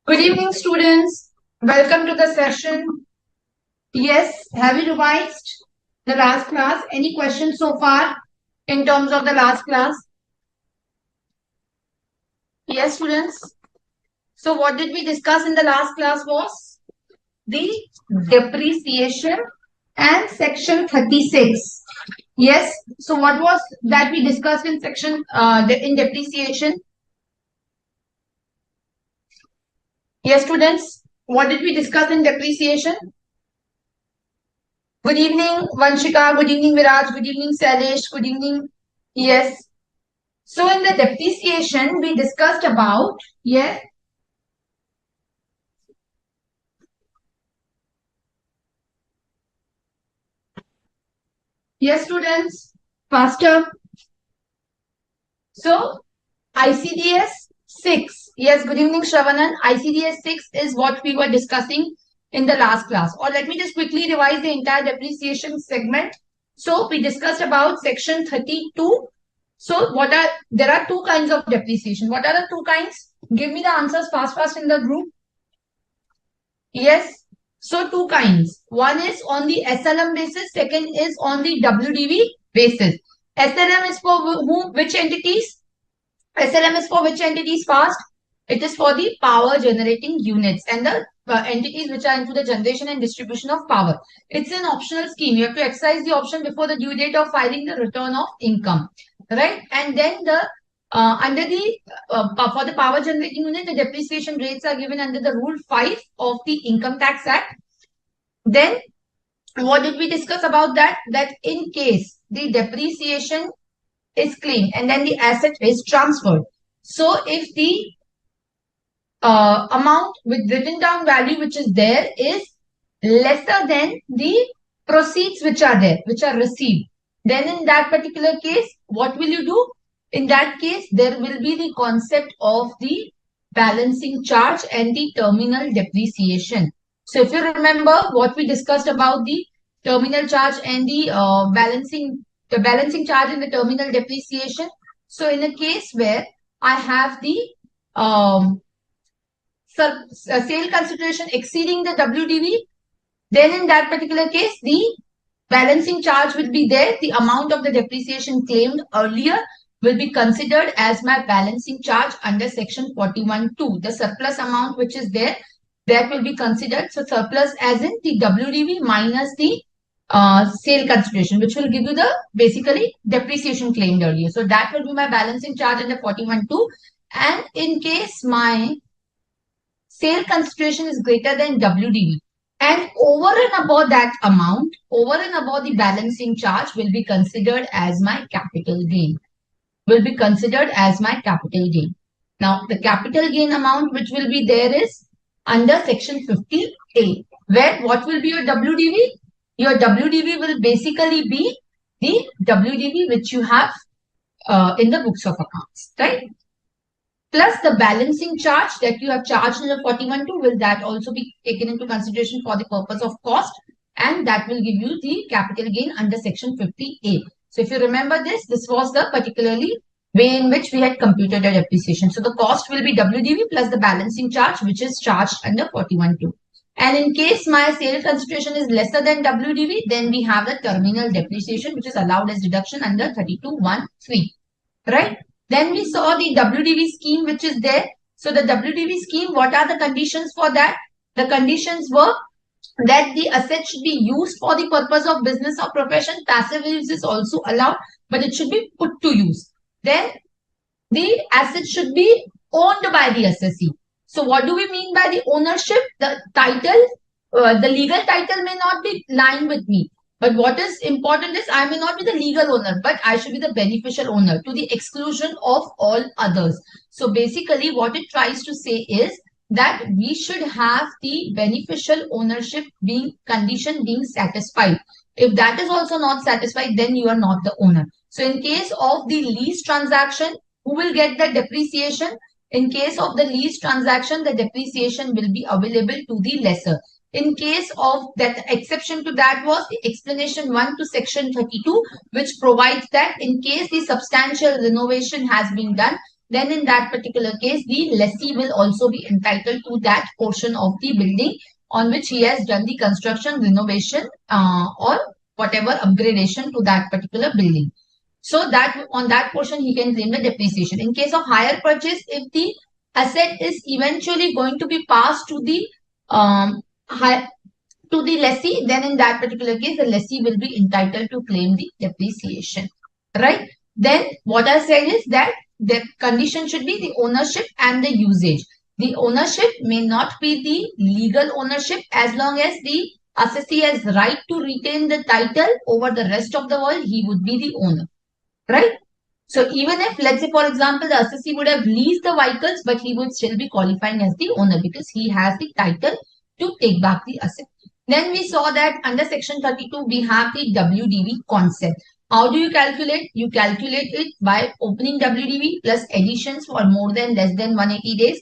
Good evening, students. Welcome to the session. Yes, have you revised the last class? Any questions so far in terms of the last class? Yes, students. So what did we discuss in the last class was the depreciation and section 36. Yes. So what was that we discussed in section in depreciation? Yes, students. What did we discuss in depreciation? Good evening, Vanshika. Good evening, Viraj. Good evening, Salish. Good evening. Yes. So in the depreciation, we discussed about, yes. Yes, students. Faster. So ICDS 6. Yes, good evening, Shravanan. ICDS 6 is what we were discussing in the last class. Or let me just quickly revise the entire depreciation segment. So we discussed about section 32. So there are two kinds of depreciation. What are the two kinds? Give me the answers fast in the group. Yes. So two kinds. One is on the SLM basis. Second is on the WDV basis. SLM is for which entities? SLM is for which entities fast? It is for the power generating units and the entities which are into the generation and distribution of power. It's an optional scheme. You have to exercise the option before the due date of filing the return of income, right? And then the under the for the power generating unit, the depreciation rates are given under the Rule 5 of the Income Tax Act. Then what did we discuss about that? That in case the depreciation is claimed and then the asset is transferred. So if the amount with written down value which is there is lesser than the proceeds which are there, which are received, then in that particular case, what will you do? In that case, there will be the concept of the balancing charge and the terminal depreciation. So if you remember what we discussed about the terminal charge and the balancing charge and the terminal depreciation. So in a case where I have the sale consideration exceeding the WDV, then in that particular case, the balancing charge will be there. The amount of the depreciation claimed earlier will be considered as my balancing charge under section 41(2). The surplus amount which is there, that will be considered. So surplus as in the WDV minus the sale consideration, which will give you the basically depreciation claimed earlier. So that will be my balancing charge under 41(2). And in case my sale consideration is greater than WDV, and over and above that amount, over and above the balancing charge will be considered as my capital gain. Will be considered as my capital gain. Now, the capital gain amount which will be there is under section 50A, where what will be your WDV? Your WDV will basically be the WDV which you have in the books of accounts, right? Plus the balancing charge that you have charged in the 41(2), will that also be taken into consideration for the purpose of cost, and that will give you the capital gain under section 50A. So if you remember this was the particularly way in which we had computed the depreciation. So the cost will be WDV plus the balancing charge which is charged under 41(2). And in case my sale consideration is lesser than WDV, then we have the terminal depreciation which is allowed as deduction under 32(1)(3), right? Then we saw the WDV scheme which is there. So the WDV scheme, what are the conditions for that? The conditions were that the asset should be used for the purpose of business or profession. Passive use is also allowed, but it should be put to use. Then the asset should be owned by the assessee. So what do we mean by the ownership? The title, the legal title may not be lying with me. But what is important is I may not be the legal owner, but I should be the beneficial owner to the exclusion of all others. So basically what it tries to say is that we should have the beneficial ownership condition being satisfied. If that is also not satisfied, then you are not the owner. So in case of the lease transaction, who will get the depreciation? In case of the lease transaction, the depreciation will be available to the lessor. In case of that, exception to that was the explanation 1 to section 32, which provides that in case the substantial renovation has been done, then in that particular case, the lessee will also be entitled to that portion of the building on which he has done the construction, renovation, or whatever upgradation to that particular building. So that on that portion he can claim the depreciation. In case of hire purchase, if the asset is eventually going to be passed to the lessee, then in that particular case, the lessee will be entitled to claim the depreciation, right? Then what I said is that the condition should be the ownership and the usage. The ownership may not be the legal ownership as long as the assessee has right to retain the title over the rest of the world, he would be the owner, right? So even if, let's say, for example, the assessee would have leased the vehicles, but he would still be qualifying as the owner because he has the title to take back the asset. Then we saw that under section 32, we have the WDV concept. How do you calculate? You calculate it by opening WDV plus additions for more than less than 180 days.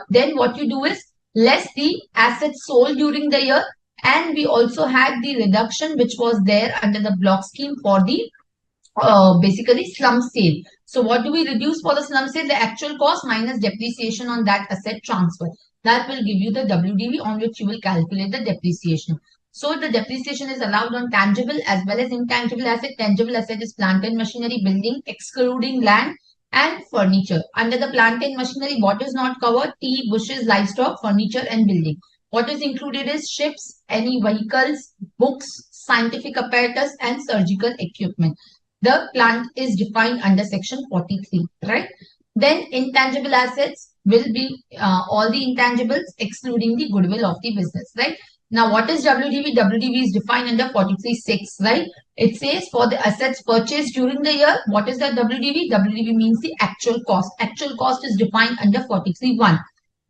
Then what you do is less the assets sold during the year. And we also had the reduction which was there under the block scheme for the basically slum sale. So what do we reduce for the slum sale? The actual cost minus depreciation on that asset transfer. That will give you the WDV on which you will calculate the depreciation. So the depreciation is allowed on tangible as well as intangible asset. Tangible asset is plant and machinery, building, excluding land and furniture. Under the plant and machinery, what is not covered? Tea, bushes, livestock, furniture and building. What is included is ships, any vehicles, books, scientific apparatus and surgical equipment. The plant is defined under section 43, right? Then intangible assets will be all the intangibles excluding the goodwill of the business, right? Now, what is WDV? WDV is defined under 43(6), right? It says for the assets purchased during the year, what is the WDV? WDV means the actual cost. Actual cost is defined under 43(1).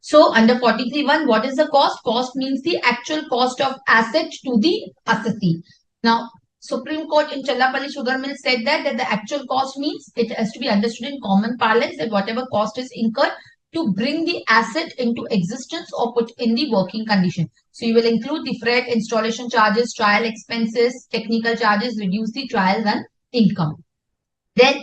So, under 43(1), what is the cost? Cost means the actual cost of asset to the assessee. Now, Supreme Court in Challapalli Sugar Mill said that the actual cost means it has to be understood in common parlance that whatever cost is incurred to bring the asset into existence or put in the working condition. So you will include the freight, installation charges, trial expenses, technical charges, reduce the trial run income. Then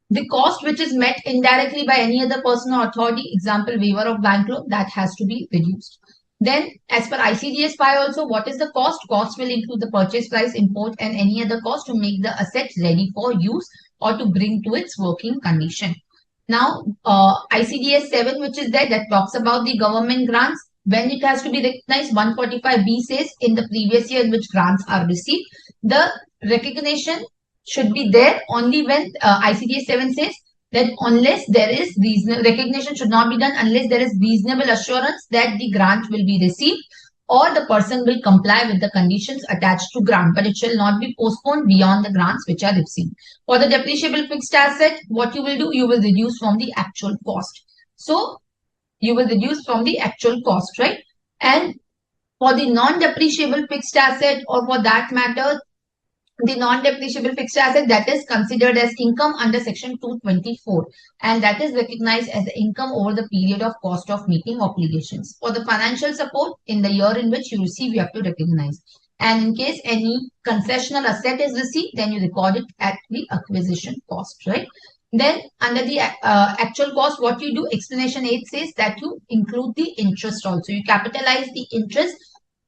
the cost which is met indirectly by any other person or authority, example waiver of bank loan, that has to be reduced. Then as per ICDS 5 also, what is the cost? Cost will include the purchase price, import and any other cost to make the asset ready for use or to bring to its working condition. Now, ICDS 7, which is there, that talks about the government grants. When it has to be recognized, 145B says in the previous year in which grants are received, the recognition should be there only when ICDS 7 says that unless there is reasonable recognition should not be done unless there is reasonable assurance that the grant will be received or the person will comply with the conditions attached to grant, but it shall not be postponed beyond the grants which are received. For the depreciable fixed asset, what you will do, you will reduce from the actual cost. So you will reduce from the actual cost, right? And for the non-depreciable fixed asset, or for that matter, the non-depreciable fixed asset, that is considered as income under section 224 and that is recognized as income over the period of cost of meeting obligations. For the financial support, in the year in which you receive, you have to recognize. And in case any concessional asset is received, then you record it at the acquisition cost, right? Then under the actual cost, what you do, explanation 8 says that you include the interest also. You capitalize the interest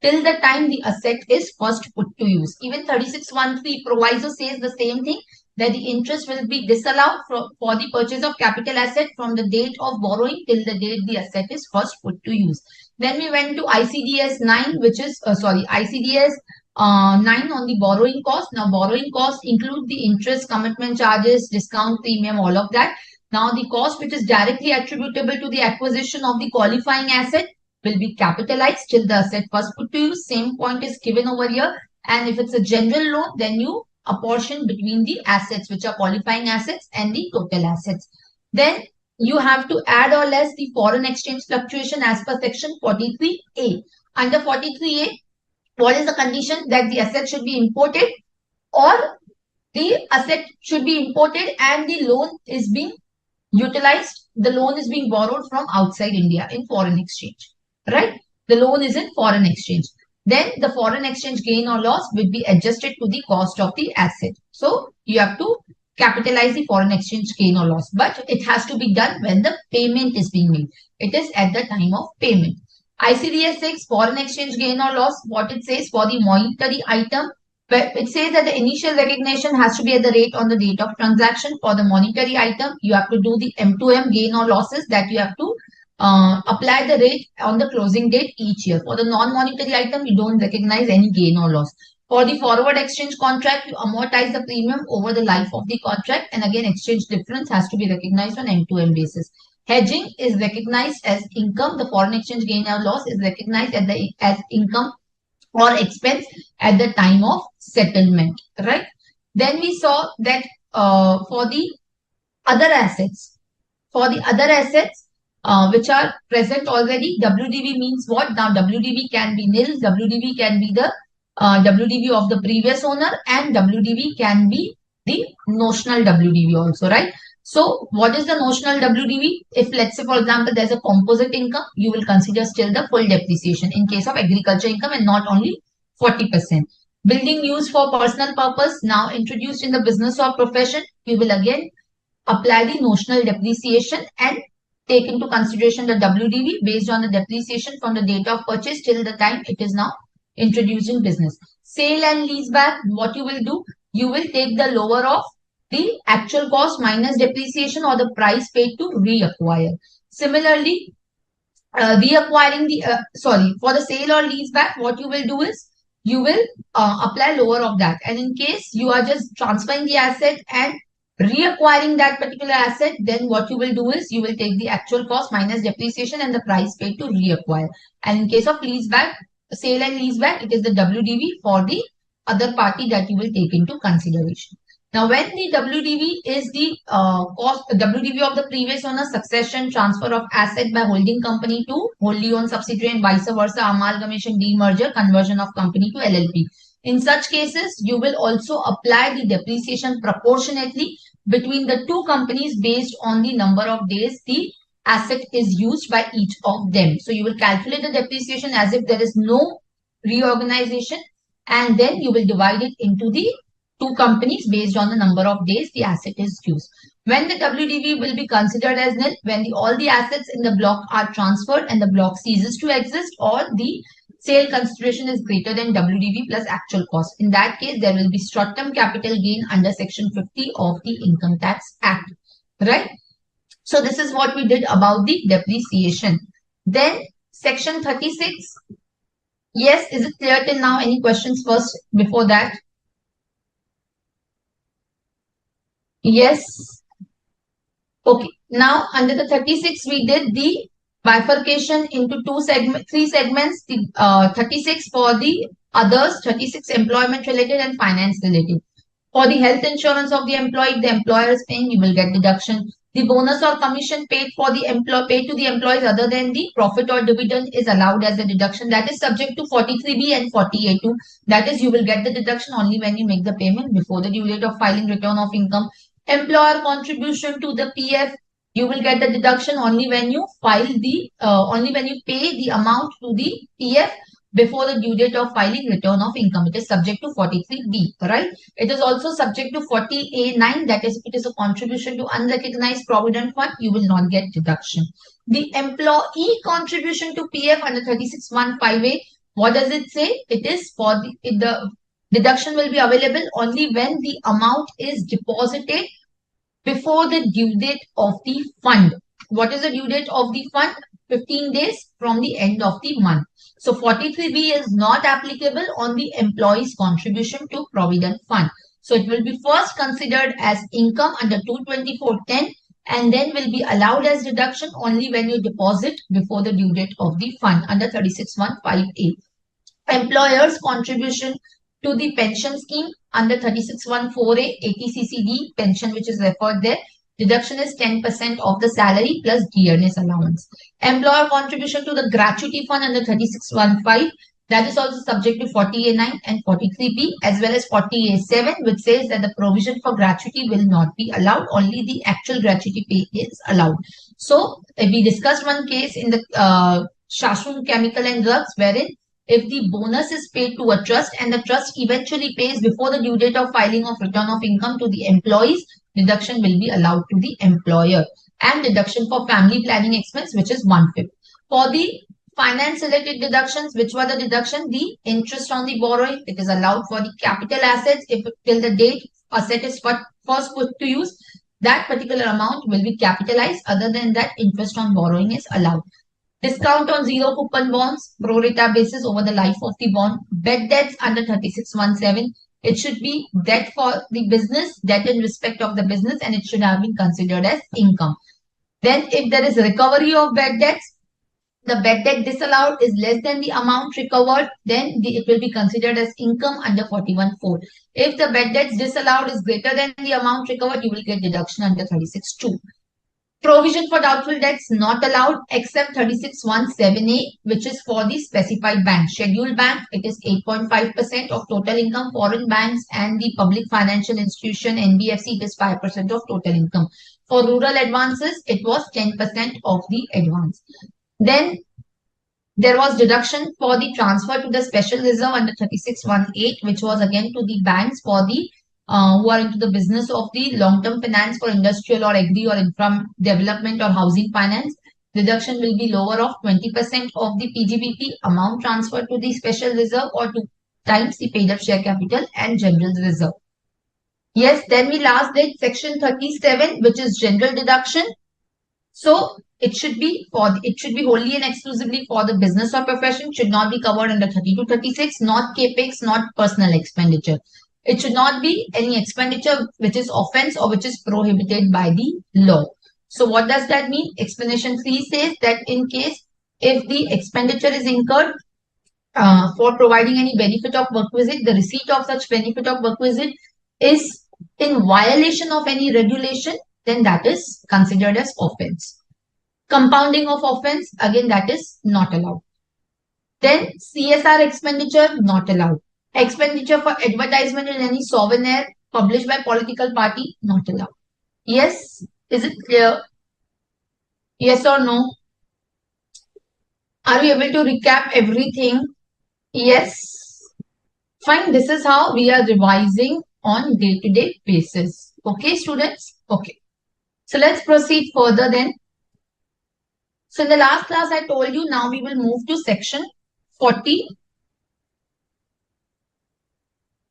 till the time the asset is first put to use. Even 36(1)(3) proviso says the same thing, that the interest will be disallowed for the purchase of capital asset from the date of borrowing till the date the asset is first put to use. Then we went to ICDS 9, which is, ICDS 9 on the borrowing cost. Now, borrowing cost include the interest, commitment charges, discount premium, all of that. Now, the cost which is directly attributable to the acquisition of the qualifying asset will be capitalized till the asset first put to use. Same point is given over here. And if it's a general loan, then you apportion between the assets which are qualifying assets and the total assets. Then you have to add or less the foreign exchange fluctuation as per section 43A. Under 43A, what is the condition? That the asset should be imported or the asset should be imported and the loan is being utilized. The loan is being borrowed from outside India in foreign exchange. Right? The loan is in foreign exchange. Then the foreign exchange gain or loss will be adjusted to the cost of the asset. So you have to capitalize the foreign exchange gain or loss, but it has to be done when the payment is being made. It is at the time of payment. ICDS 6, foreign exchange gain or loss, what it says for the monetary item, but it says that the initial recognition has to be at the rate on the date of transaction. For the monetary item, you have to do the M2M gain or losses, that you have to apply the rate on the closing date each year. For the non-monetary item, you don't recognize any gain or loss. For the forward exchange contract, you amortize the premium over the life of the contract, and again, exchange difference has to be recognized on M2M basis. Hedging is recognized as income. The foreign exchange gain or loss is recognized as income or expense at the time of settlement, right? Then we saw that for the other assets, which are present already, WDV means what? Now WDV can be nil, WDV can be the WDV of the previous owner, and WDV can be the notional WDV also, right? So what is the notional WDV? If let's say, for example, there's a composite income, you will consider still the full depreciation in case of agriculture income and not only 40%. Building used for personal purpose, now introduced in the business or profession, you will again apply the notional depreciation and take into consideration the WDV based on the depreciation from the date of purchase till the time it is now introduced in business. Sale and lease back, what you will do? You will take the lower of the actual cost minus depreciation or the price paid to reacquire. Similarly, reacquiring the, for the sale or lease back, what you will do is you will apply lower of that. And in case you are just transferring the asset and reacquiring that particular asset, then what you will do is you will take the actual cost minus depreciation and the price paid to reacquire. And in case of lease back, sale and lease back, it is the WDV for the other party that you will take into consideration. Now, when the WDV is the WDV of the previous owner, succession, transfer of asset by holding company to wholly owned subsidiary and vice versa, amalgamation, demerger, conversion of company to LLP. In such cases, you will also apply the depreciation proportionately between the two companies based on the number of days the asset is used by each of them. So you will calculate the depreciation as if there is no reorganization, and then you will divide it into the two companies based on the number of days the asset is used. When the WDV will be considered as nil, when all the assets in the block are transferred and the block ceases to exist, or the sale consideration is greater than WDV plus actual cost. In that case, there will be short-term capital gain under Section 50 of the Income Tax Act, right? So this is what we did about the depreciation. Then Section 36. Yes, is it clear till now? Any questions first before that? Yes. Okay. Now under the 36, we did the bifurcation into three segments. The 36 for the others, 36 employment related and finance related. For the health insurance of the employee, if the employer is paying, you will get deduction. The bonus or commission paid to the employees other than the profit or dividend is allowed as a deduction. That is subject to 43B and 48(2). That is, you will get the deduction only when you make the payment before the due date of filing return of income. Employer contribution to the PF, you will get the deduction only when you pay the amount to the PF before the due date of filing return of income. It is subject to 43B, right? It is also subject to 40A9, that is, if it is a contribution to unrecognized provident fund, you will not get deduction. The employee contribution to PF under 36(1)(5)(a), what does it say? It is for the deduction will be available only when the amount is deposited before the due date of the fund. What is the due date of the fund? 15 days from the end of the month. So 43B is not applicable on the employee's contribution to Provident Fund. So it will be first considered as income under 224(10) and then will be allowed as deduction only when you deposit before the due date of the fund under 36(1)(5)(a). Employer's contribution to the pension scheme under 36(1)(4)(a), 80CCD pension, which is referred there. Deduction is 10% of the salary plus dearness allowance. Employer contribution to the gratuity fund under 36(1)(5), that is also subject to 40A9 and 43B as well as 40A7, which says that the provision for gratuity will not be allowed. Only the actual gratuity pay is allowed. So we discussed one case in the Shashun Chemical and Drugs wherein if the bonus is paid to a trust and the trust eventually pays before the due date of filing of return of income to the employees, deduction will be allowed to the employer. And deduction for family planning expense, which is 1/5. For the finance related deductions, which were the deduction? The interest on the borrowing. It is allowed for the capital assets if till the date asset is first put to use. That particular amount will be capitalized. Other than that, interest on borrowing is allowed. Discount on zero coupon bonds, pro rata basis over the life of the bond. Bad debts under 3617. It should be debt for the business, debt in respect of the business, and it should have been considered as income. Then if there is recovery of bad debts, the bad debt disallowed is less than the amount recovered, then it will be considered as income under 41(4). If the bad debts disallowed is greater than the amount recovered, you will get deduction under 36(2). Provision for doubtful debts not allowed except 36(1)(7)(a), which is for the specified bank. Scheduled bank, it is 8.5% of total income. Foreign banks and the public financial institution, NBFC, it is 5% of total income. For rural advances, it was 10% of the advance. Then there was deduction for the transfer to the special reserve under 36(1)(8), which was again to the banks for the who are into the business of the long-term finance for industrial or agri or infra development or housing finance. Deduction will be lower of 20% of the PGBP amount transferred to the special reserve or 2 times the paid up share capital and general reserve. Yes, then we last did section 37, which is general deduction. So it should be wholly and exclusively for the business or profession, should not be covered under 32-36, not capex, not personal expenditure. It should not be any expenditure which is offense or which is prohibited by the law. So what does that mean? Explanation 3 says that in case if the expenditure is incurred for providing any benefit of work visit, the receipt of such benefit of work visit is in violation of any regulation, then that is considered as offense. Compounding of offense, again that is not allowed. Then CSR expenditure, not allowed. Expenditure for advertisement in any souvenir published by political party, not allowed. Yes, is it clear? Yes or no? Are we able to recap everything? Yes. Fine, this is how we are revising on day-to-day basis. Okay, students? Okay. So let's proceed further then. So in the last class, I told you now we will move to section 40,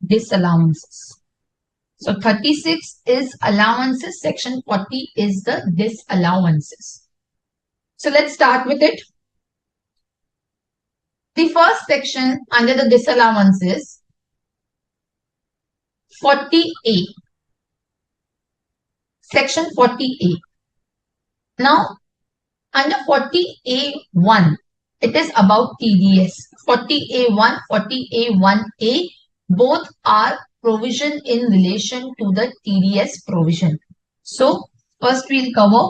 disallowances. So 36 is allowances, section 40 is the disallowances. So let's start with it. The first section under the disallowances, 40A. Section 40A. Now, under 40A1, it is about TDS. 40A1, 40A1A, both are provision in relation to the TDS provision. So, first we'll cover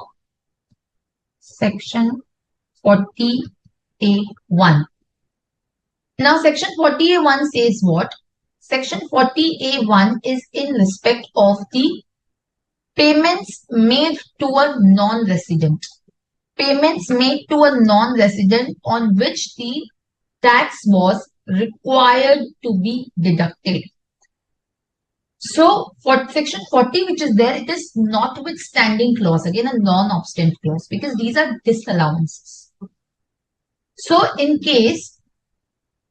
section 40A1. Now, section 40A1 says what? Section 40A1 is in respect of the payments made to a non-resident. Payments made to a non-resident on which the tax was required to be deducted. So for section 40, which is there, it is notwithstanding clause, again a non-obstant clause, because these are disallowances. So in case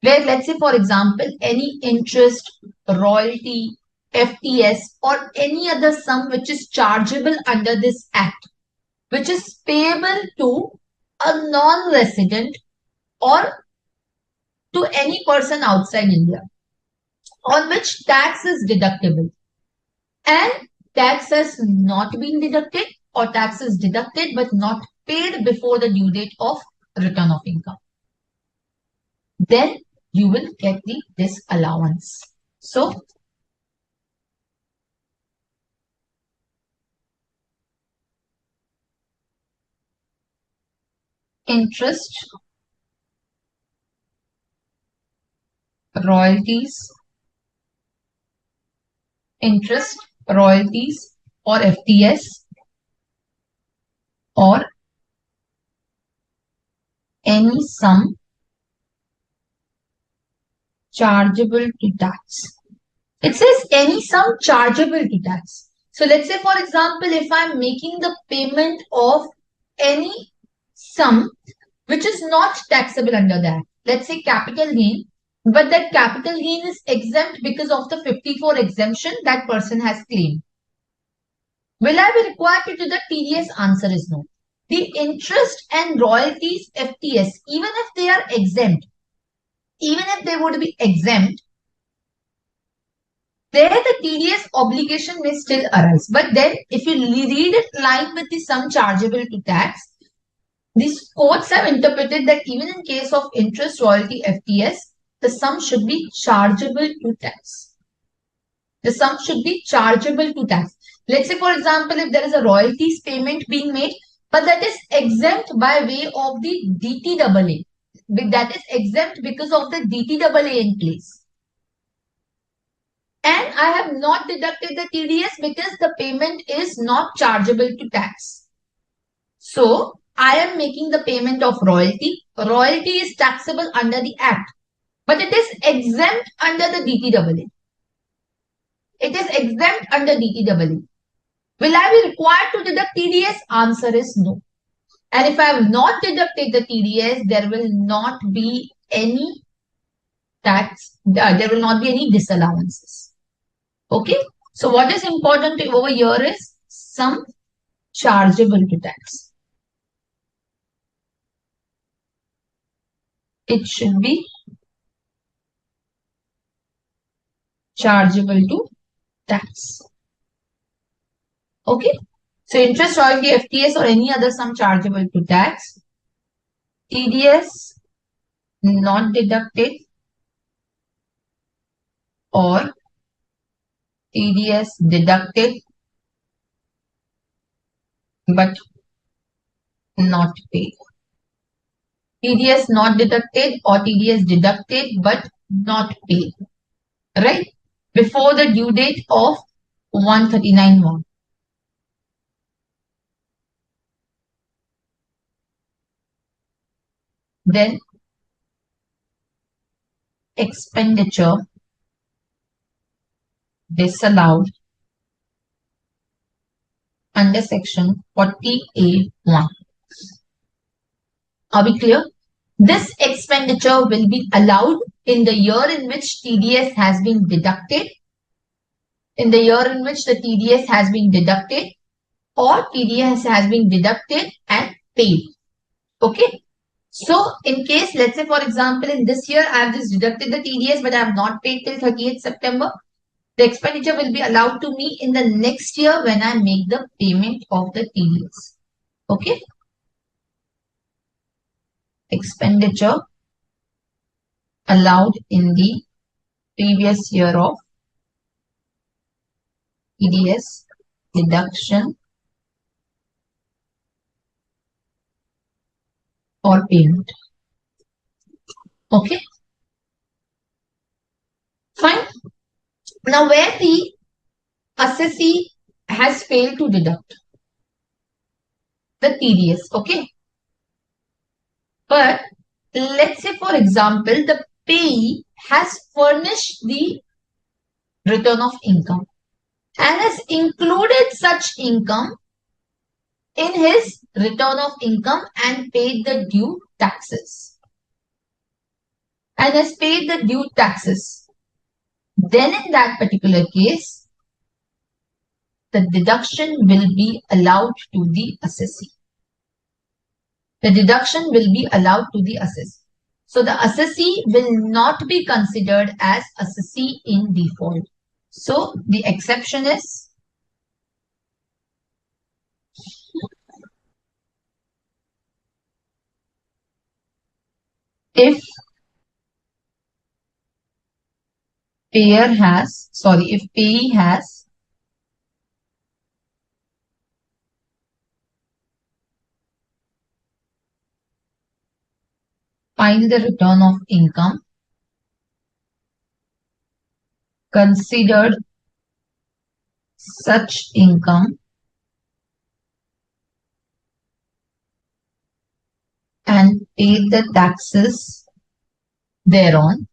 where, let's say for example, any interest, royalty, FTS or any other sum which is chargeable under this act, which is payable to a non-resident or to any person outside India, on which tax is deductible, and tax has not been deducted or tax is deducted but not paid before the due date of return of income, then you will get the disallowance. So interest, royalties, or FTS or any sum chargeable to tax. It says any sum chargeable to tax. So let's say, for example, if I'm making the payment of any sum which is not taxable under that, let's say capital gain, but that capital gain is exempt because of the 54 exemption that person has claimed. Will I be required to do the TDS? Answer is no. The interest and royalties FTS, even if they are exempt, even if they would be exempt, there the TDS obligation may still arise. But then if you read it line with the sum chargeable to tax, these courts have interpreted that even in case of interest, royalty, FTS, the sum should be chargeable to tax. The sum should be chargeable to tax. Let's say, for example, if there is a royalties payment being made, but that is exempt by way of the DTAA. That is exempt because of the DTAA in place. And I have not deducted the TDS because the payment is not chargeable to tax. So, I am making the payment of royalty. Royalty is taxable under the Act, but it is exempt under the DTAA. It is exempt under DTAA. Will I be required to deduct TDS? Answer is no. And if I have not deducted the TDS, there will not be any tax, there will not be any disallowances. Okay. So what is important over here is sum chargeable to tax. It should be chargeable to tax. Okay. So interest, royalty, FTS or any other sum chargeable to tax. TDS not deducted or TDS deducted but not paid. TDS not deducted or TDS deducted but not paid. Right? Before the due date of 139(1). Then expenditure disallowed under section 40A(1). Are we clear? This expenditure will be allowed in the year in which TDS has been deducted, in the year in which the TDS has been deducted or TDS has been deducted and paid. Okay. So in case, let's say for example, in this year, I have just deducted the TDS, but I have not paid till 30th September. The expenditure will be allowed to me in the next year when I make the payment of the TDS. Okay. Expenditure allowed in the previous year of TDS deduction or payment. Okay. Fine. Now, where the assessee has failed to deduct the TDS, okay? But let's say, for example, the payee has furnished the return of income and has included such income in his return of income and paid the due taxes. And has paid the due taxes. Then in that particular case, the deduction will be allowed to the assessee. The deduction will be allowed to the assessee. So the assessee will not be considered as assessee in default. So the exception is if payee has filed the return of income, considered such income and paid the taxes thereon,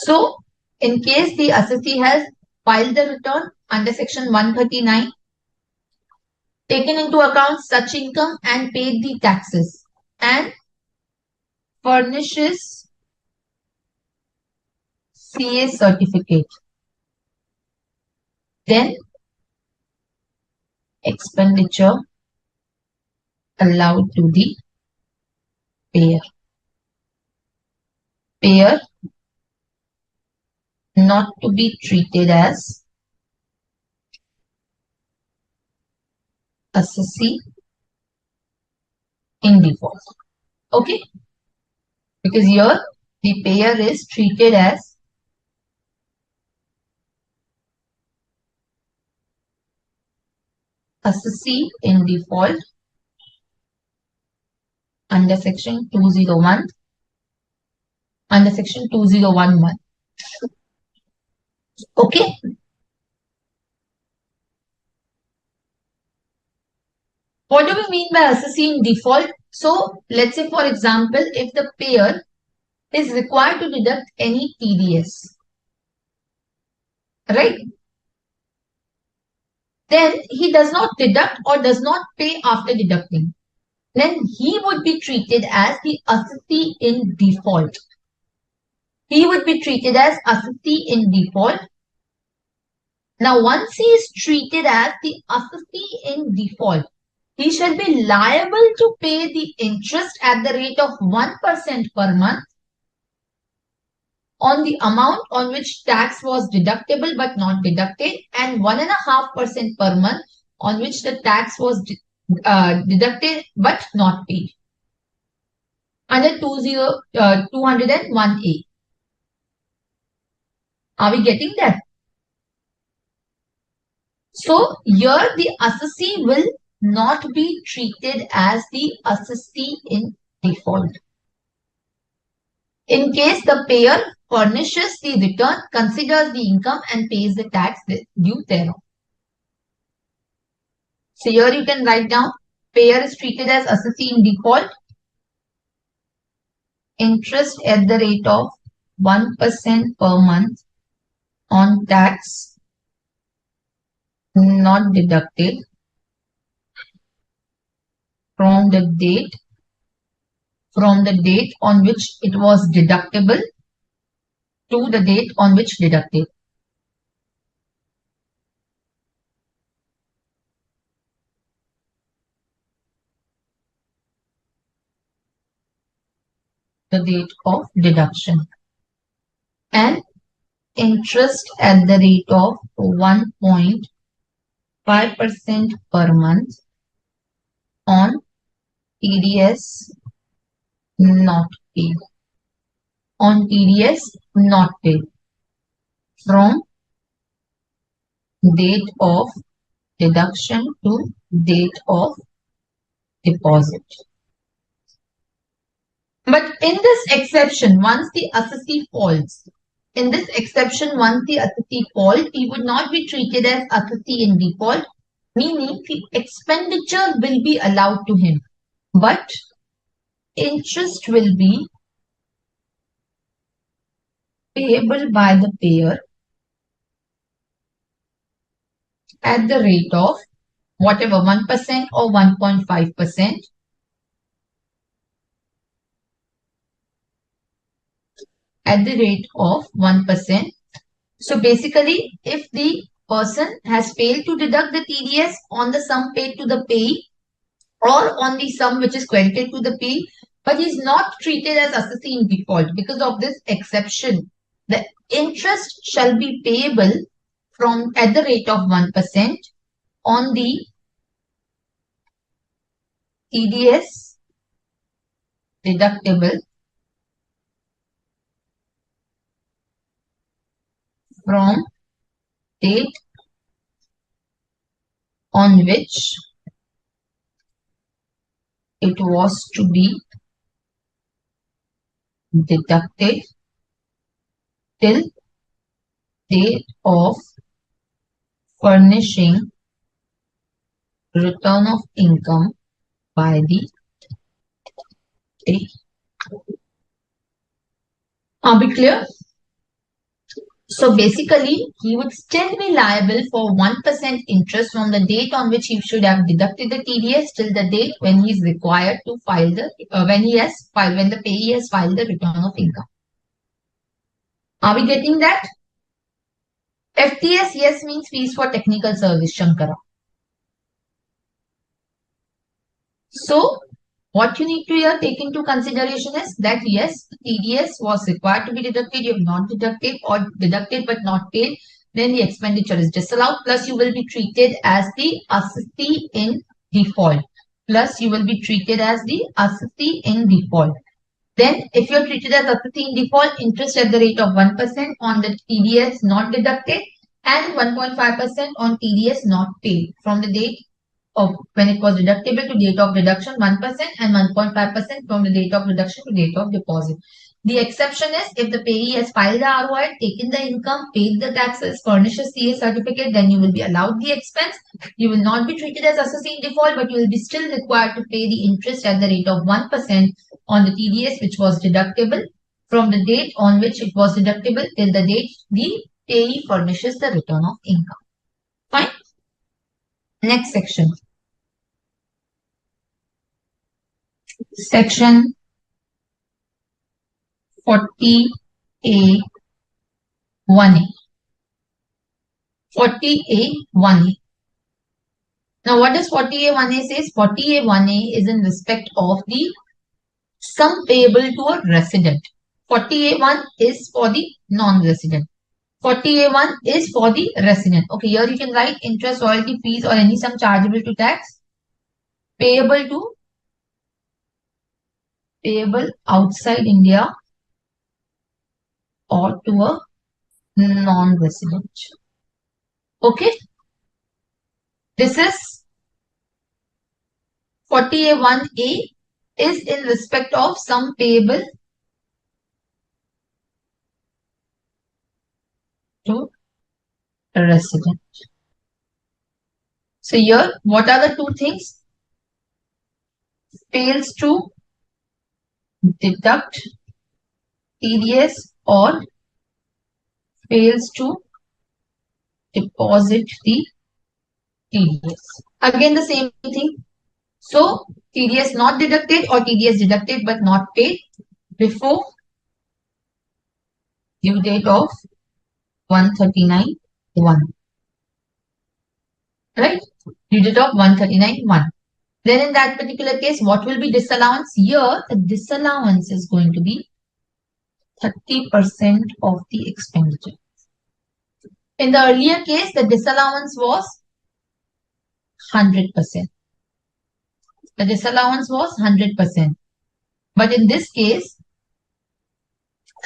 So, in case the assessee has filed the return under section 139, taken into account such income and paid the taxes, and furnishes CA certificate, then expenditure allowed to the payer. Payer not to be treated as assessee in default. Okay? Because here the payer is treated as assessee in default under section 201, under section 2011. Okay? What do we mean by assessee in default? So, let's say for example, if the payer is required to deduct any TDS, right? Then he does not deduct or does not pay after deducting. Then he would be treated as the assessee in default. He would be treated as assessee in default. Now, once he is treated as the assessee in default, he shall be liable to pay the interest at the rate of 1% per month on the amount on which tax was deductible but not deducted, and 1.5% per month on which the tax was deducted but not paid under 201A. Are we getting that? So here the assessee will not be treated as the assessee in default. In case the payer furnishes the return, considers the income and pays the tax due thereon. So here you can write down, payer is treated as assessee in default, interest at the rate of 1% per month on tax not deducted from the date on which it was deductible to the date on which deducted. The date of deduction. And interest at the rate of 1.5% per month on TDS not paid. On TDS not paid from date of deduction to date of deposit. But in this exception, once the assessee falls, he would not be treated as assessee in default, meaning the expenditure will be allowed to him, but interest will be payable by the payer at the rate of whatever 1% or 1.5% at the rate of 1%. So basically, if the person has failed to deduct the TDS on the sum paid to the payee or on the sum which is credited to the payee, but he is not treated as assessee in default because of this exception, the interest shall be payable from at the rate of 1% on the TDS deductible from date on which it was to be deducted till date of furnishing return of income by the payee. Are we clear? So basically, he would still be liable for 1% interest from the date on which he should have deducted the TDS till the date when he is required to file the, when the payee has filed the return of income. Are we getting that? FTS, yes, means fees for technical service, Shankara. So, what you need to here take into consideration is that yes, TDS was required to be deducted, you have not deducted or deducted but not paid, then the expenditure is disallowed, plus you will be treated as the assessee in default. Plus you will be treated as the assessee in default. Then if you're treated as assessee in default, interest at the rate of 1% on the TDS not deducted and 1.5% on TDS not paid from the date of when it was deductible to date of deduction 1% and 1.5% from the date of deduction to date of deposit. The exception is if the payee has filed the ROI, taken the income, paid the taxes, furnished a CA certificate, then you will be allowed the expense. You will not be treated as assessee in default, but you will be still required to pay the interest at the rate of 1% on the TDS which was deductible from the date on which it was deductible till the date the payee furnishes the return of income. Fine. Next section. Section 40A 1A. 40A 1A. Now, what does 40A 1A says? 40A 1A is in respect of the sum payable to a resident. 40A1 is for the non-resident. 40A1 is for the resident. Okay, here you can write interest, royalty, fees or any sum chargeable to tax payable outside India or to a non-resident. Okay, this is 40A1A is in respect of sum payable to a resident. So here, what are the two things? Fails to deduct TDS or fails to deposit the TDS. Again, the same thing. So, TDS not deducted or TDS deducted but not paid before due date of 139(1). Right? Due date of 139(1). Then in that particular case, what will be disallowance? Here, the disallowance is going to be 30% of the expenditure. In the earlier case, the disallowance was 100%. The disallowance was 100%. But in this case,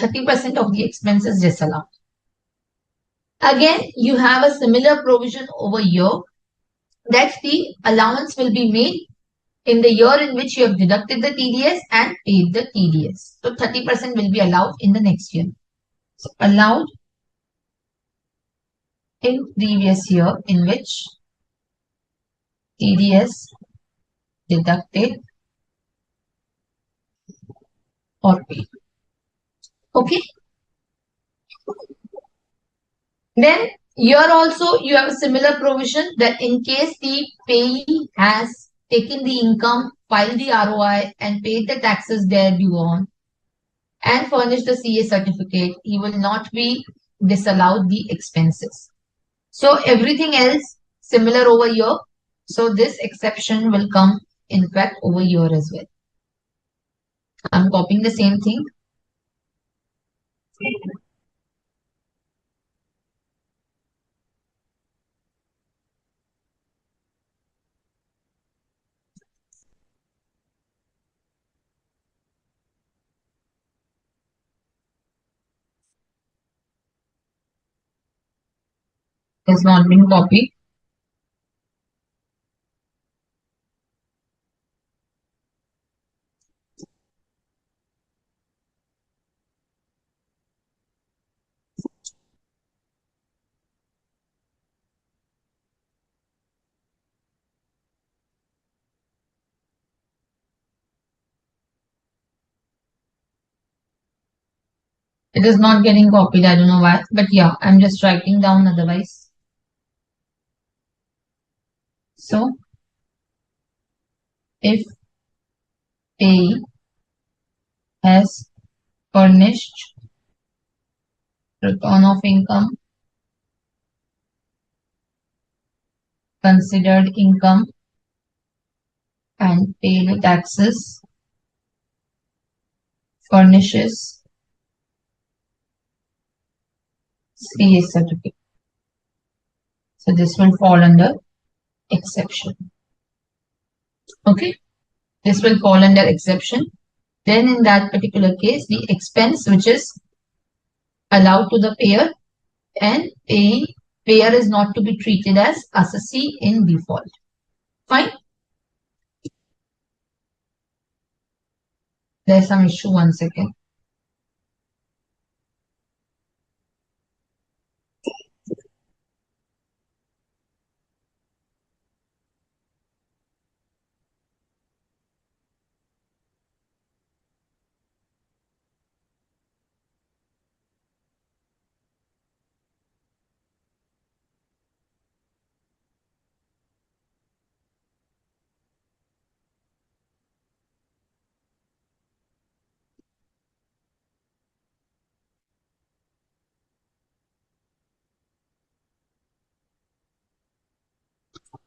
30% of the expense is disallowed. Again, you have a similar provision over here that the allowance will be made in the year in which you have deducted the TDS and paid the TDS. So 30% will be allowed in the next year. So allowed in previous year in which TDS deducted or paid. Okay. Then here also you have a similar provision that in case the payee has taken the income, filed the ROI and paid the taxes there due on and furnished the CA certificate, he will not be disallowed the expenses. So everything else similar over here. So this exception will come in fact over here as well. I'm copying the same thing. Has not been copied. It is not getting copied. I don't know why. But yeah, I'm just writing down otherwise. So, if payee has furnished return of income, considered income, and paid taxes, furnishes CA certificate. So this will fall under exception. Okay, this will fall under exception. Then in that particular case, the expense which is allowed to the payer and payer is not to be treated as assessee in default. Fine. There's some issue. 1 second.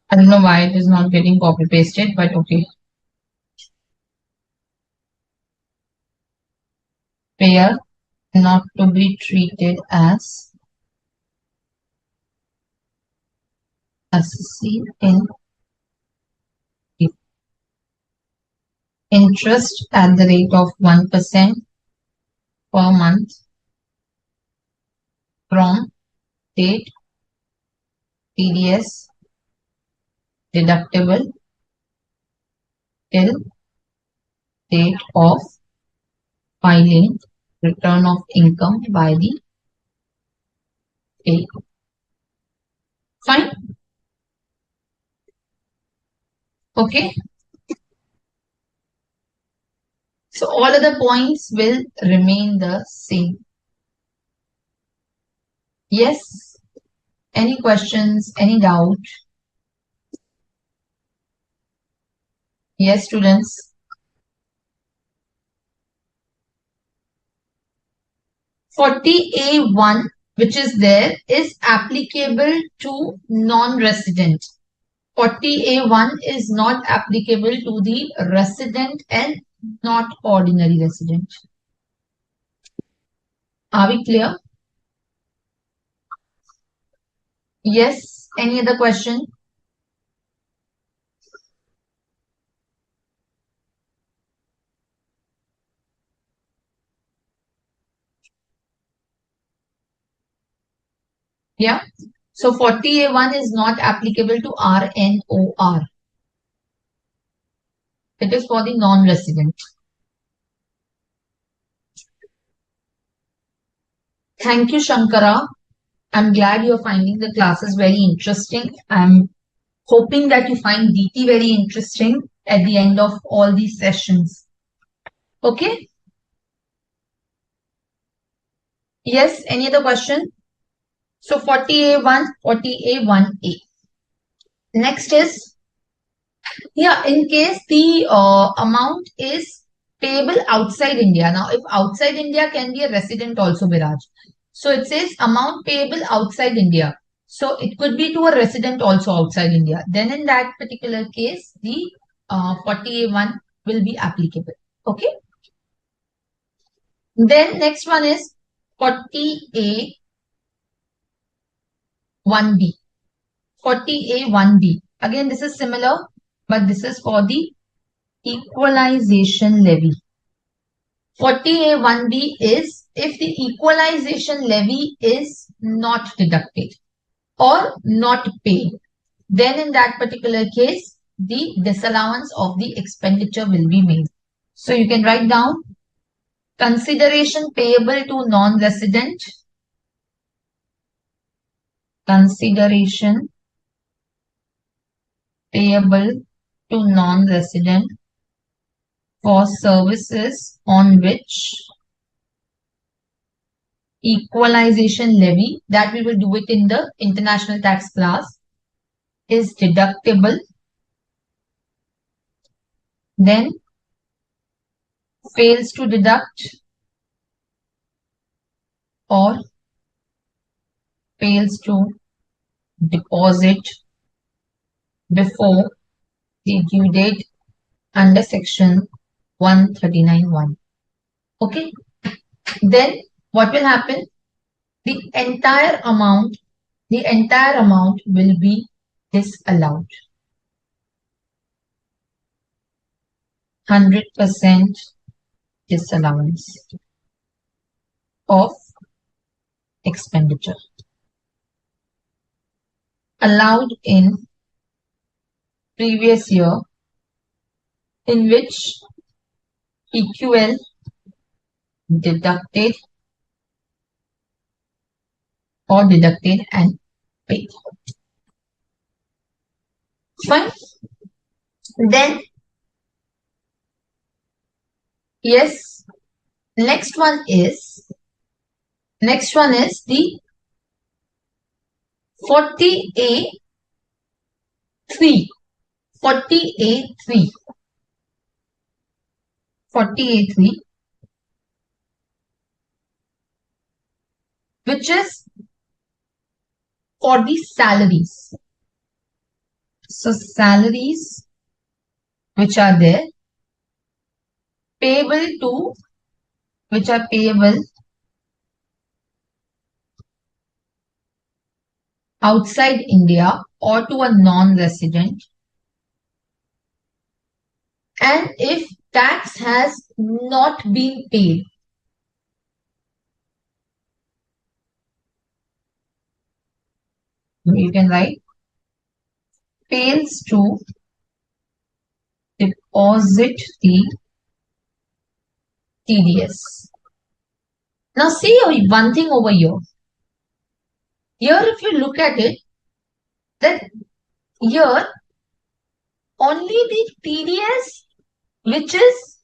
I don't know why it is not getting copy pasted, but okay. Payer not to be treated as assessee in default. Interest at the rate of 1% per month from date TDS deductible till date of filing return of income by the payee. Fine. Okay. So all other points will remain the same. Yes. Any questions? Any doubt? Yes, students. 40A1, which is there, is applicable to non-resident. 40A1 is not applicable to the resident and not ordinary resident. Are we clear? Yes. Any other question? Yeah. So 40A1 is not applicable to RNOR. It is for the non-resident. Thank you, Shankara. I'm glad you're finding the classes very interesting. I'm hoping that you find DT very interesting at the end of all these sessions. Okay? Yes, any other question? So 40A1, 40A1A. Next is, yeah, in case the amount is payable outside India. Now, if outside India can be a resident also, Viraj. So it says amount payable outside India. So it could be to a resident also outside India. Then in that particular case, the 40A1 will be applicable. Okay. Then next one is 40A1B. 40A1B. Again, this is similar, but this is for the equalization levy. 40A1B is if the equalization levy is not deducted or not paid, then in that particular case, the disallowance of the expenditure will be made. So you can write down consideration payable to non-resident, consideration payable to non-resident for services on which equalization levy, that we will do it in the international tax class, is deductible, then fails to deduct or fails to deposit before the due date under section 139(1). Okay. Then what will happen? The entire amount will be disallowed. 100% disallowance of expenditure allowed in previous year in which EQL deducted and paid. Fine. Then, yes, next one is the 40A3. 40A3, which is for the salaries. So salaries which are there, which are payable outside India or to a non-resident, and if tax has not been paid, you can write fails to deposit the TDS. Now see one thing over here. Here if you look at it, that here only the TDS which is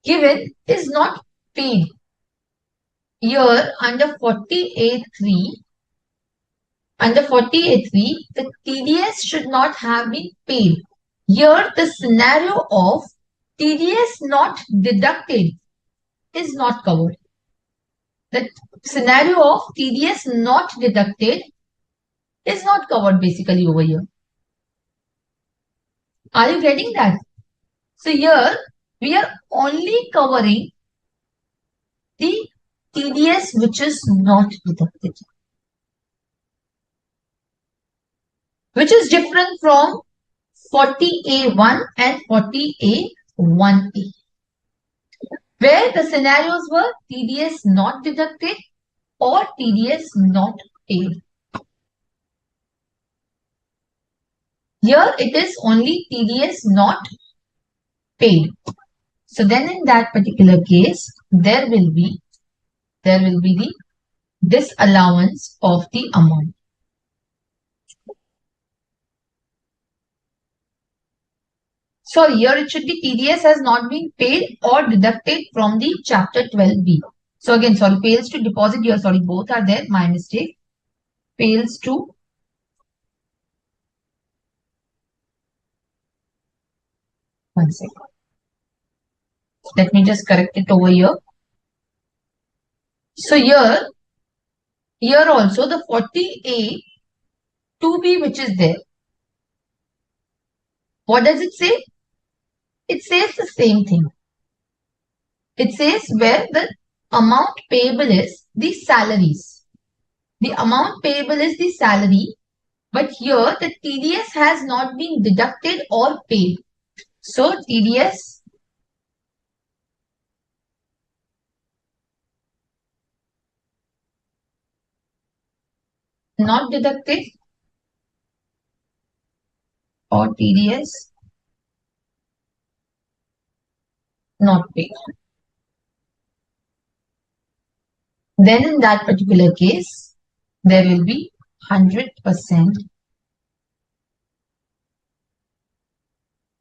given is not paid. Here under 40A3, the TDS should not have been paid. Here the scenario of TDS not deducted is not covered. The scenario of TDS not deducted is not covered basically over here. Are you getting that? So here we are only covering the TDS which is not deducted, which is different from 40A1 and 40A1A, where the scenarios were TDS not deducted or TDS not paid. Here it is only TDS not paid. So then in that particular case, there will be the disallowance of the amount. So here it should be TDS has not been paid or deducted from the chapter 12B. So again, sorry, fails to deposit here. Sorry, both are there. My mistake. Fails to one second. Let me just correct it over here. So here also the 40A 2B which is there. What does it say? It says the same thing. It says where the amount payable is the salaries. The amount payable is the salary, but here the TDS has not been deducted or paid. So TDS not deducted or TDS not paid. Then in that particular case, there will be 100%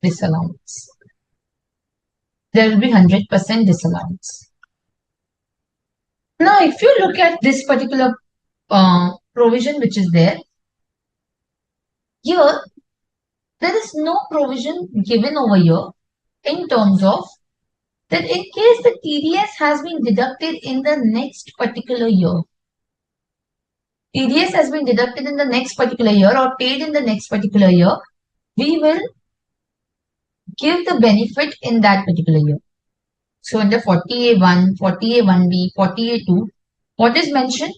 disallowance. There will be 100% disallowance. Now, if you look at this particular provision which is there, here there is no provision given over here in terms of that in case the TDS has been deducted in the next particular year. TDS has been deducted in the next particular year or paid in the next particular year, we will give the benefit in that particular year. So under 40A1, 40A1B, 40A2, what is mentioned?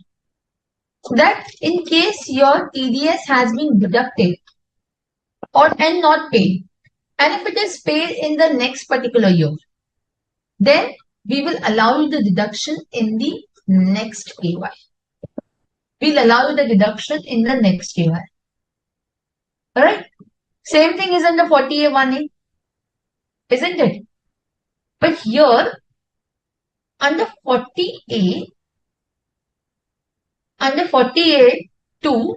That in case your TDS has been deducted and not paid, and if it is paid in the next particular year, then we will allow you the deduction in the next KY. We'll allow you the deduction in the next KY. Alright? Same thing is under 40A1A, isn't it? But here, under 40A, under 40A2,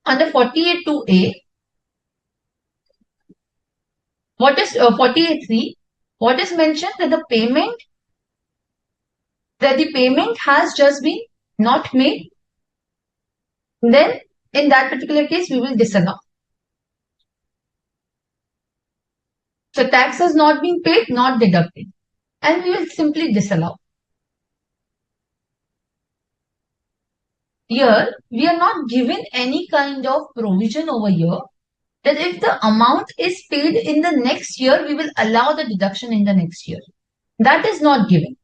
under 40A2A, what is 40A3? What is mentioned? That the payment has just been not made. Then in that particular case, we will disallow. So tax has not been paid, not deducted, and we will simply disallow. Here, we are not given any kind of provision over here that if the amount is paid in the next year, we will allow the deduction in the next year. That is not given.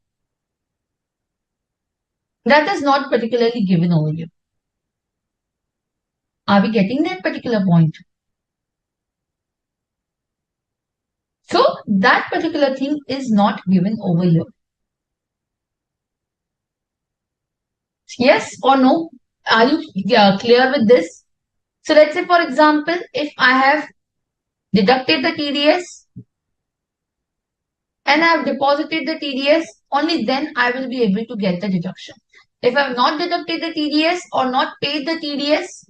That is not particularly given over here. Are we getting that particular point? So that particular thing is not given over here. Yes or no? Are you clear with this? So let's say, for example, if I have deducted the TDS and I have deposited the TDS, only then I will be able to get the deduction. If I have not deducted the TDS or not paid the TDS,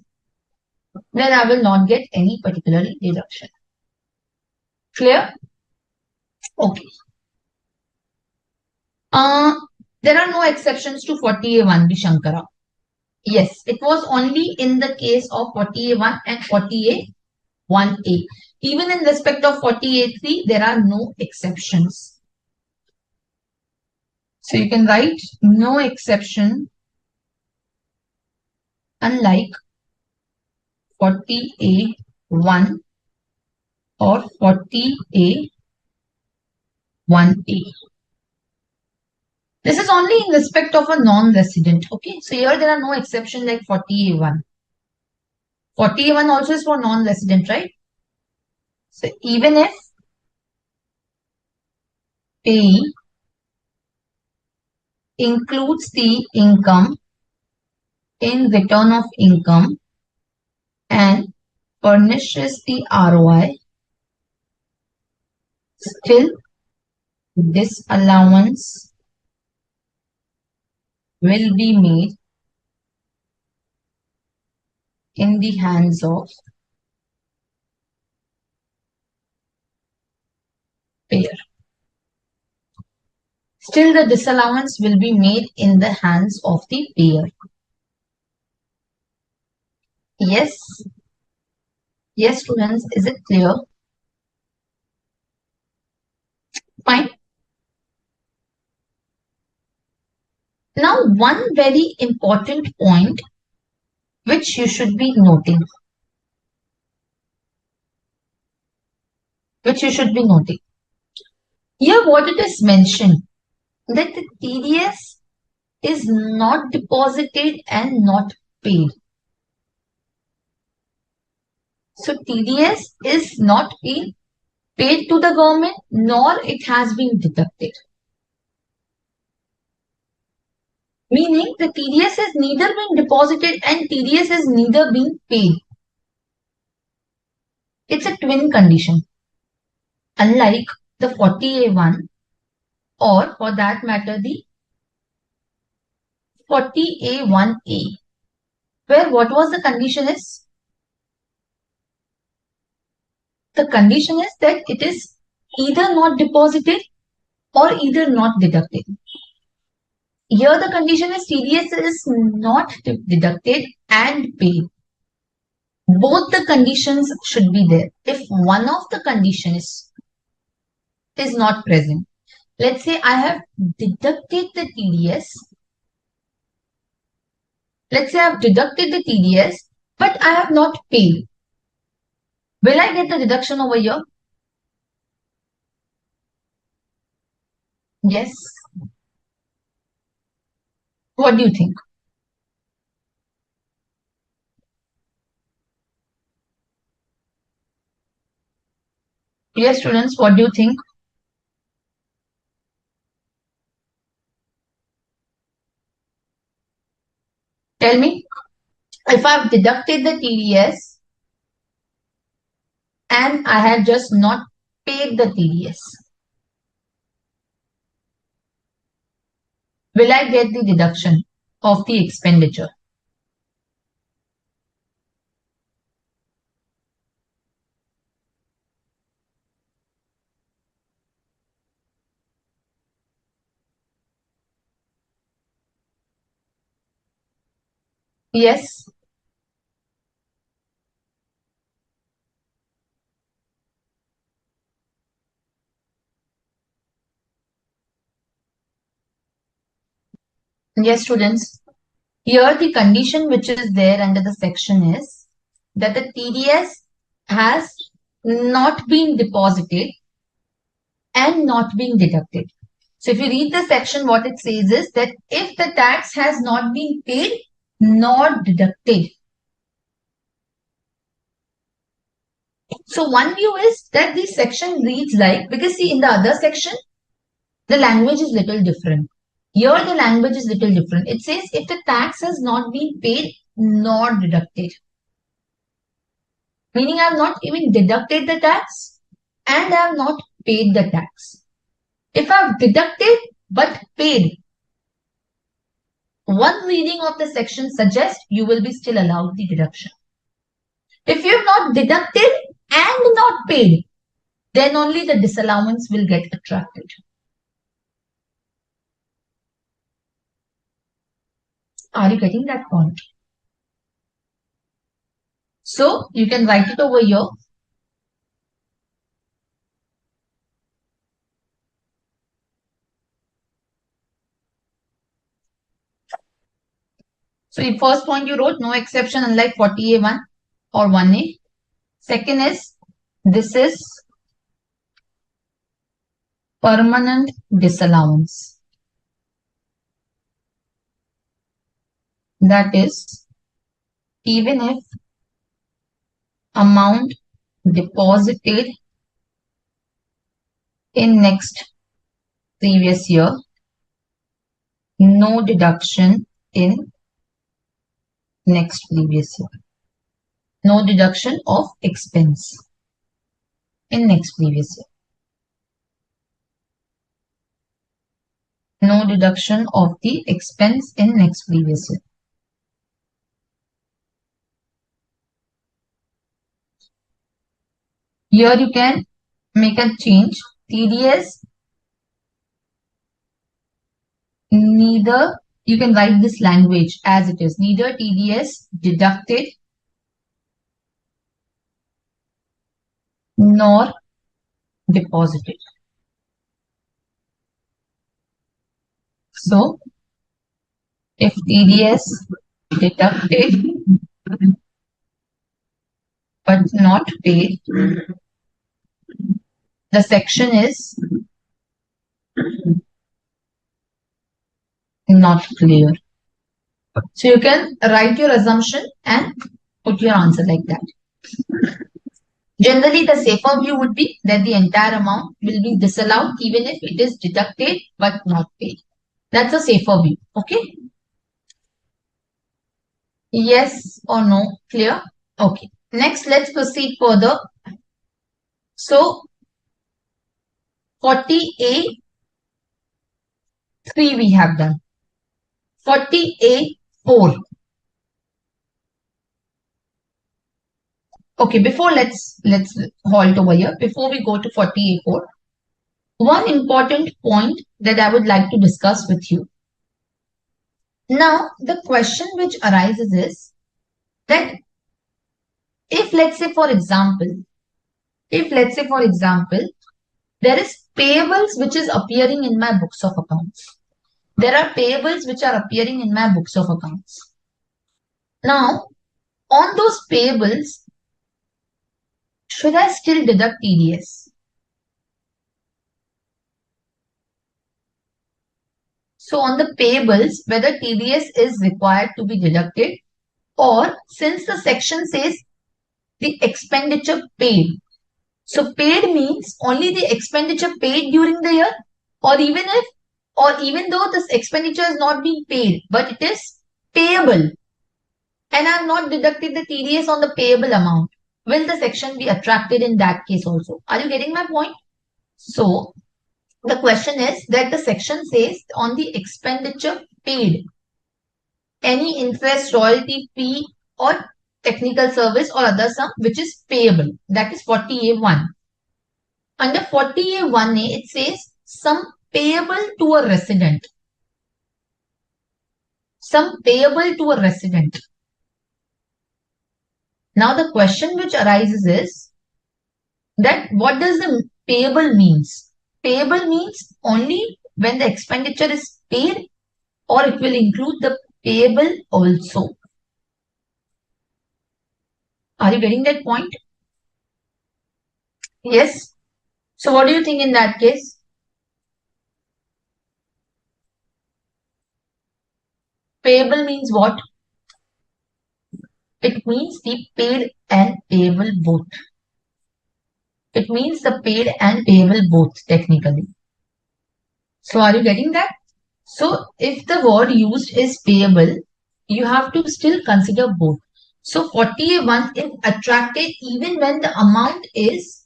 then I will not get any particular deduction. Clear? Okay. There are no exceptions to 40A1B, Shankara. Yes, it was only in the case of 40A1 and 40A1A. Even in respect of 40A3, there are no exceptions. So you can write no exception unlike 40A1 or 40A1A. This is only in respect of a non-resident. Okay, so here there are no exceptions like 40A1. 40A1 also is for non-resident, right? So even if payee includes the income in return of income and furnishes the ROI, still disallowance will be made in the hands of payer. Still the disallowance will be made in the hands of the payer. Yes? Yes, students, is it clear? Fine. Now, one very important point which you should be noting. Here what it is mentioned, that the TDS is not deposited and not paid. So TDS is not being paid to the government, nor it has been deducted. Meaning the TDS has neither been deposited and TDS has neither been paid. It's a twin condition. Unlike the 40A1 or for that matter the 40A1A, where what was the condition is? The condition is that it is either not deposited or either not deducted. Here the condition is TDS is not deducted and paid. Both the conditions should be there. If one of the conditions is not present, let's say I have deducted the TDS. Let's say I have deducted the TDS, but I have not paid. Will I get the deduction over here? Yes. What do you think? Yes, students, what do you think? Tell me. If I've deducted the TDS and I have just not paid the TDS, will I get the deduction of the expenditure? Yes. Yes, students. Here the condition which is there under the section is that the TDS has not been deposited and not being deducted. So if you read the section, what it says is that if the tax has not been paid nor deducted. So one view is that the section reads like, because see in the other section, the language is little different. Here the language is little different. It says if the tax has not been paid nor deducted. Meaning I have not even deducted the tax and I have not paid the tax. If I have deducted but paid, one reading of the section suggests you will be still allowed the deduction. If you have not deducted and not paid, then only the disallowance will get attracted. Are you getting that point? So you can write it over here. So the first point you wrote, no exception unlike 40A1 or 1A. Second is, this is permanent disallowance. That is, even if amount deposited in next previous year, no deduction in next previous year. No deduction of expense in next previous year. No deduction of the expense in next previous year. Here you can make a change. TDS, neither, you can write this language as it is. Neither TDS deducted nor deposited. So, if TDS deducted but not paid, the section is not clear. So you can write your assumption and put your answer like that. Generally, the safer view would be that the entire amount will be disallowed even if it is deducted but not paid. That's a safer view. Okay? Yes or no? Clear? Okay. Next, let's proceed further. So, 40A 3 we have done. 40A 4. Okay, before let's halt over here. Before we go to 40A 4, one important point that I would like to discuss with you. Now, the question which arises is that if let's say for example, there is payables which is appearing in my books of accounts. There are payables which are appearing in my books of accounts. Now, on those payables, should I still deduct TDS? So on the payables, whether TDS is required to be deducted, or since the section says the expenditure paid. So paid means only the expenditure paid during the year, or even though this expenditure is not being paid, but it is payable, and I have not deducted the TDS on the payable amount. Will the section be attracted in that case also? Are you getting my point? So the question is that the section says on the expenditure paid, any interest, royalty, fee, or technical service or other sum which is payable. That is 40A1. Under 40A1A, it says sum payable to a resident. Sum payable to a resident. Now the question which arises is that what does the payable means? Payable means only when the expenditure is paid, or it will include the payable also. Are you getting that point? Yes. So what do you think in that case? Payable means what? It means the paid and payable both. It means the paid and payable both technically. So are you getting that? So if the word used is payable, you have to still consider both. So 40A1 is attracted even when the amount is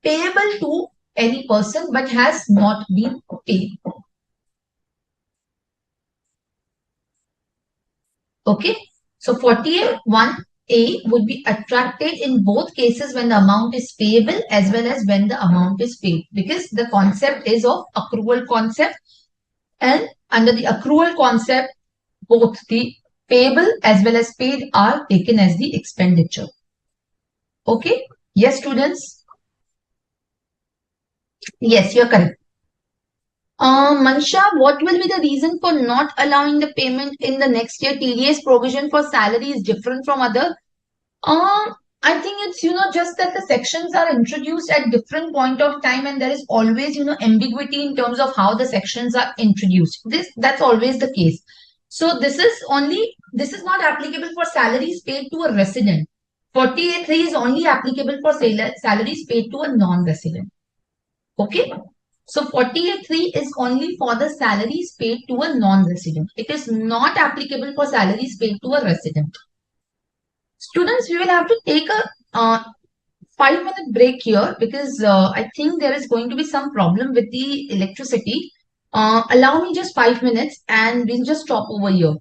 payable to any person but has not been paid. Okay. So 40A1A would be attracted in both cases when the amount is payable as well as when the amount is paid, because the concept is of accrual concept, and under the accrual concept, both the payable as well as paid are taken as the expenditure. Okay. Yes, students. Yes, you're correct. Mansha, what will be the reason for not allowing the payment in the next year? TDS provision for salary is different from other. I think it's, just that the sections are introduced at different point of time, and there is always, ambiguity in terms of how the sections are introduced. That's always the case. So this is not applicable for salaries paid to a resident. 40A3 is only applicable for salaries paid to a non-resident. Okay. So 40A3 is only for the salaries paid to a non-resident. It is not applicable for salaries paid to a resident. Students, we will have to take a 5-minute break here because I think there is going to be some problem with the electricity. Allow me just 5 minutes and we'll just stop over here.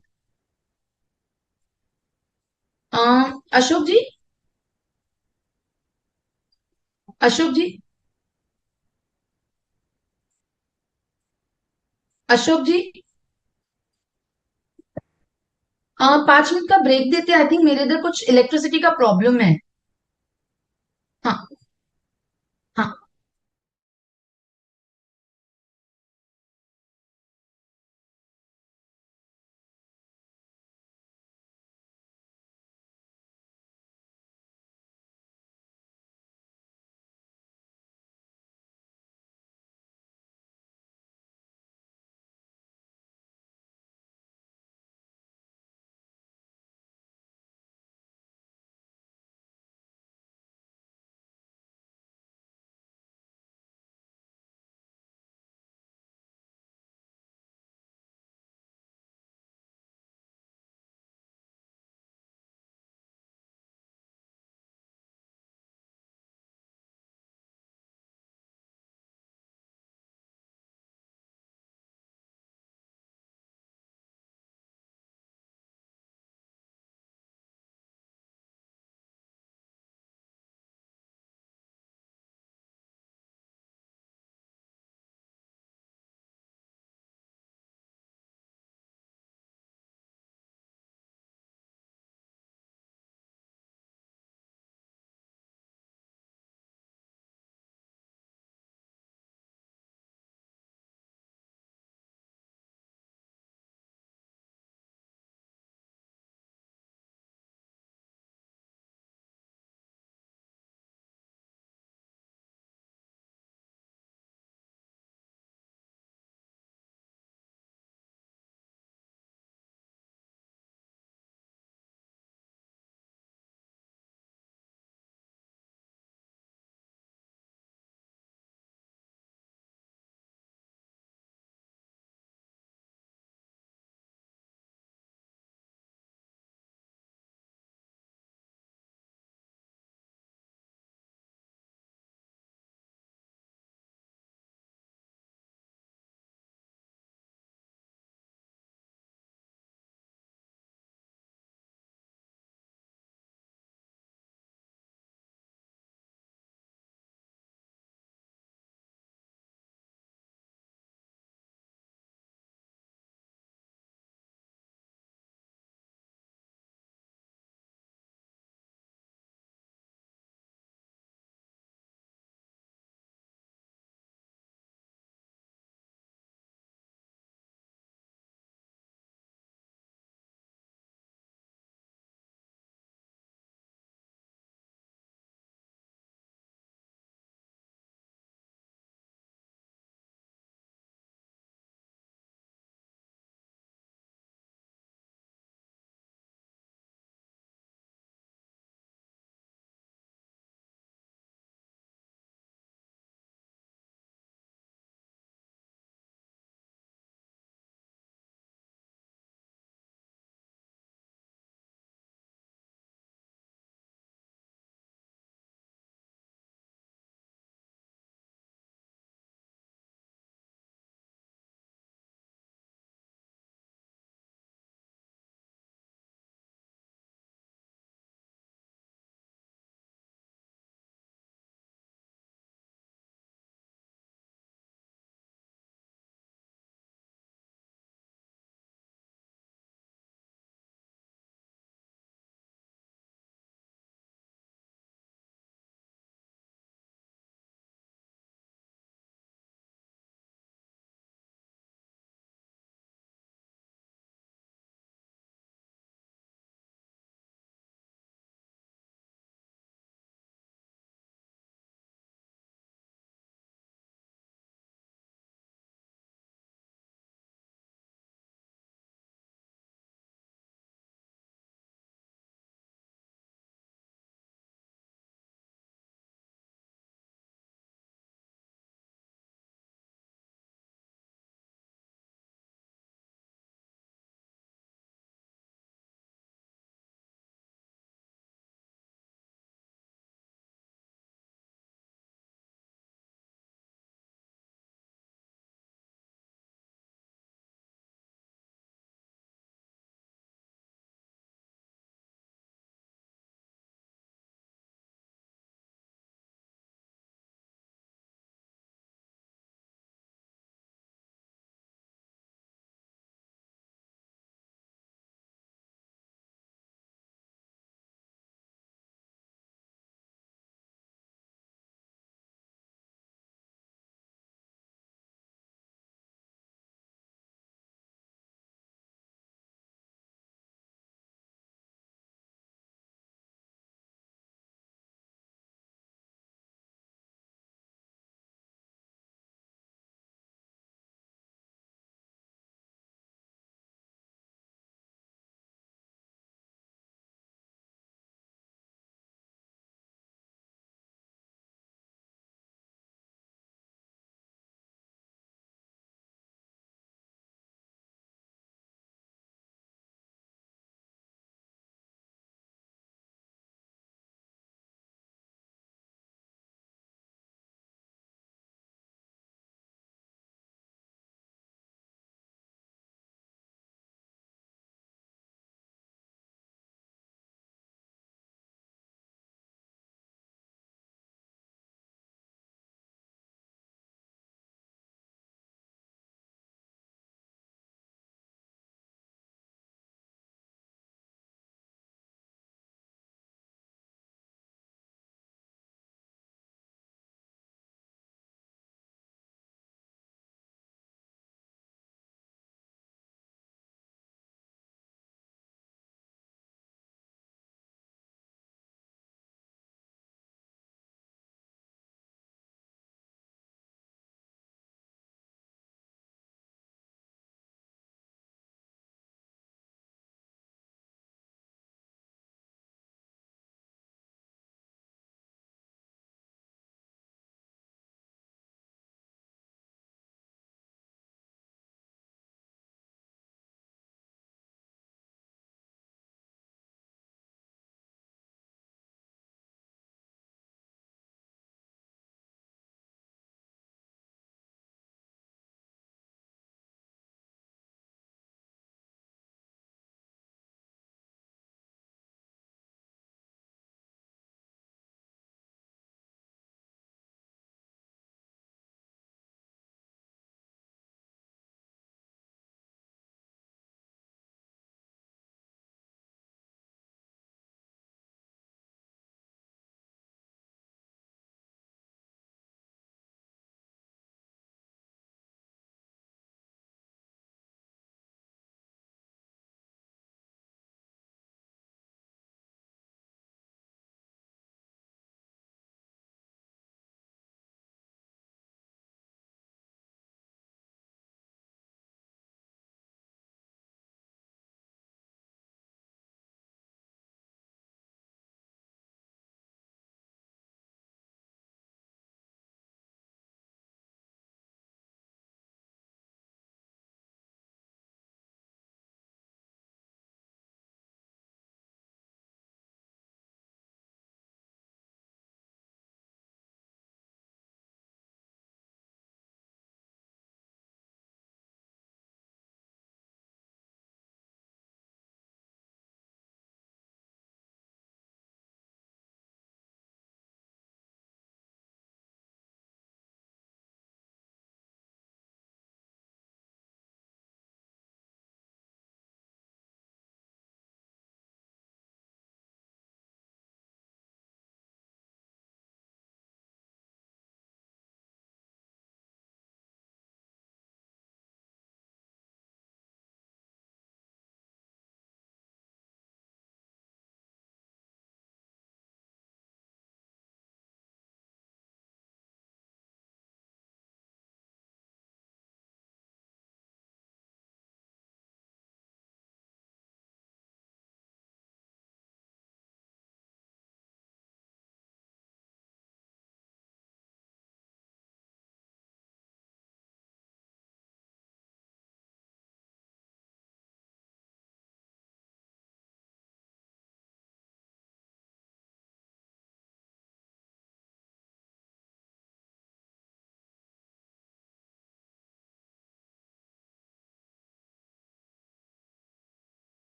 Ashok ji? Ashok ji? Ashok ji 5 minute का break देते हैं. I think मेरे इधर कुछ electricity का problem है. हाँ हाँ.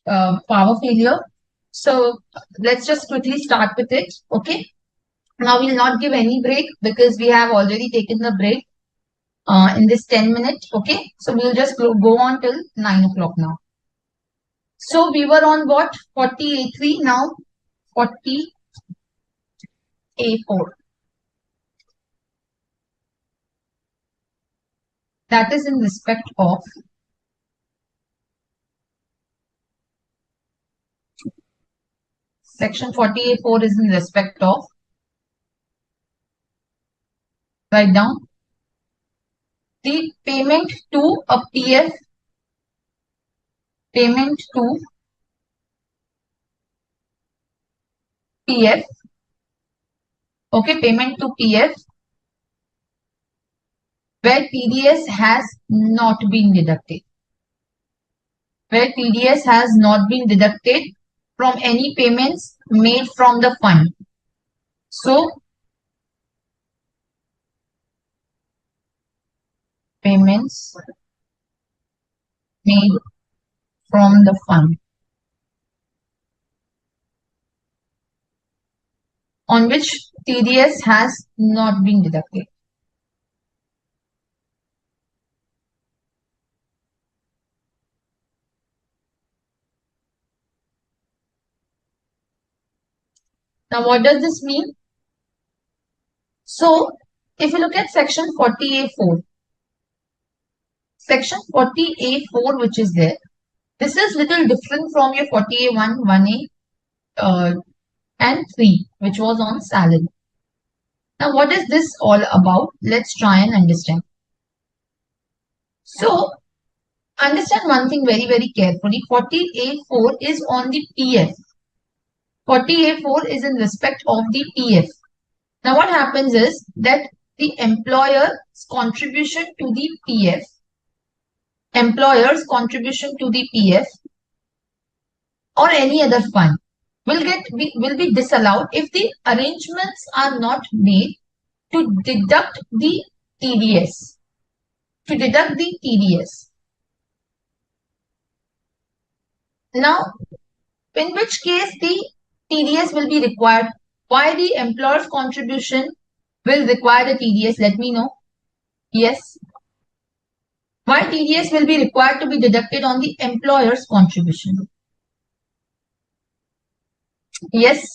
power failure. So let's just quickly start with it. Okay. Now we'll not give any break because we have already taken the break in this 10 minutes. Okay. So we'll just go on till 9 o'clock now. So we were on what? 40A3, now 40A4. That is in respect of section 40A4 is in respect of, write down, the payment to a PF, payment to PF, okay, payment to PF where TDS has not been deducted, where TDS has not been deducted from any payments made from the fund. So, payments made from the fund on which TDS has not been deducted. Now, what does this mean? So, if you look at section 40A4, section 40A4 which is there, this is little different from your 40A1, 1A and 3 which was on salary. Now, what is this all about? Let's try and understand. So, understand one thing very, very carefully. 40A4 is on the PF. 40A4 is in respect of the PF. Now, what happens is that the employer's contribution to the PF, employer's contribution to the PF or any other fund will be disallowed if the arrangements are not made to deduct the TDS. To deduct the TDS. Now, in which case the TDS will be required? Why the employer's contribution will require the TDS? Let me know. Yes. Why TDS will be required to be deducted on the employer's contribution? Yes.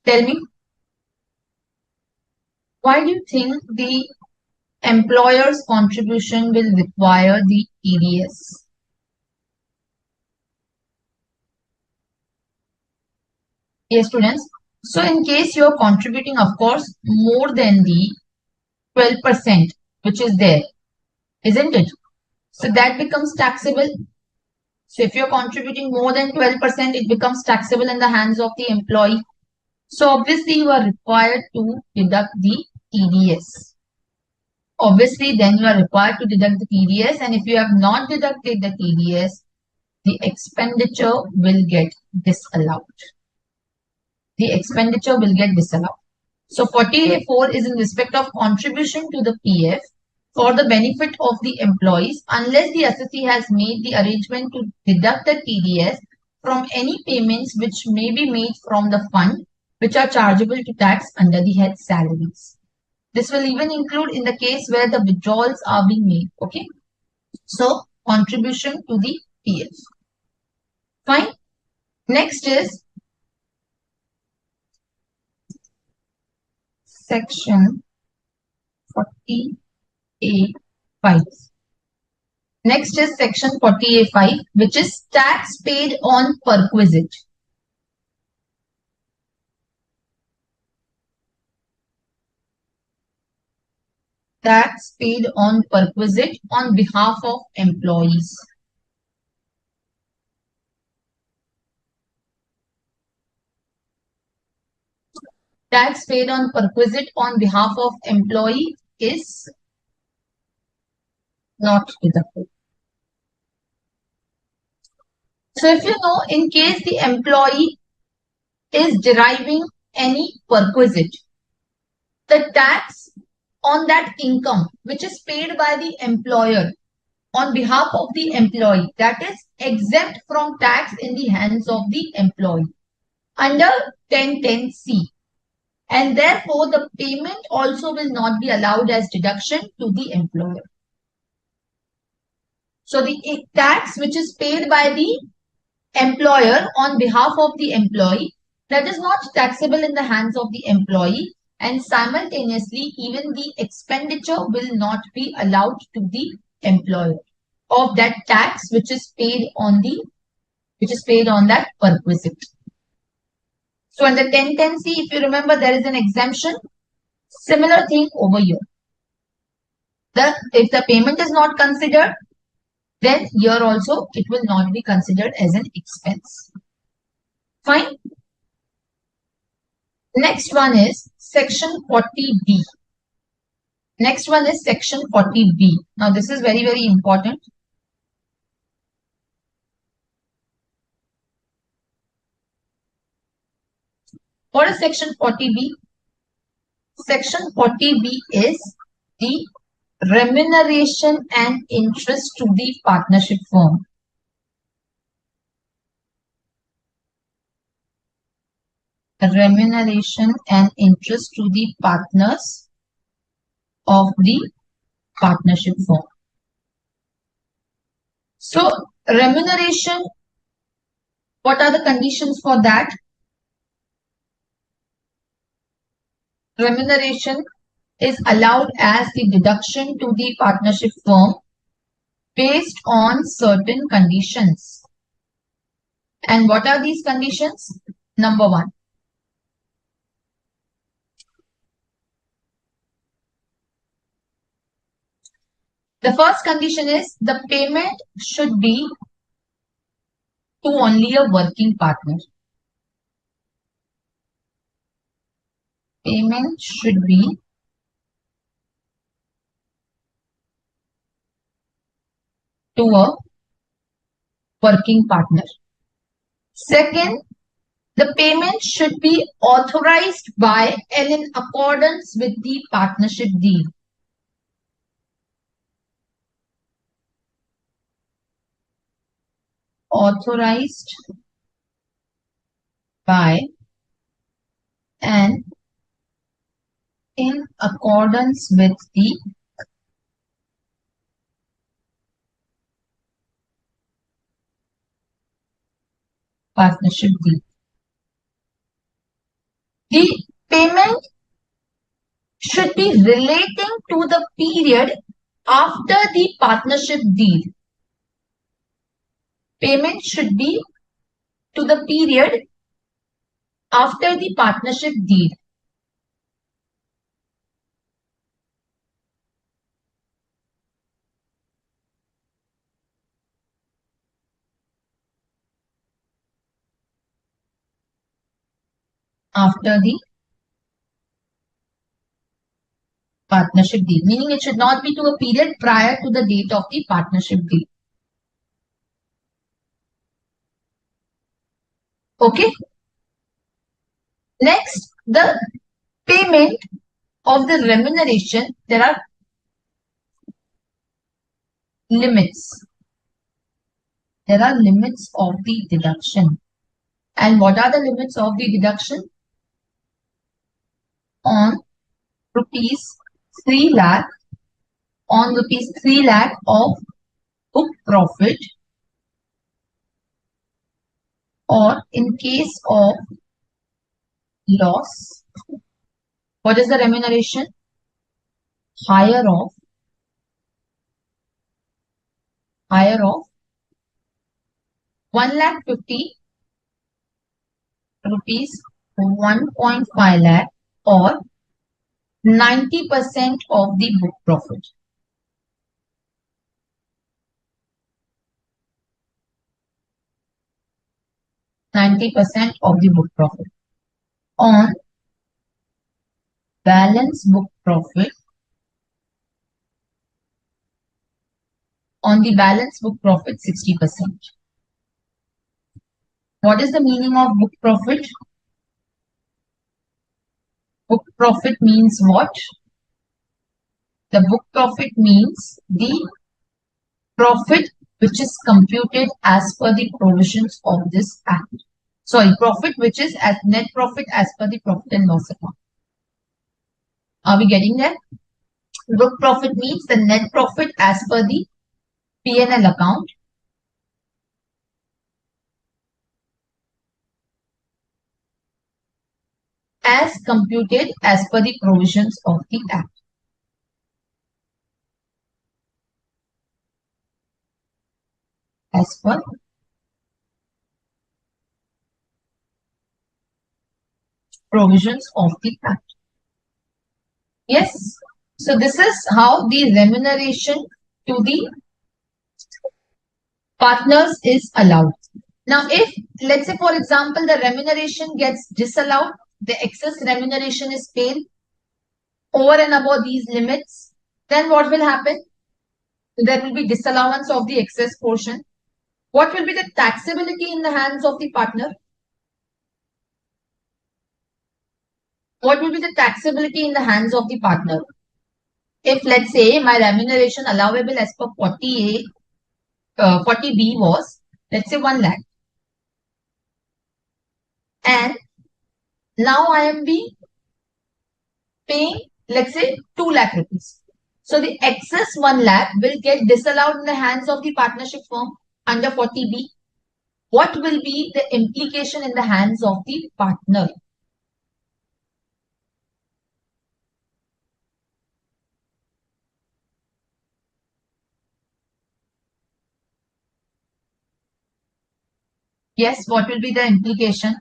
Tell me. Why do you think the employer's contribution will require the TDS? Yes, students. So in case you're contributing, of course, more than the 12%, which is there, isn't it? So that becomes taxable. So if you're contributing more than 12%, it becomes taxable in the hands of the employee. So obviously you are required to deduct the TDS. Obviously then you are required to deduct the TDS, and if you have not deducted the TDS, the expenditure will get disallowed. The expenditure will get disallowed. So 40A4 is in respect of contribution to the PF for the benefit of the employees unless the assessee has made the arrangement to deduct the TDS from any payments which may be made from the fund which are chargeable to tax under the head salaries. This will even include in the case where the withdrawals are being made. Okay. So contribution to the PF. Fine. Next is section 40A5. Next is section 40A5, which is tax paid on perquisite. Tax paid on perquisite on behalf of employees. Tax paid on perquisite on behalf of employee is not deductible. So if you know, in case the employee is deriving any perquisite, the tax on that income which is paid by the employer on behalf of the employee, that is exempt from tax in the hands of the employee under 1010C, and therefore the payment also will not be allowed as deduction to the employer. So the tax which is paid by the employer on behalf of the employee, that is not taxable in the hands of the employee, and simultaneously even the expenditure will not be allowed to the employer of that tax which is paid on that perquisite. So under 1010C, if you remember, there is an exemption. Similar thing over here. If the payment is not considered, then here also it will not be considered as an expense. Fine. Next one is section 40B. Next one is section 40B. Now this is very, very important. What is section 40B? Section 40B is the remuneration and interest to the partnership firm. Remuneration and interest to the partners of the partnership firm. So remuneration, what are the conditions for that? Remuneration is allowed as the deduction to the partnership firm based on certain conditions. And what are these conditions? Number one, the first condition is the payment should be to only a working partner. Payment should be to a working partner. Second, the payment should be authorized by and in accordance with the partnership deed. Authorized by and in accordance with the partnership deed. The payment should be relating to the period after the partnership deed. Payment should be to the period after the partnership deed. After the partnership deed, meaning it should not be to a period prior to the date of the partnership deed. Okay. Next, the payment of the remuneration, there are limits. There are limits of the deduction. And what are the limits of the deduction? On rupees 3 lakh, on rupees 3 lakh of book profit, or in case of loss, what is the remuneration? Higher of 1,50,000 rupees, 1.5 lakh, or 90% of the book profit. %90 of the book profit on balance book profit. On the balance book profit, 60%. What is the meaning of book profit? Book profit means what? The book profit means the profit which is computed as per the provisions of this act. Sorry, profit which is as net profit as per the profit and loss account. Are we getting there? Book profit means the net profit as per the P&L account. As computed as per the provisions of the act. As per provisions of the act. Yes. So this is how the remuneration to the partners is allowed. Now, if let's say, for example, the remuneration gets disallowed, the excess remuneration is paid over and above these limits, then what will happen? There will be disallowance of the excess portion. What will be the taxability in the hands of the partner? What will be the taxability in the hands of the partner? If let's say my remuneration allowable as per 40A, 40B was, let's say 1 lakh. And now I am paying, let's say 2 lakh rupees. So the excess 1 lakh will get disallowed in the hands of the partnership firm under 40B. What will be the implication in the hands of the partner? Yes, what will be the implication?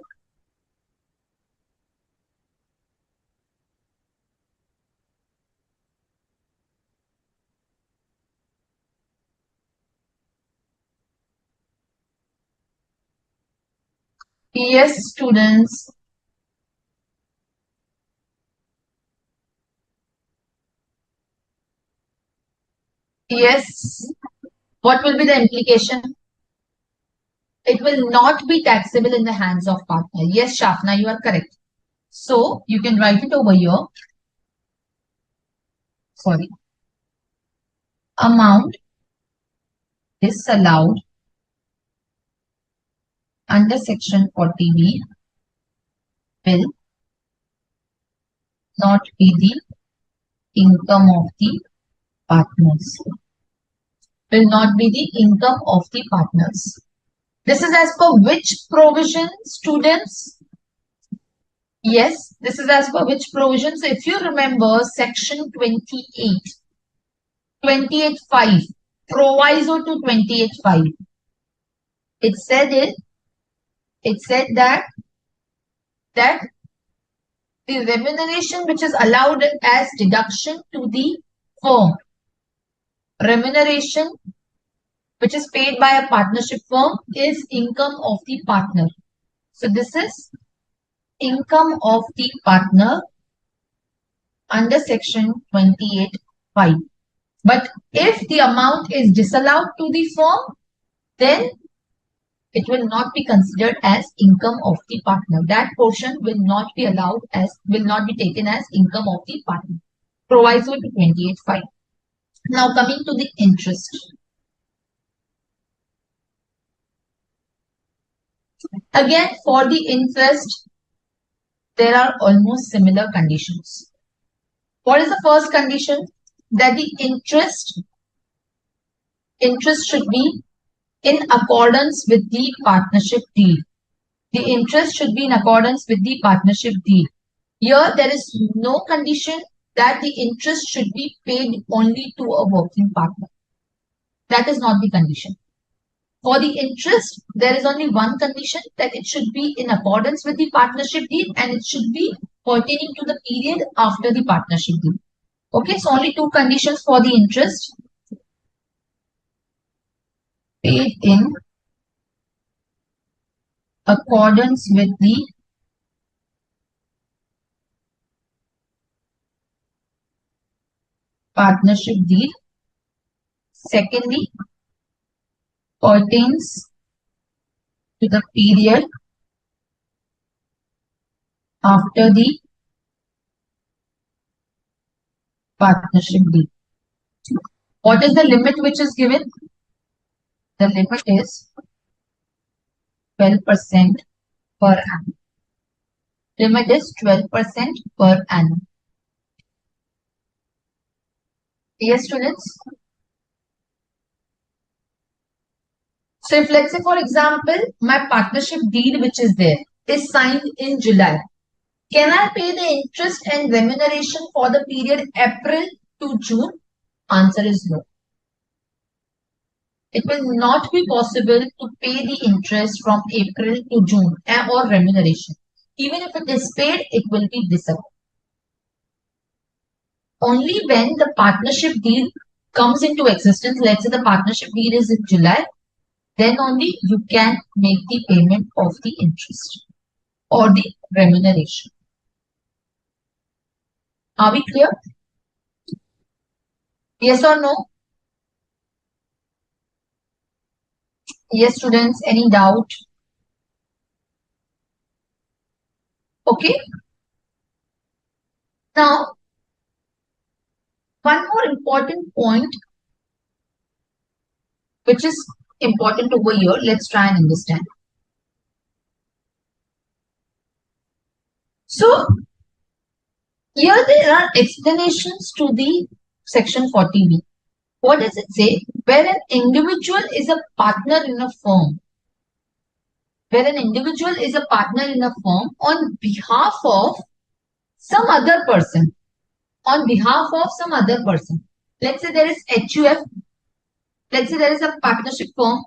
Yes, students. Yes. What will be the implication? It will not be taxable in the hands of partner. Yes, Shafna, you are correct. So you can write it over here. Sorry. Amount disallowed under section 40B will not be the income of the partners. Will not be the income of the partners. This is as per which provision, students? Yes, this is as per which provision? So if you remember section 28, 28.5, proviso to 28.5, it said that the remuneration which is allowed as deduction to the firm, remuneration which is paid by a partnership firm is income of the partner. So this is income of the partner under section 28.5. But if the amount is disallowed to the firm, then it will not be considered as income of the partner. That portion will not be taken as income of the partner. Proviso to 28.5. Now coming to the interest. Again, for the interest, there are almost similar conditions. What is the first condition? That the interest should be in accordance with the partnership deed. The interest should be in accordance with the partnership deed. Here, there is no condition that the interest should be paid only to a working partner. That is not the condition. For the interest, there is only one condition, that it should be in accordance with the partnership deed and it should be pertaining to the period after the partnership deed. Okay, so only two conditions for the interest. Paid in accordance with the partnership deed. Secondly, pertains to the period after the partnership deed. What is the limit which is given? The limit is 12% per annum. Limit is 12% per annum. Yes, students? So if let's say, for example, my partnership deed which is there is signed in July, can I pay the interest and remuneration for the period April to June? Answer is no. It will not be possible to pay the interest from April to June or remuneration. Even if it is paid, it will be disallowed. Only when the partnership deed comes into existence, let's say the partnership deed is in July, then only you can make the payment of the interest or the remuneration. Are we clear? Yes or no? Yes, students, any doubt? Okay. Now, one more important point which is important over here. Let's try and understand. So, here there are explanations to the section 40B. What does it say? Where an individual is a partner in a firm. Where an individual is a partner in a firm on behalf of some other person. On behalf of some other person. Let's say there is HUF. Let's say there is a partnership firm.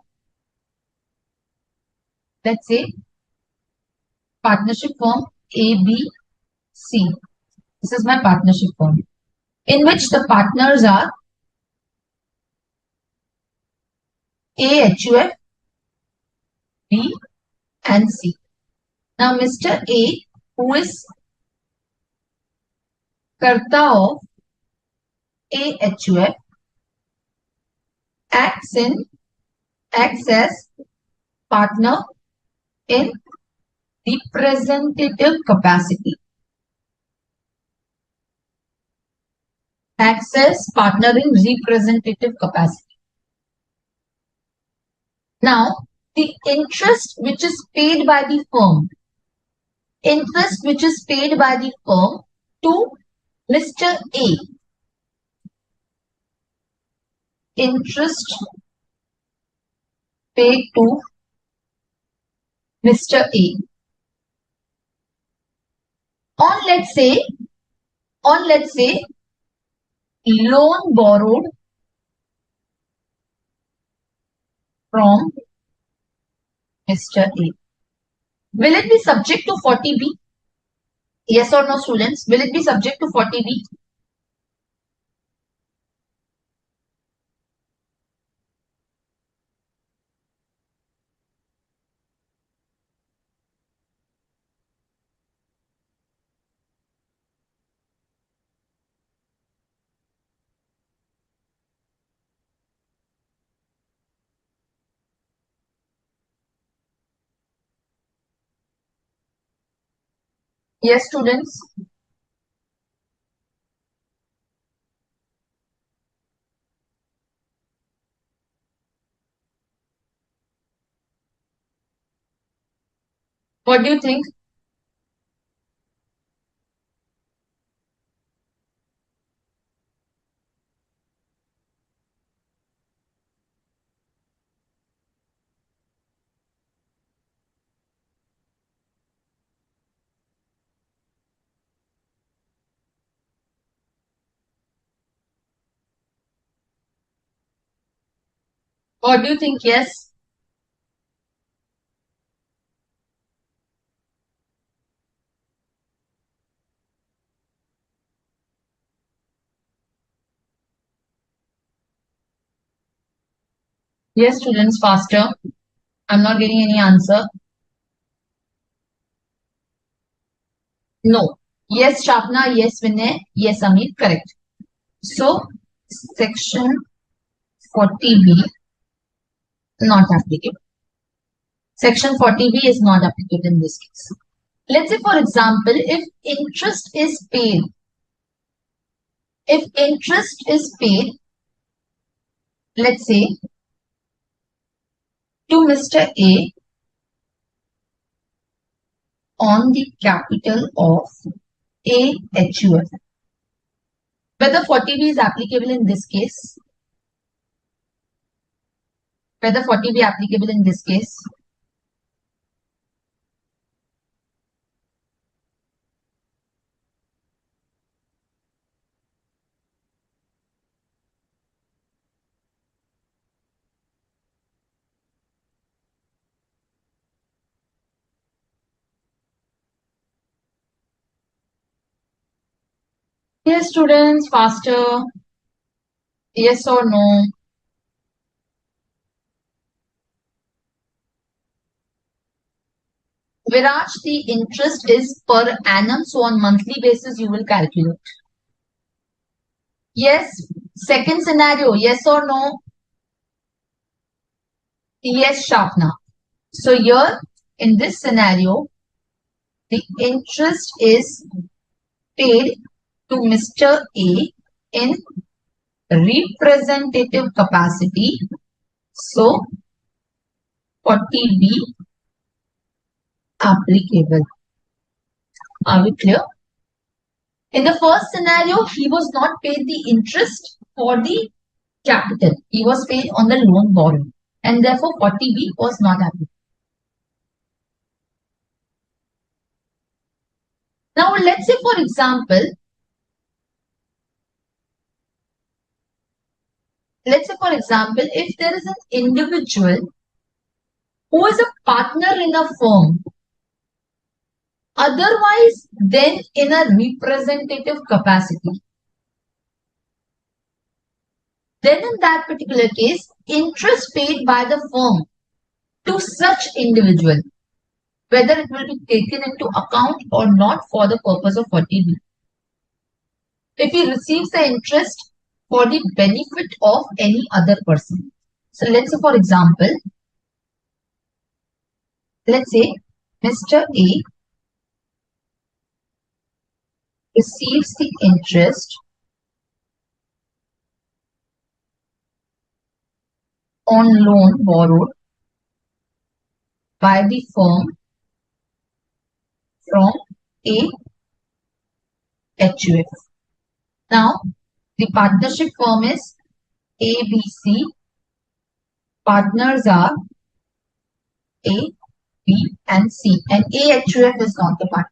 Let's say partnership firm ABC. This is my partnership firm, in which the partners are A, HUF, B, and C. Now, Mr. A, who is Karta of AHUF, acts as partner in representative capacity. Acts as partner in representative capacity. Now, the interest which is paid by the firm, to Mr. A, interest paid to Mr. A on let's say loan borrowed from Mr. A. Will it be subject to 40B? Yes or no, students? Will it be subject to 40B? Yes, students. What do you think? What do you think? Yes. Yes, students, faster. I'm not getting any answer. No. Yes, Shapna. Yes, Vinay. Yes, Amit. Correct. So, section 40B not applicable. Section 40B is not applicable in this case. Let's say, for example, if interest is paid If interest is paid, let's say, to Mr. A on the capital of AHUF, whether 40B is applicable in this case, whether 40B applicable in this case. Yes, students, faster. Yes or no? Viraj, the interest is per annum, so on monthly basis you will calculate. Yes. Second scenario, yes or no? Yes, Shapna. So here, in this scenario, the interest is paid to Mr. A in representative capacity. So, 40B applicable. Are we clear? In the first scenario, he was not paid the interest for the capital. He was paid on the loan borrowed, and therefore 40B was not applicable. Now, let's say, for example, if there is an individual who is a partner in a firm, otherwise then in a representative capacity, then in that particular case, interest paid by the firm to such individual, whether it will be taken into account or not for the purpose of 40B. If he receives the interest for the benefit of any other person. So let's say, for example, let's say Mr. A receives the interest on loan borrowed by the firm from AHUF. Now, the partnership firm is ABC. Partners are A, B, and C. And AHUF is not the partner.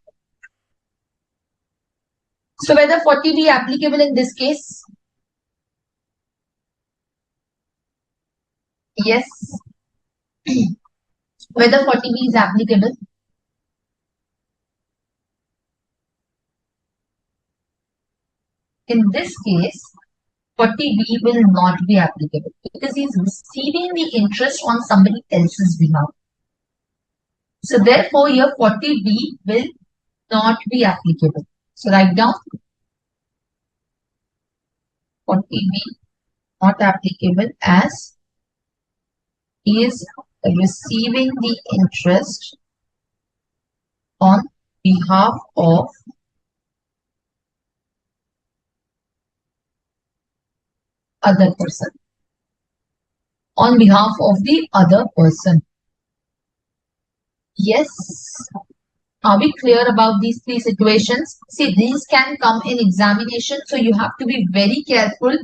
So, whether 40B applicable in this case? Yes. Whether 40B is applicable? In this case, 40B will not be applicable because he is receiving the interest on somebody else's behalf. So therefore, here 40B will not be applicable. So write down 40B not applicable as he is receiving the interest on behalf of other person. On behalf of the other person. Yes. Are we clear about these three situations? See, these can come in examination, so you have to be very careful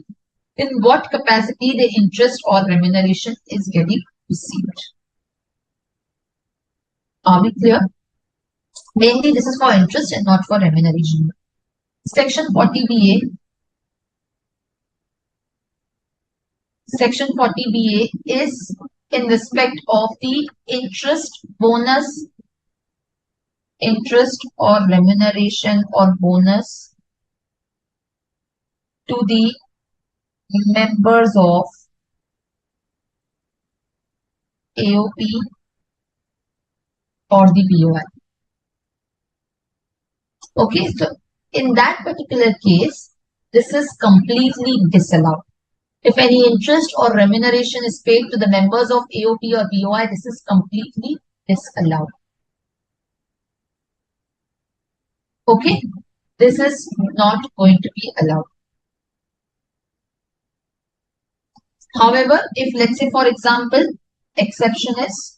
in what capacity the interest or remuneration is getting received. Are we clear? Mainly this is for interest and not for remuneration. Section 40BA. Section 40BA is in respect of the interest, bonus, interest or remuneration or bonus to the members of AOP or the BOI. Okay, so in that particular case, this is completely disallowed. If any interest or remuneration is paid to the members of AOP or BOI, this is completely disallowed. Okay, this is not going to be allowed. However, if let's say for example, exception is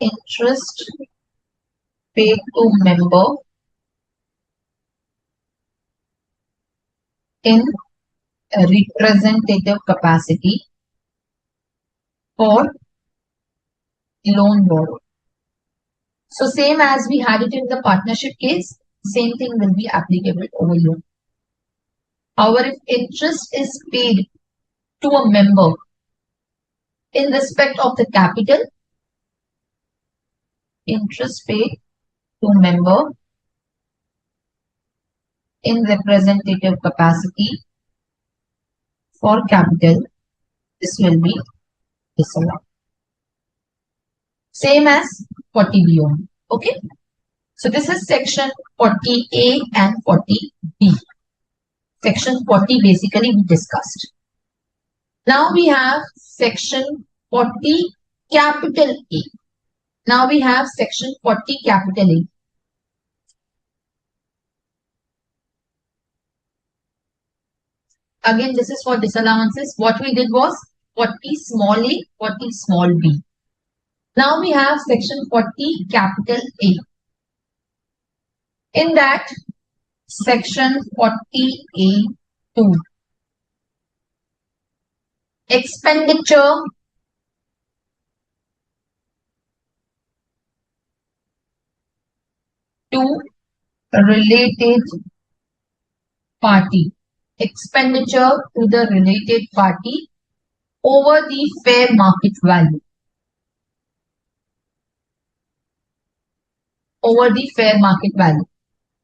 interest paid to member in a representative capacity for loan borrow. So same as we had it in the partnership case, same thing will be applicable over here. However, if interest is paid to a member in respect of the capital, interest paid to member in representative capacity for capital, this will be disallowed. Same as 40B only. Okay. So this is section 40A and 40B. Section 40 basically we discussed. Now we have section 40 capital A. Now we have section 40 capital A. Again, this is for disallowances. What we did was 40 small a, 40 small b. Now we have section 40 capital A. In that, section 40A2. Expenditure to a related party. Expenditure to the related party over the fair market value. Over the fair market value.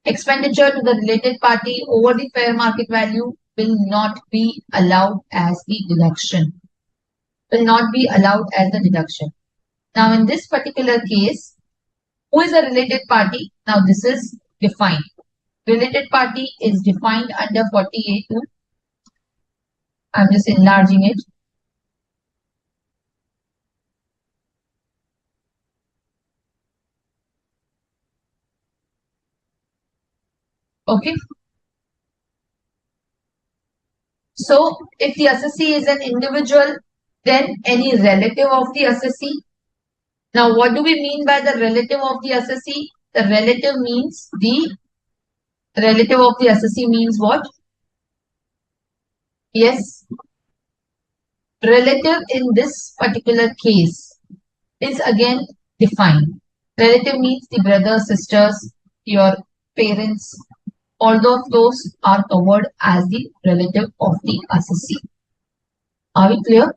Expenditure to the related party over the fair market value will not be allowed as the deduction. Will not be allowed as the deduction. Now in this particular case, who is a related party? Now this is defined. Related party is defined under 40A2. I'm just enlarging it. Okay. So if the assessee is an individual, then any relative of the assessee. Now what do we mean by the relative of the assessee? The relative means the relative of the assessee means what? Yes. Relative in this particular case is again defined. Relative means the brothers, sisters, your parents, all of those are covered as the relative of the assessee. Are we clear?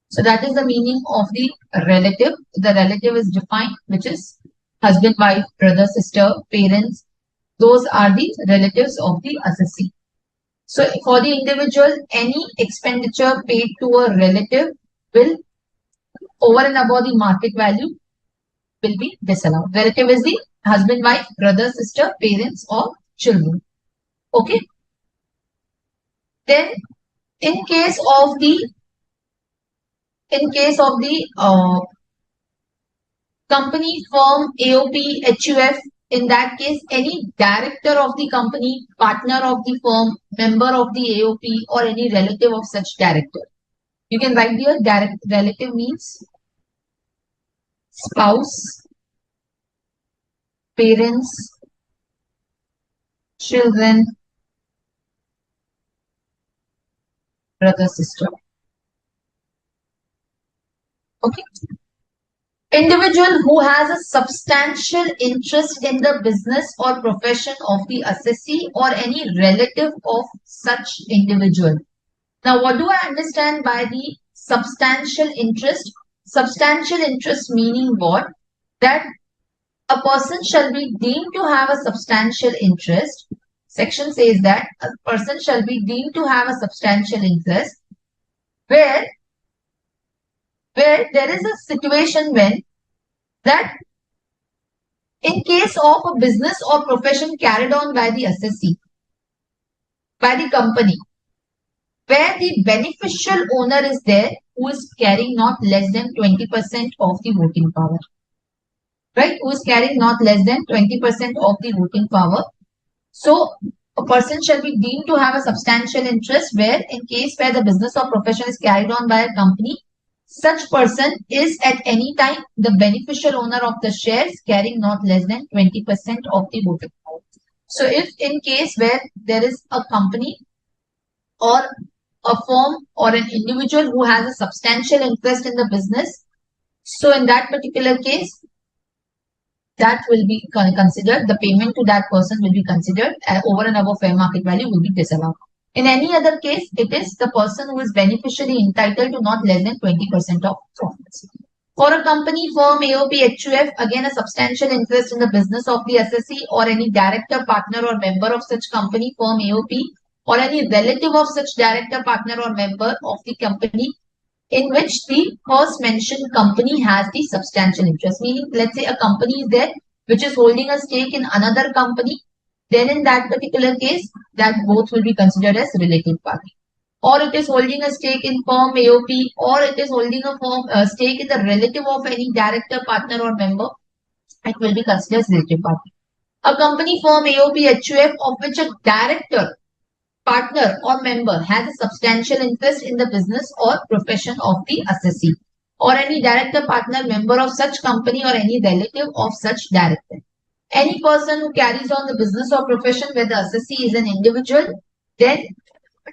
So that is the meaning of the relative. The relative is defined, which is husband, wife, brother, sister, parents. Those are the relatives of the assessee. So for the individual, any expenditure paid to a relative will, over and above the market value, will be disallowed. Relative is the husband, wife, brother, sister, parents, or children. Okay. Then, in case of the company, firm, AOP, HUF, in that case, any director of the company, partner of the firm, member of the AOP, or any relative of such director. You can write here, direct relative means spouse, parents, children, brother, sister. Okay. Individual who has a substantial interest in the business or profession of the assessee or any relative of such individual. Now, what do I understand by the substantial interest? Substantial interest meaning what? That a person shall be deemed to have a substantial interest. Section says that a person shall be deemed to have a substantial interest where there is a situation when that in case of a business or profession carried on by the assessee, by the company, where the beneficial owner is there who is carrying not less than 20% of the voting power. Right? Who is carrying not less than 20% of the voting power. So, a person shall be deemed to have a substantial interest where, in case where the business or profession is carried on by a company, such person is at any time the beneficial owner of the shares carrying not less than 20% of the voting power. So if in case where there is a company or a firm or an individual who has a substantial interest in the business, so in that particular case, that will be considered, the payment to that person will be considered over and above fair market value will be disallowed. In any other case, it is the person who is beneficially entitled to not less than 20% of profits. For a company, firm, AOP, HUF, again a substantial interest in the business of the assessee or any director, partner or member of such company, firm, AOP, or any relative of such director, partner or member of the company in which the first mentioned company has the substantial interest. Meaning, let's say a company is there which is holding a stake in another company, then in that particular case, that both will be considered as related party. Or it is holding a stake in firm AOP, or it is holding a stake in the relative of any director, partner or member, it will be considered as related party. A company, firm AOP, HUF of which a director, partner or member has a substantial interest in the business or profession of the assessee, or any director, partner, member of such company or any relative of such director. Any person who carries on the business or profession where the assessee is an individual, then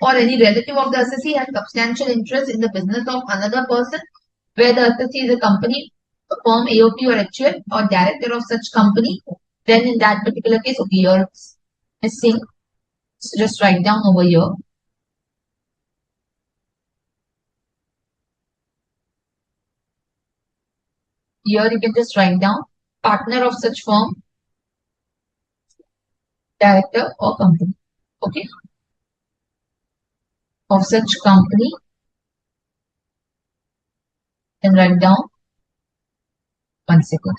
or any relative of the assessee has substantial interest in the business of another person where the assessee is a company, a firm, AOP or HUF or director of such company, then in that particular case, okay, you're missing. So just write down over here. Here you can just write down partner of such firm, director or company. Okay. Of such company. Then write down 1 second.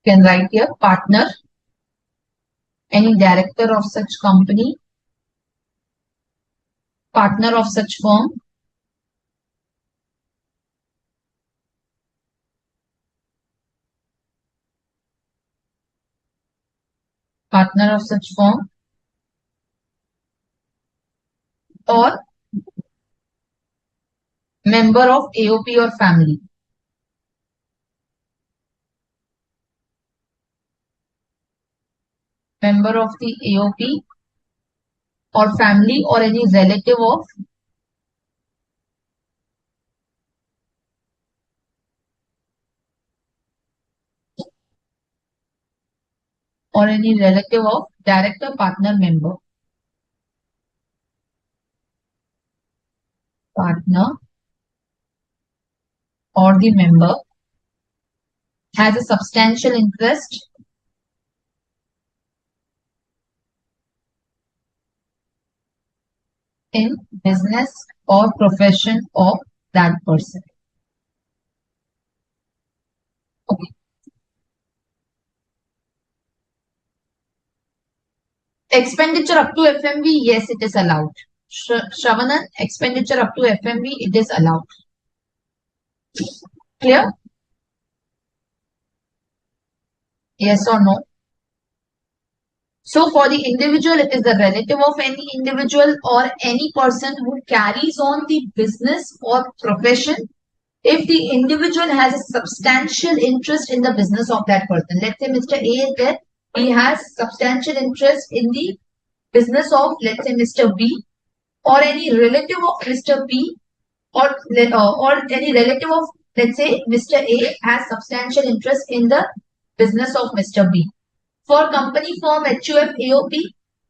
You can write here partner, any director of such company, partner of such firm, partner of such firm, or member of AOP or family. Member of the AOP or family or any relative of director, partner, member. Partner or the member has a substantial interest in business or profession of that person. Okay. Expenditure up to FMV, yes, it is allowed. Shravanand, expenditure up to FMV, it is allowed. Clear? Yes or no? So for the individual, it is the relative of any individual or any person who carries on the business or profession if the individual has a substantial interest in the business of that person. Let's say Mr. A is there, he has substantial interest in the business of, let's say, Mr. B, or any relative of Mr. B, or any relative of, let's say, Mr. A has substantial interest in the business of Mr. B. For company, firm, HUF, AOP,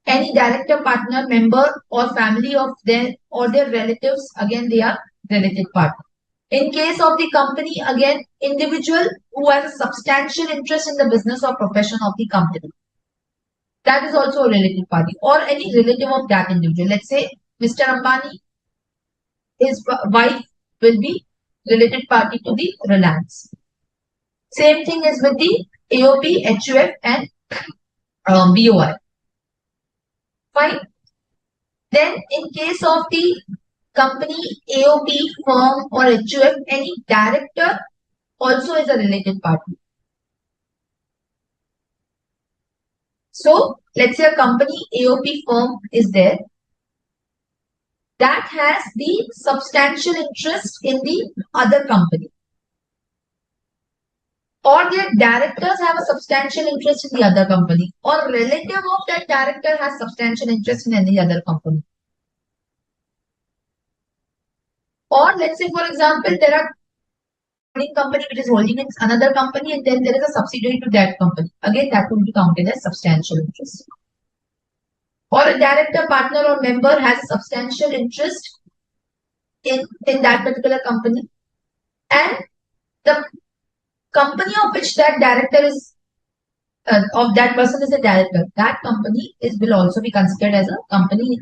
any director, partner, member or family of their or their relatives, again they are related party. In case of the company, again individual who has a substantial interest in the business or profession of the company. That is also a related party or any relative of that individual. Let's say Mr. Ambani, his wife will be related party to the Reliance. Same thing is with the AOP, HUF and BOI. Fine. Then in case of the company, AOP, firm or HUF, any director also is a related party. So let's say a company, AOP firm is there that has the substantial interest in the other company, or their directors have a substantial interest in the other company, or relative of that director has substantial interest in any other company. Or let's say, for example, there are holding company which is holding in another company, and then there is a subsidiary to that company. Again, that will be counted as substantial interest. Or a director, partner, or member has a substantial interest in that particular company, and the company of which that director is of that person is a director, that company will also be considered as a company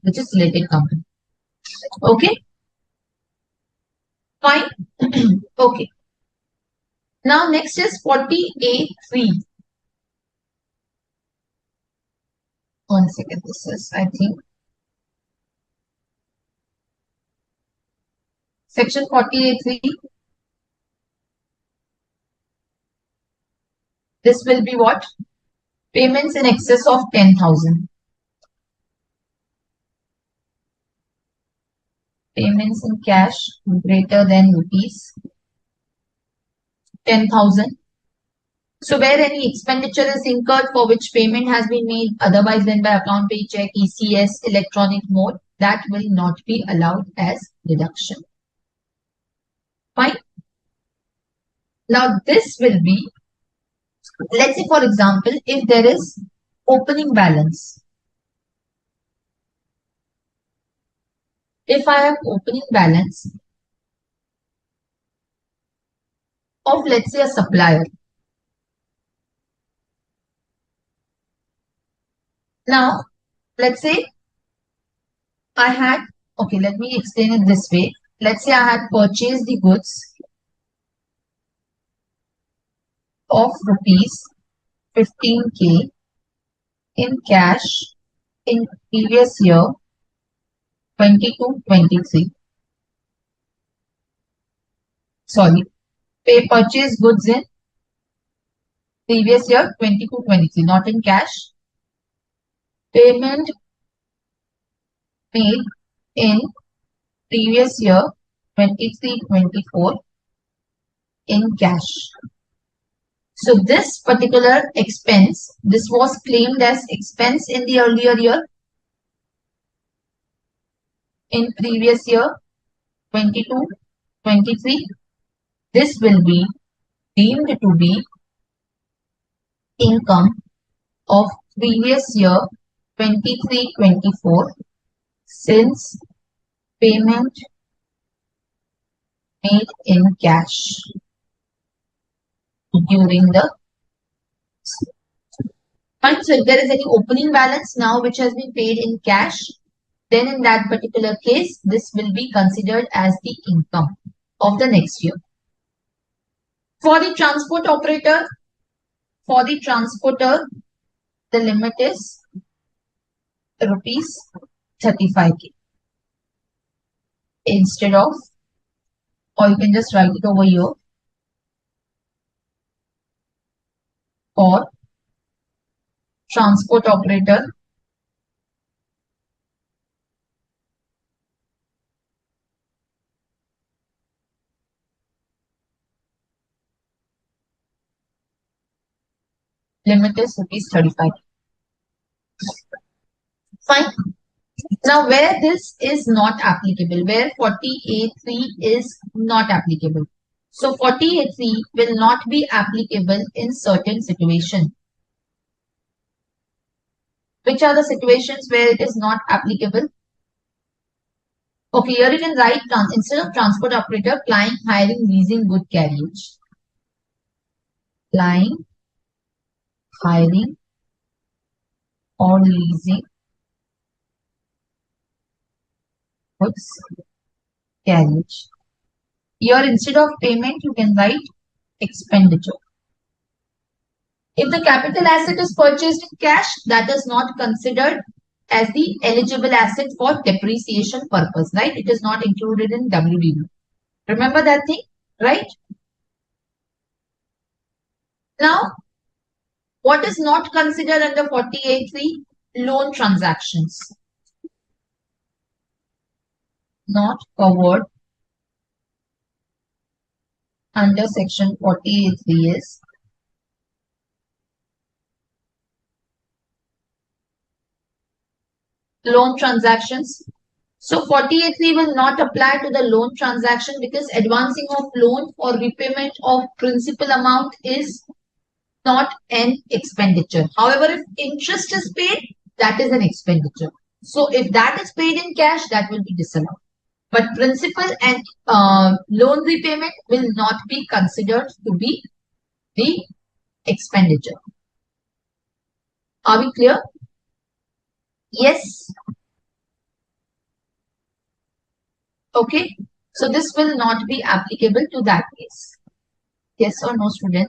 which is related company. Okay, fine. Okay. Now next is 40A3. One second, this is, I think, section 40A3. This will be what? Payments in excess of 10,000. Payments in cash greater than rupees 10,000. So where any expenditure is incurred for which payment has been made otherwise than by account pay check, ECS, electronic mode, that will not be allowed as deduction. Fine. Now this will be, let's say for example, if there is opening balance. If I have opening balance of, let's say, a supplier. Now, let's say I had, okay, let me explain it this way. Let's say I had purchased the goods of rupees 15K in cash in previous year 22-23. Sorry, purchase goods in previous year 22-23, not in cash. Payment made in previous year 23-24 in cash. So this particular expense, this was claimed as expense in the earlier year, in previous year 22-23. This will be deemed to be income of previous year 23-24 since payment made in cash during the month. So if there is any opening balance now which has been paid in cash, then in that particular case, this will be considered as the income of the next year. For the transport operator, the limit is rupees 35K instead of, or you can just write it over here, for transport operator, limit is rupees 35. Fine. Now where this is not applicable, where 40A3 is not applicable. So 40A3 will not be applicable in certain situations. Which are the situations where it is not applicable? Okay, here you can write instead of transport operator, plying, hiring, leasing, good carriage. Plying, hiring, or leasing goods carriage. Here instead of payment, you can write expenditure. If the capital asset is purchased in cash, that is not considered as the eligible asset for depreciation purpose, right? It is not included in WDV. Remember that thing, right? Now, what is not considered under 48.3? Loan transactions. Not covered under section 48.3 is loan transactions. So 48.3 will not apply to the loan transaction because advancing of loan or repayment of principal amount is not an expenditure. However, if interest is paid, that is an expenditure. So if that is paid in cash, that will be disallowed. But principal and loan repayment will not be considered to be the expenditure. Are we clear? Yes. Okay. So this will not be applicable to that case. Yes or no, student?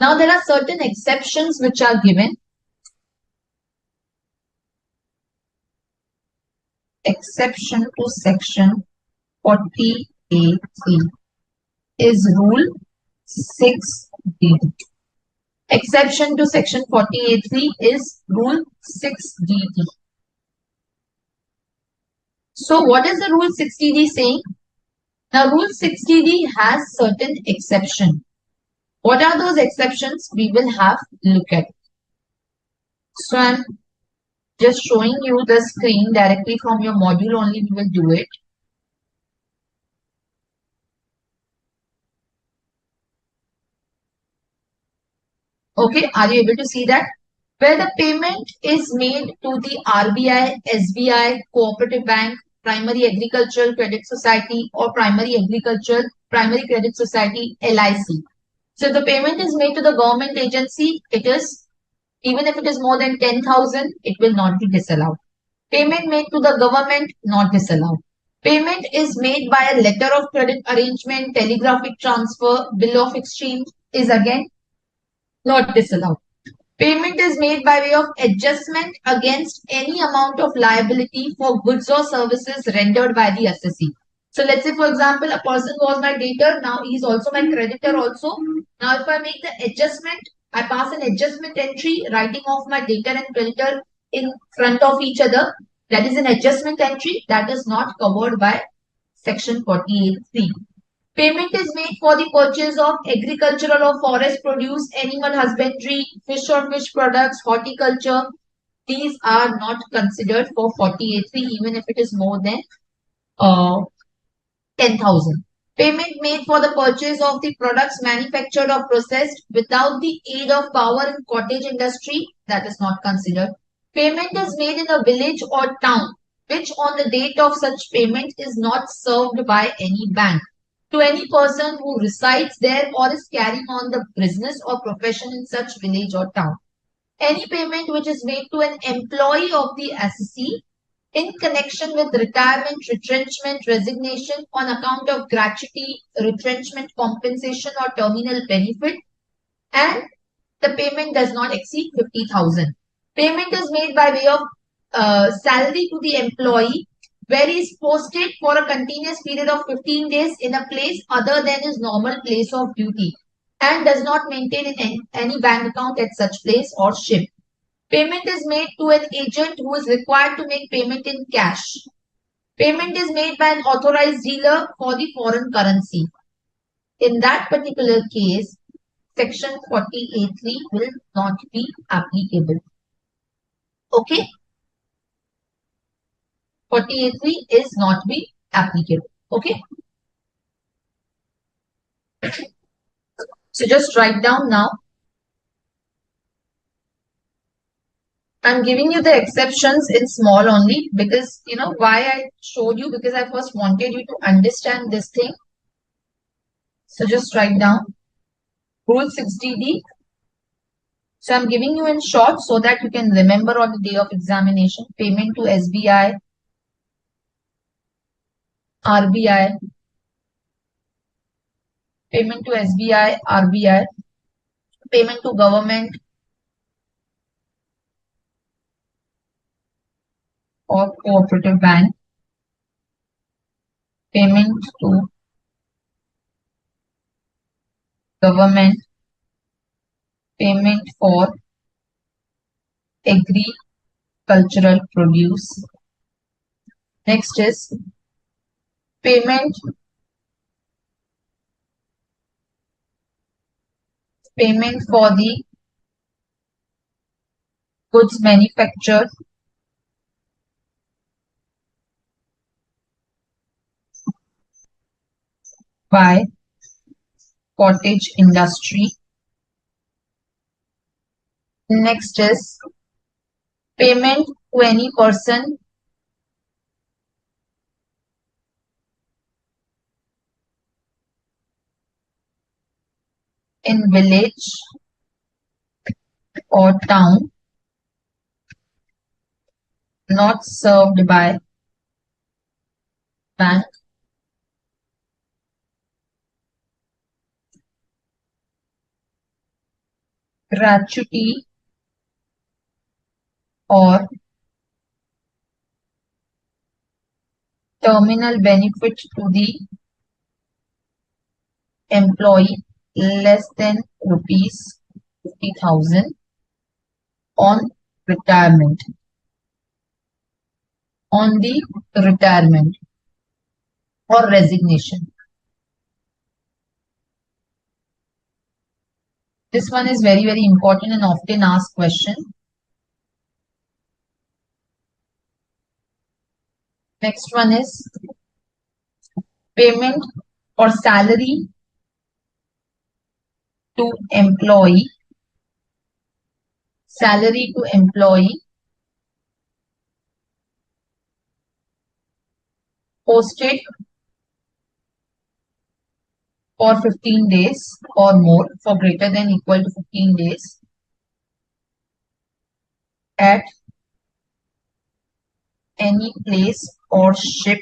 Now there are certain exceptions which are given. Exception to section 48.3 is rule 6D. Exception to section 48.3 is rule 6DT. So what is the rule 6DD saying? Now rule 6DD has certain exceptions. What are those exceptions? We will have look at. So I'm just showing you the screen directly from your module only. We will do it. Okay, are you able to see that? Where the payment is made to the RBI, SBI, Cooperative Bank, Primary Agricultural Credit Society or Primary Credit Society, LIC. So if the payment is made to the government agency, it is, even if it is more than 10,000, it will not be disallowed. Payment made to the government, not disallowed. Payment is made by a letter of credit arrangement, telegraphic transfer, bill of exchange is again not disallowed. Payment is made by way of adjustment against any amount of liability for goods or services rendered by the assessee. So let's say, for example, a person was my debtor. Now he is also my creditor also. Now if I make the adjustment, I pass an adjustment entry writing off my debtor and creditor in front of each other. That is an adjustment entry that is not covered by section 48.3. Payment is made for the purchase of agricultural or forest produce, animal husbandry, fish or fish products, horticulture. These are not considered for 48.3 even if it is more than 10,000. Payment made for the purchase of the products manufactured or processed without the aid of power in cottage industry, that is not considered. Payment is made in a village or town which on the date of such payment is not served by any bank, to any person who resides there or is carrying on the business or profession in such village or town. Any payment which is made to an employee of the assessee in connection with retirement, retrenchment, resignation on account of gratuity, retrenchment, compensation or terminal benefit, and the payment does not exceed 50,000. Payment is made by way of salary to the employee where he is posted for a continuous period of 15 days in a place other than his normal place of duty and does not maintain any bank account at such place or shift. Payment is made to an agent who is required to make payment in cash. Payment is made by an authorized dealer for the foreign currency. In that particular case, section 48.3 will not be applicable. Okay? 48.3 is not be applicable. Okay? So just write down now. I'm giving you the exceptions in small only because, you know, why I showed you, because I first wanted you to understand this thing. So just write down rule 60D. So I'm giving you in short so that you can remember on the day of examination. Payment to SBI, RBI, payment to SBI, RBI, payment to government, or cooperative bank, payment to government, payment for agricultural produce. Next is payment for the goods manufactured by cottage industry. Next is payment to any person in village or town not served by bank. Gratuity or terminal benefit to the employee less than rupees 50,000 on retirement. On the retirement or resignation. This one is very, very important and often asked question. Next one is payment or salary to employee. Salary to employee posted for 15 days or more for greater than equal to 15 days at any place or ship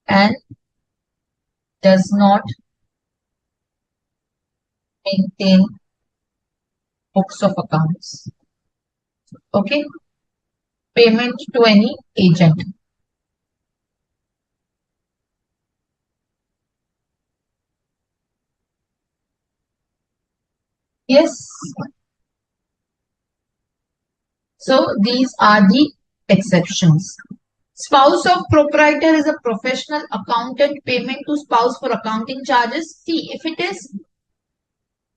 and does not maintain books of accounts. Okay. Payment to any agent. Yes. So these are the exceptions. Spouse of proprietor is a professional accountant. Payment to spouse for accounting charges. See, if it is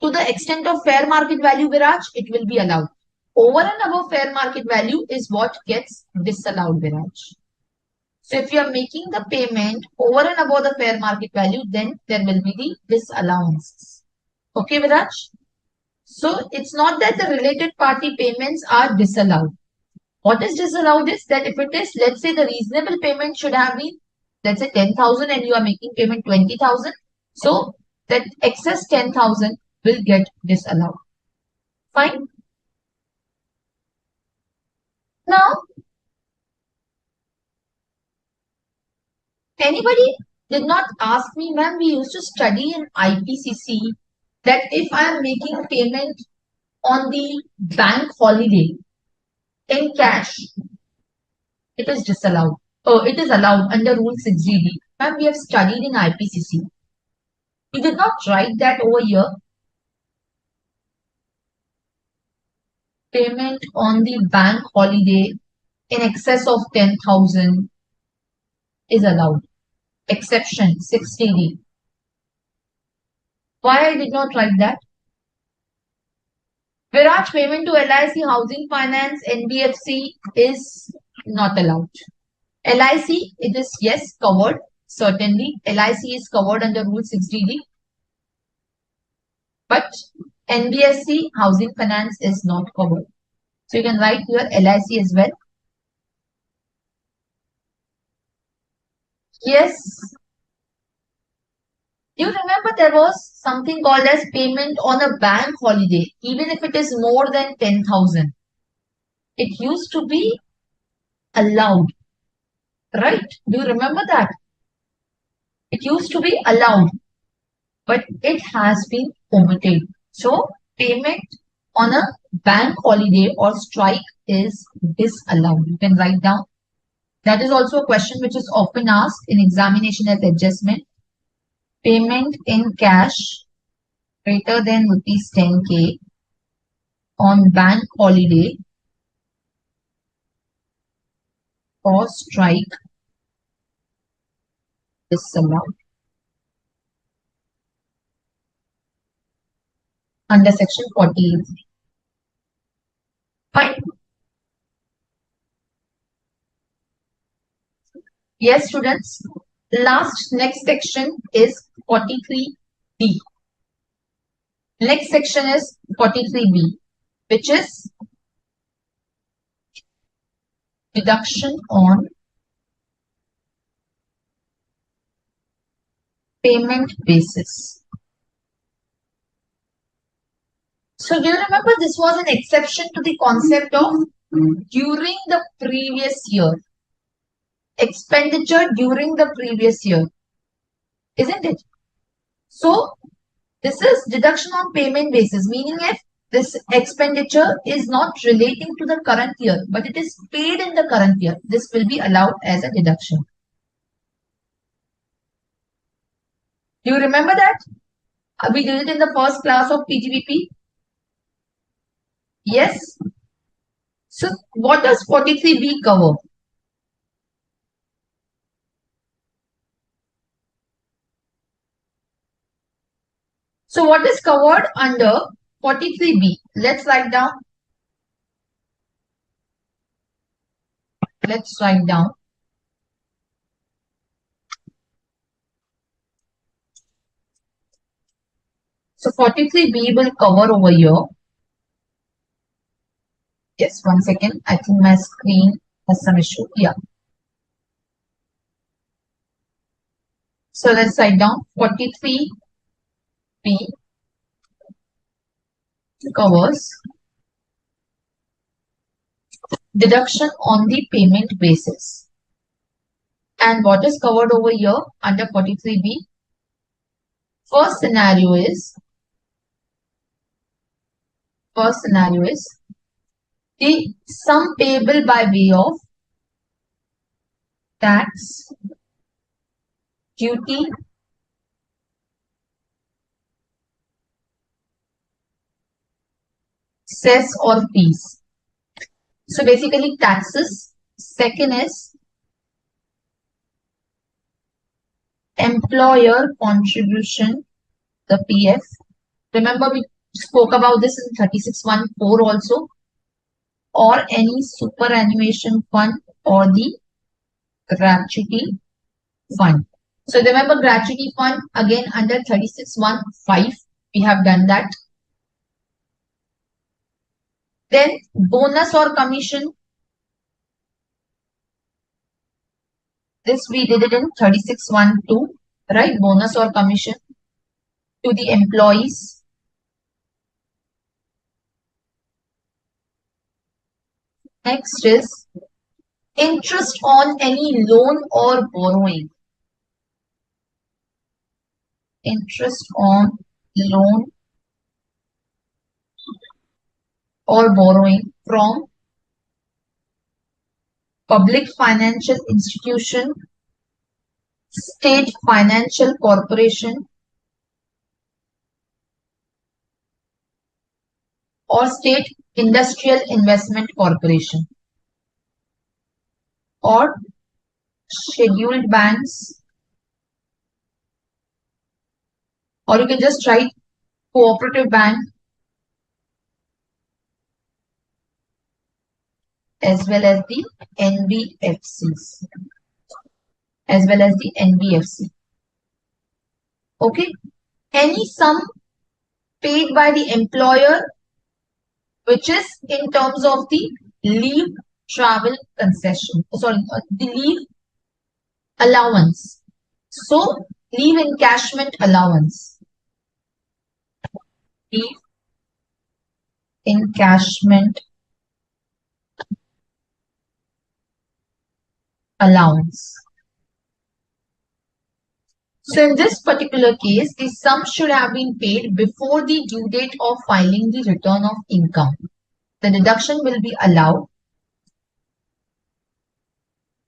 to the extent of fair market value, Viraj, it will be allowed. Over and above fair market value is what gets disallowed, Viraj. So if you are making the payment over and above the fair market value, then there will be the disallowances. Okay, Viraj? So it's not that the related party payments are disallowed. What is disallowed is that if it is, let's say the reasonable payment should have been, let's say 10,000 and you are making payment 20,000. So that excess 10,000 will get disallowed. Fine. Now, anybody did not ask me, ma'am, we used to study in IPCC that if I am making a payment on the bank holiday in cash, it is disallowed. Oh, it is allowed under Rule 6GD. Ma'am, we have studied in IPCC. We did not write that over here. Payment on the bank holiday in excess of 10,000 is allowed. Exception 6TD. Why I did not write that? Viraj, payment to LIC, Housing Finance, NBFC is not allowed. LIC, it is yes covered. Certainly, LIC is covered under Rule 6DD. But NBFC, Housing Finance is not covered. So you can write here LIC as well. Yes. You remember there was something called as payment on a bank holiday, even if it is more than 10,000. It used to be allowed. Right? Do you remember that? It used to be allowed, but it has been omitted. So payment on a bank holiday or strike is disallowed. You can write down. That is also a question which is often asked in examination as adjustment. Payment in cash greater than rupees 10K on bank holiday or strike disallowed under section 48. Fine. Yes, students. Next section is 43B. Next section is 43B, which is deduction on payment basis. So do you remember this was an exception to the concept of during the previous year? Expenditure during the previous year, isn't it? So this is deduction on payment basis, meaning if this expenditure is not relating to the current year, but it is paid in the current year, this will be allowed as a deduction. Do you remember that? We did it in the first class of PGBP. Yes. So what does 43B cover? So what is covered under 43B? Let's write down. Let's write down. So 43B will cover over here. Yes, 1 second. I think my screen has some issue. Yeah. So let's write down 43B covers deduction on the payment basis. And what is covered over here under 43B? First scenario is the sum payable by way of tax, duty, cess or fees. So basically taxes. Second is employer contribution, the PF. Remember we spoke about this in 3614 also, or any superannuation fund or the gratuity fund. So remember gratuity fund again under 3615 we have done that. Then bonus or commission. This we did it in 3612, right? Bonus or commission to the employees. Next is interest on any loan or borrowing. Interest on loan or borrowing from public financial institution, state financial corporation, or state industrial investment corporation, or scheduled banks, or you can just write cooperative bank, as well as the NBFCs, as well as the NBFC. Okay. Any sum paid by the employer, which is in terms of the leave travel concession, the leave allowance. So, leave encashment allowance. Leave encashment allowance. So in this particular case, the sum should have been paid before the due date of filing the return of income. The deduction will be allowed.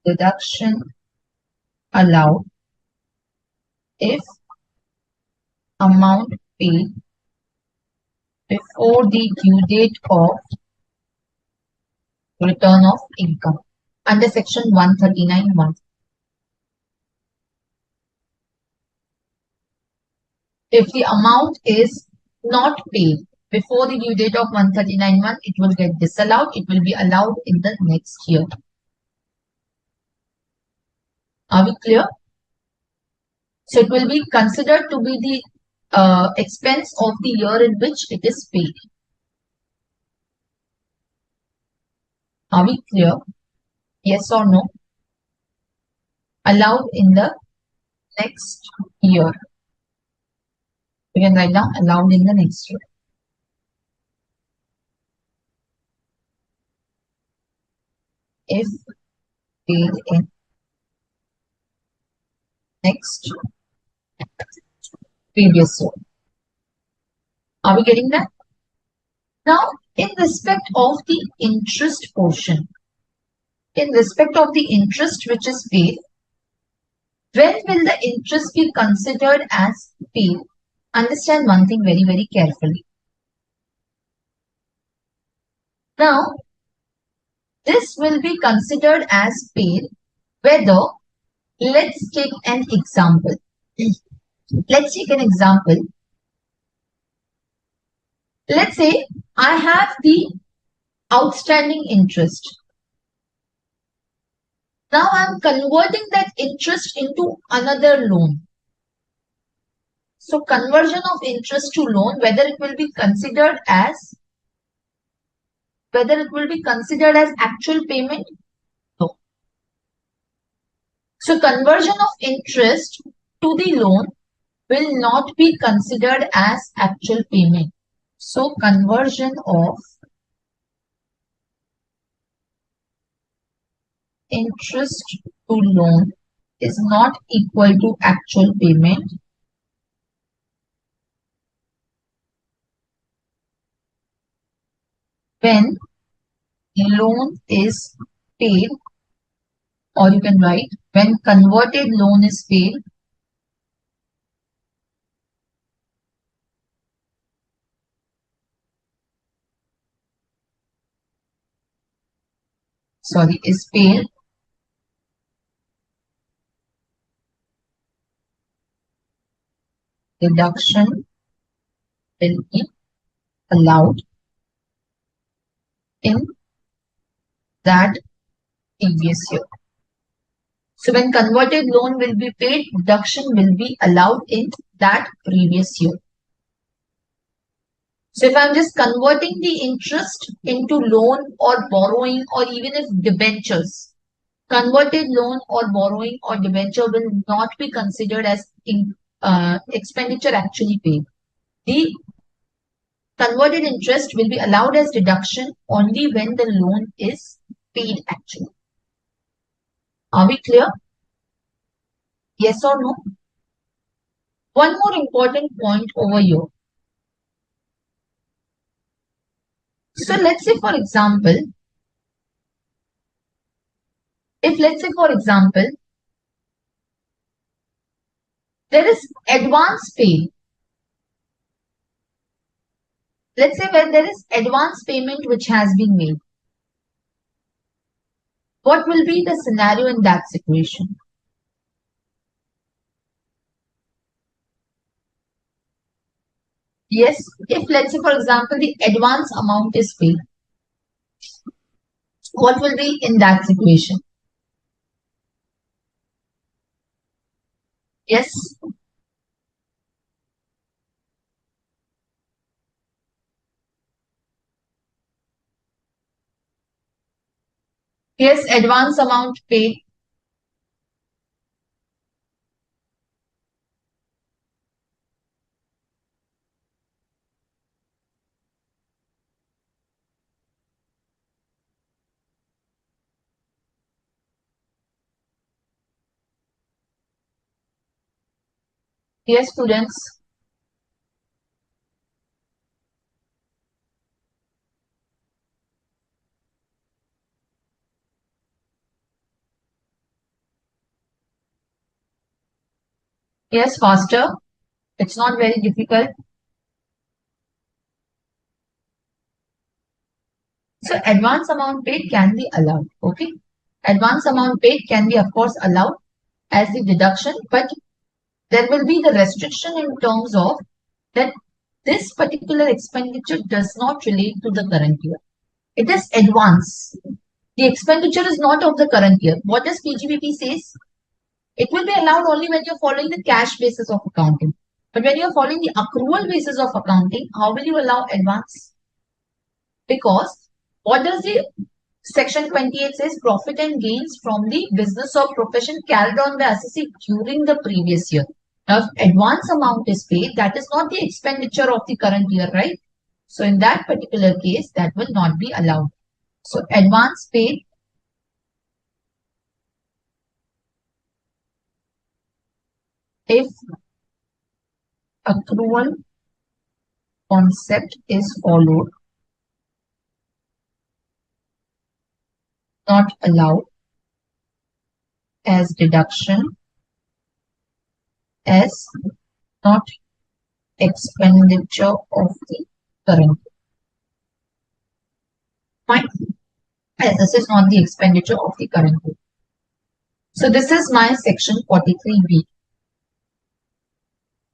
Deduction allowed if amount paid before the due date of return of income under section 139(1). If the amount is not paid before the due date of 139(1), it will get disallowed. It will be allowed in the next year. Are we clear? So it will be considered to be the expense of the year in which it is paid. Are we clear? Yes or no? Allowed in the next year. We can write down allowed in the next year. If paid in next previous year. Are we getting that? Now, in respect of the interest portion, in respect of the interest which is paid, when will the interest be considered as paid? Understand one thing very, very carefully. Now, this will be considered as paid whether, let's take an example. Let's take an example. Let's say I have the outstanding interest. Now I'm converting that interest into another loan. So conversion of interest to loan, whether it will be considered as actual payment? No. So conversion of interest to the loan will not be considered as actual payment. So conversion of interest to loan is not equal to actual payment. When loan is paid, or you can write when converted loan is paid, is paid, deduction will be allowed in that previous year. So when converted loan will be paid, deduction will be allowed in that previous year. So if I'm just converting the interest into loan or borrowing, or even if debentures, converted loan or borrowing or debenture will not be considered as expenditure actually paid. The converted interest will be allowed as deduction only when the loan is paid actually. Are we clear? Yes or no? One more important point over here. So let's say for example, there is advance pay. Let's say when there is advance payment which has been made. What will be the scenario in that situation? Yes, if let's say for example the advance amount is paid, what will be in that situation? Yes. Yes, advance amount paid. Yes, students. Yes, faster. It's not very difficult. So advance amount paid can be allowed. Okay. Advance amount paid can be, of course, allowed as the deduction, but there will be the restriction in terms of that this particular expenditure does not relate to the current year. It is advance. The expenditure is not of the current year. What does PGBP says? It will be allowed only when you're following the cash basis of accounting. But when you're following the accrual basis of accounting, how will you allow advance? Because what does the Section 28 says? Profit and gains from the business or profession carried on by assessee during the previous year. Now, if advance amount is paid, that is not the expenditure of the current year, right? So, in that particular case, that will not be allowed. So, advance paid if accrual concept is followed, not allowed as deduction, as not expenditure of the current year. Fine. As this is not the expenditure of the current year. So this is my section 43B.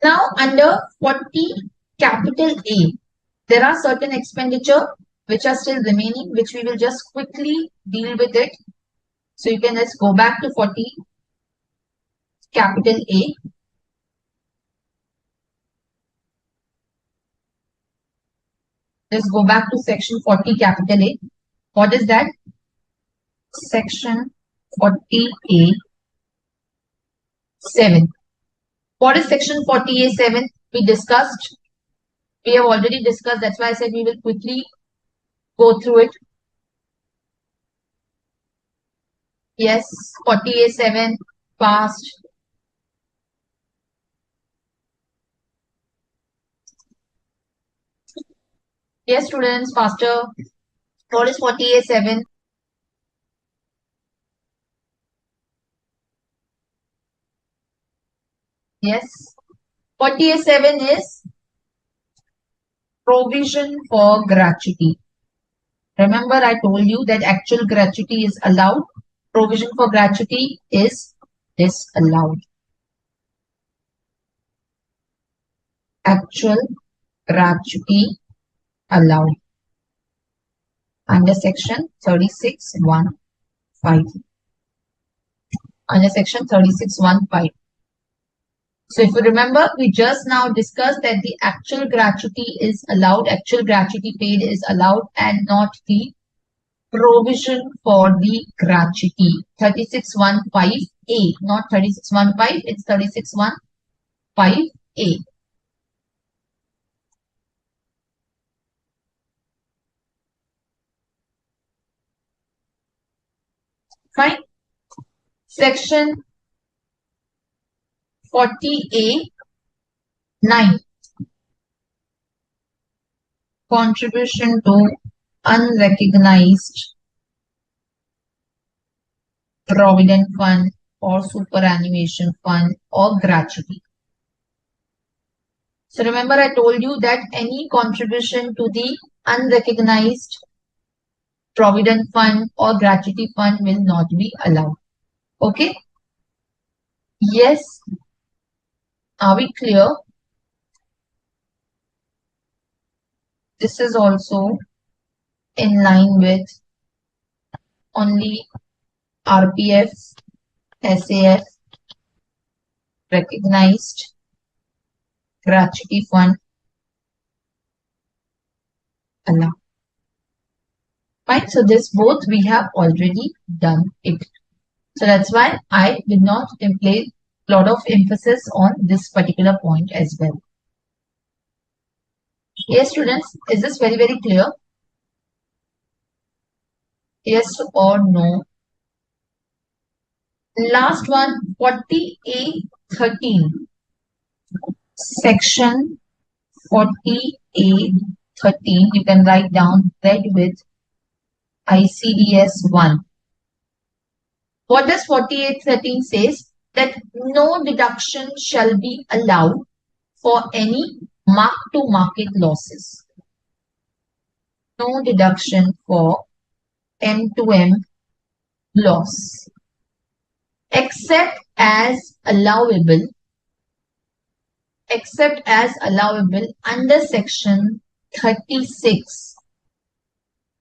Now under 40 capital A, there are certain expenditure which are still remaining, which we will just quickly deal with it. So you can just go back to 40 capital A. Let's go back to section 40 capital A. What is that? Section 40A 7. What is section 40A 7? We discussed. We have already discussed. That's why I said we will quickly go through it. Yes, 40A 7 passed. Yes, students, faster. What is 40A 7? Yes. 40A 7 is provision for gratuity. Remember, I told you that actual gratuity is allowed. Provision for gratuity is disallowed. Actual gratuity allowed. Under section 36(1)(5). Under section 36(1)(5). So if you remember, we just now discussed that the actual gratuity is allowed, actual gratuity paid is allowed, and not the provision for the gratuity. 36(1)(5)(a), not 36(1)(5), it's 36(1)(5)(a). Fine. Section 40A 9. Contribution to unrecognized provident fund or superannuation fund or gratuity. So remember, I told you that any contribution to the unrecognized provident fund or gratuity fund will not be allowed. Okay? Yes. Are we clear? This is also in line with only RPF, SAF, recognized gratuity fund allowed. Fine. So this both we have already done it. So that's why I did not place a lot of emphasis on this particular point as well. Yes, students, is this very, very clear? Yes or no? Last one, 40A 13. Section 4813, you can write down read with ICDS 1. What does 4813 says? That no deduction shall be allowed for any mark-to-market losses. No deduction for M2M loss, except as allowable under section 36,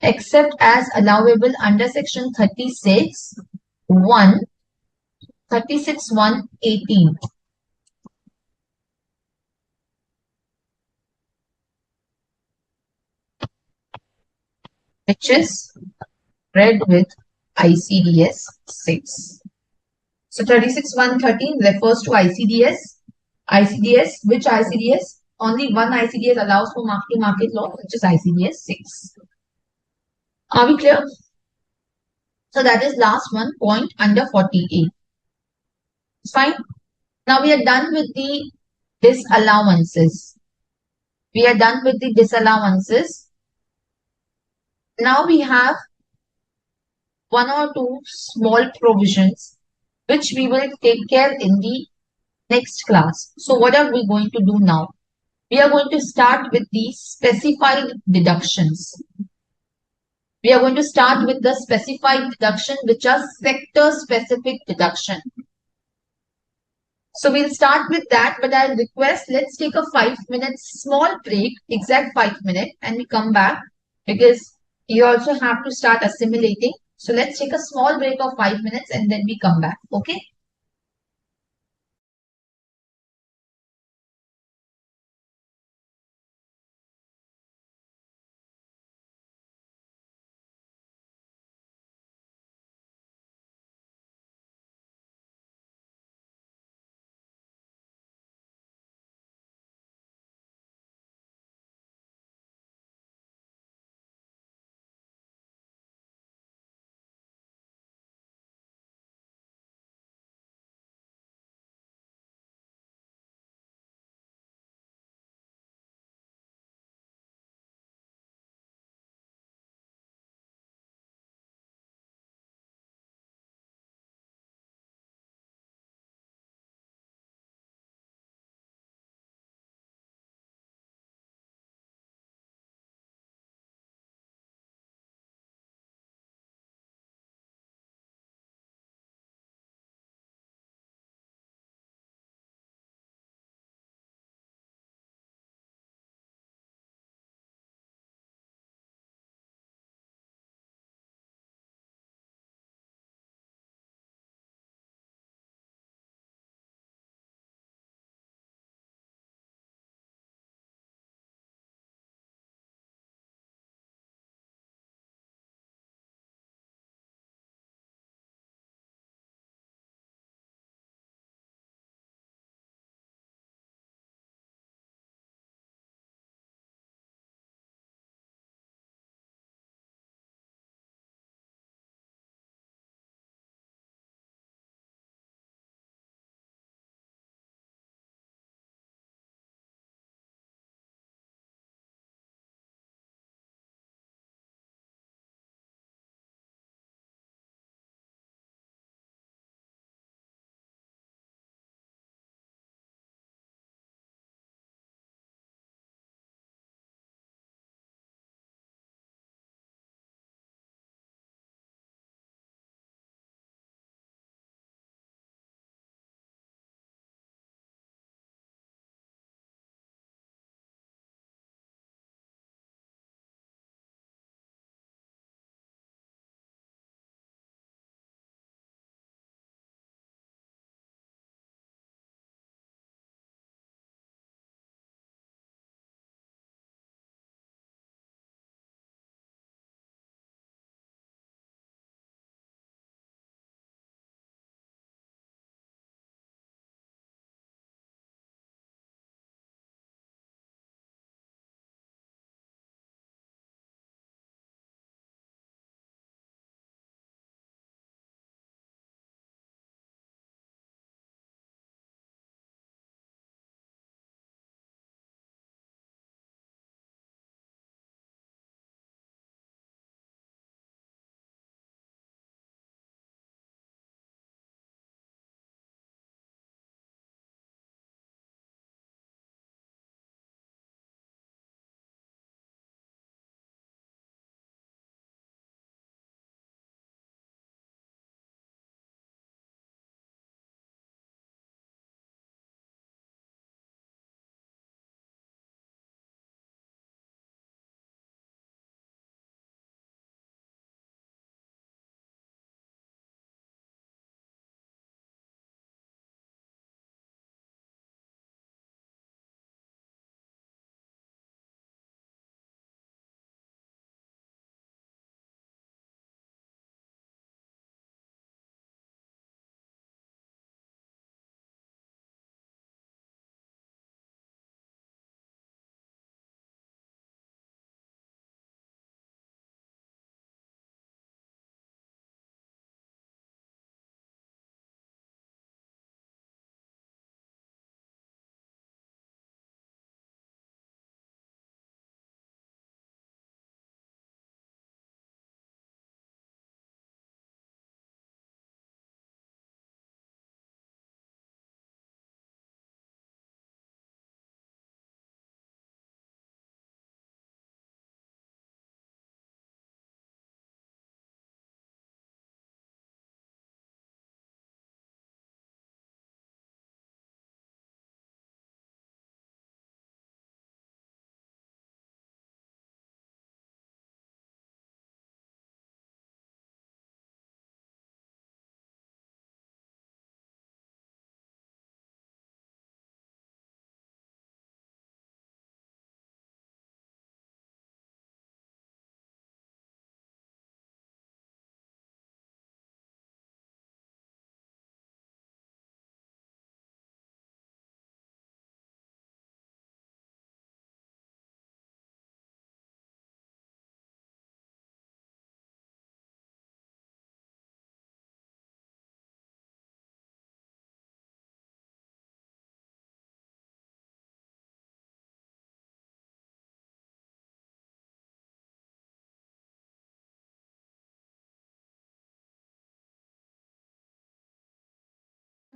except as allowable under section 36 1 36 1 18, which is read with ICDS 6. So 36 1 13 refers to ICDS. ICDS, which ICDS? Only one ICDS allows for mark-to-market loss, which is ICDS 6. Are we clear? So that is last one point under 48. Fine. Now we are done with the disallowances. We are done with the disallowances. Now we have one or two small provisions which we will take care in the next class. So what are we going to do now? We are going to start with the specified deductions. We are going to start with the specified deduction, which are sector specific deduction. So we'll start with that, but I'll request, let's take a 5 minute small break, exact 5 minutes, and we come back because you also have to start assimilating. So let's take a small break of 5 minutes and then we come back. Okay.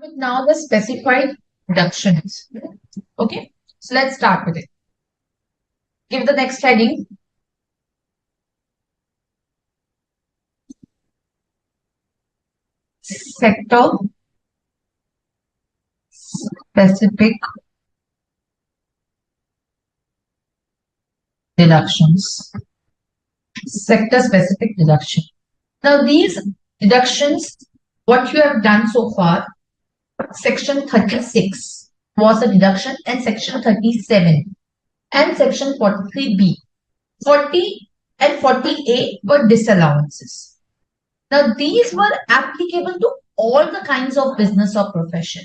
With now the specified deductions. Okay, so let's start with it. Give the next heading. Sector specific deductions. Sector specific deduction. Now these deductions, what you have done so far, section 36 was a deduction and section 37 and section 43B. 40 and 40A were disallowances. Now these were applicable to all the kinds of business or profession.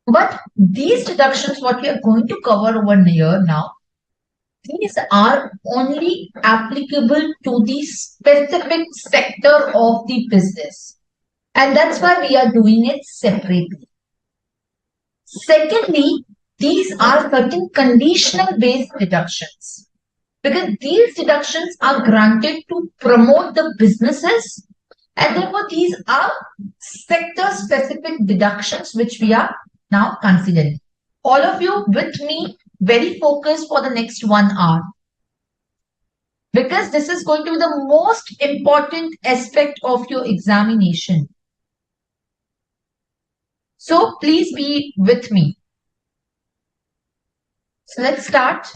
But these deductions, what we are going to cover over here now, these are only applicable to the specific sector of the business. And that's why we are doing it separately. Secondly, these are certain conditional based deductions. Because these deductions are granted to promote the businesses, and therefore these are sector specific deductions which we are now considering. All of you with me, very focused for the next 1 hour. Because this is going to be the most important aspect of your examination. So please be with me. So let's start.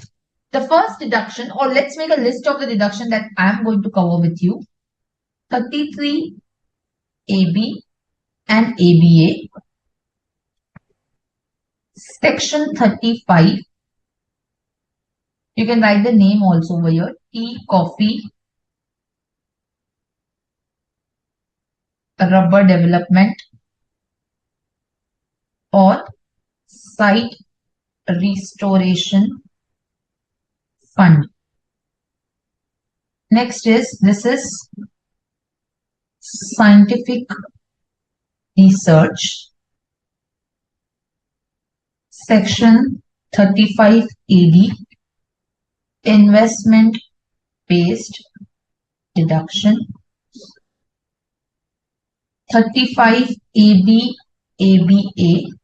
The first deduction, or let's make a list of the deduction that I am going to cover with you. 33 AB and ABA. Section 35. You can write the name also over here. Tea, coffee, rubber development or site restoration fund. Next is, this is scientific research. Section 35 AD, investment based deduction. 35 AB ABA,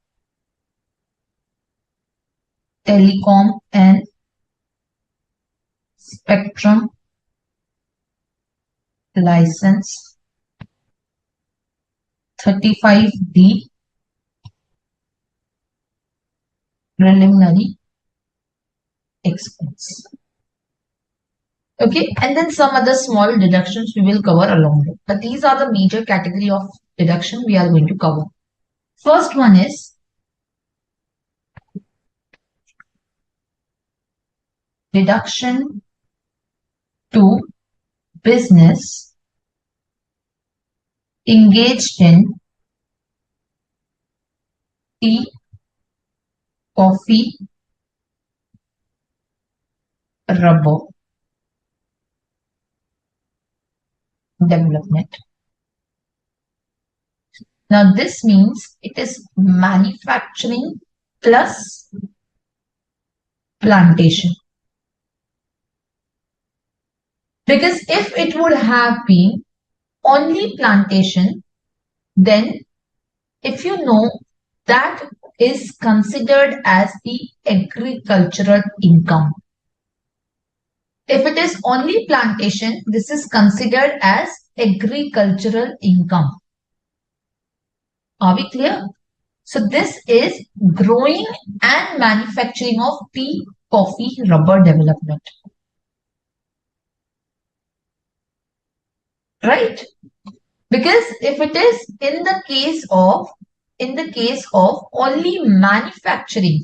telecom and spectrum license. 35D, preliminary expense. Okay, and then some other small deductions we will cover along with. But these are the major category of deduction we are going to cover. First one is deduction to business engaged in tea, coffee, rubber development. Now this means it is manufacturing plus plantation. Because if it would have been only plantation, then if you know, that is considered as the agricultural income. If it is only plantation, this is considered as agricultural income. Are we clear? So this is growing and manufacturing of tea, coffee, rubber development. Right? Because if it is in the case of only manufacturing,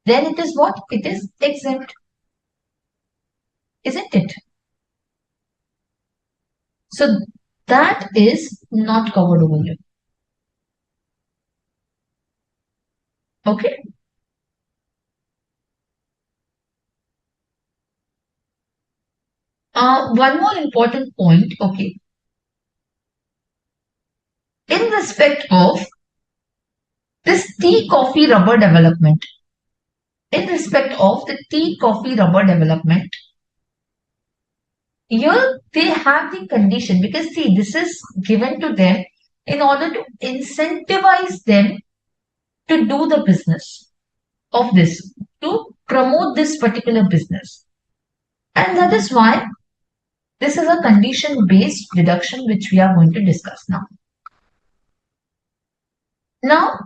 then it is what? It is exempt. Isn't it? So that is not covered over here. Okay. One more important point. Okay. In respect of this tea, coffee, rubber development, here they have the condition, because see, this is given to them in order to incentivize them to do the business of this, to promote this particular business. And that is why this is a condition-based deduction which we are going to discuss now. Now,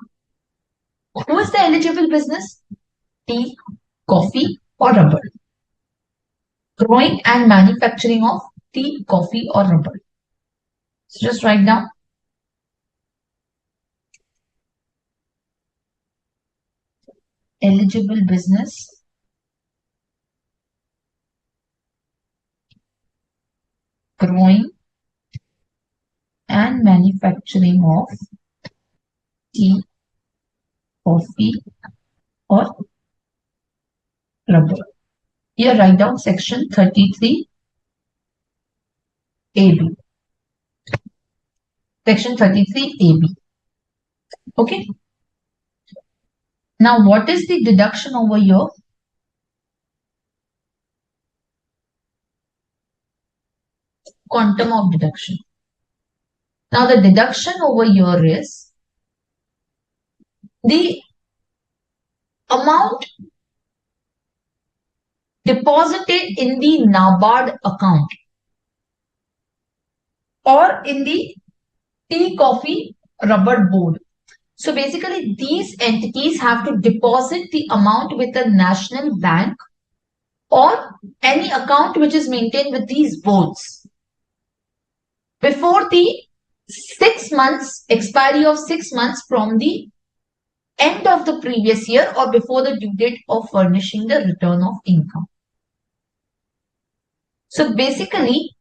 who is the eligible business? Tea, coffee, or rubber. Growing and manufacturing of tea, coffee, or rubber. So just write down. Eligible business. Growing and manufacturing of tea, coffee, or rubber. Here write down section 33 AB. Section 33 AB. Okay. Now what is the deduction over here? Quantum of deduction. Now the deduction over here is the amount deposited in the NABARD account or in the tea, coffee, rubber board. So basically these entities have to deposit the amount with a national bank or any account which is maintained with these boards before the 6 months, expiry of 6 months from the end of the previous year or before the due date of furnishing the return of income. So basically,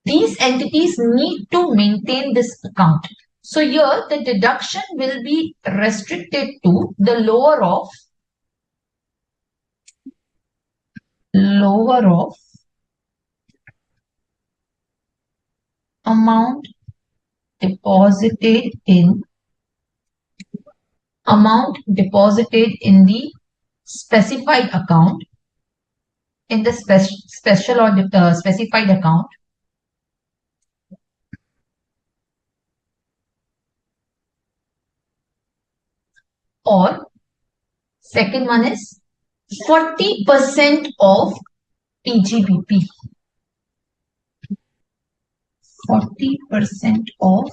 these entities need to maintain this account. So here the deduction will be restricted to the lower of amount deposited in the specified account, in the special or specified account, or second one is 40% of PGBP. 40% of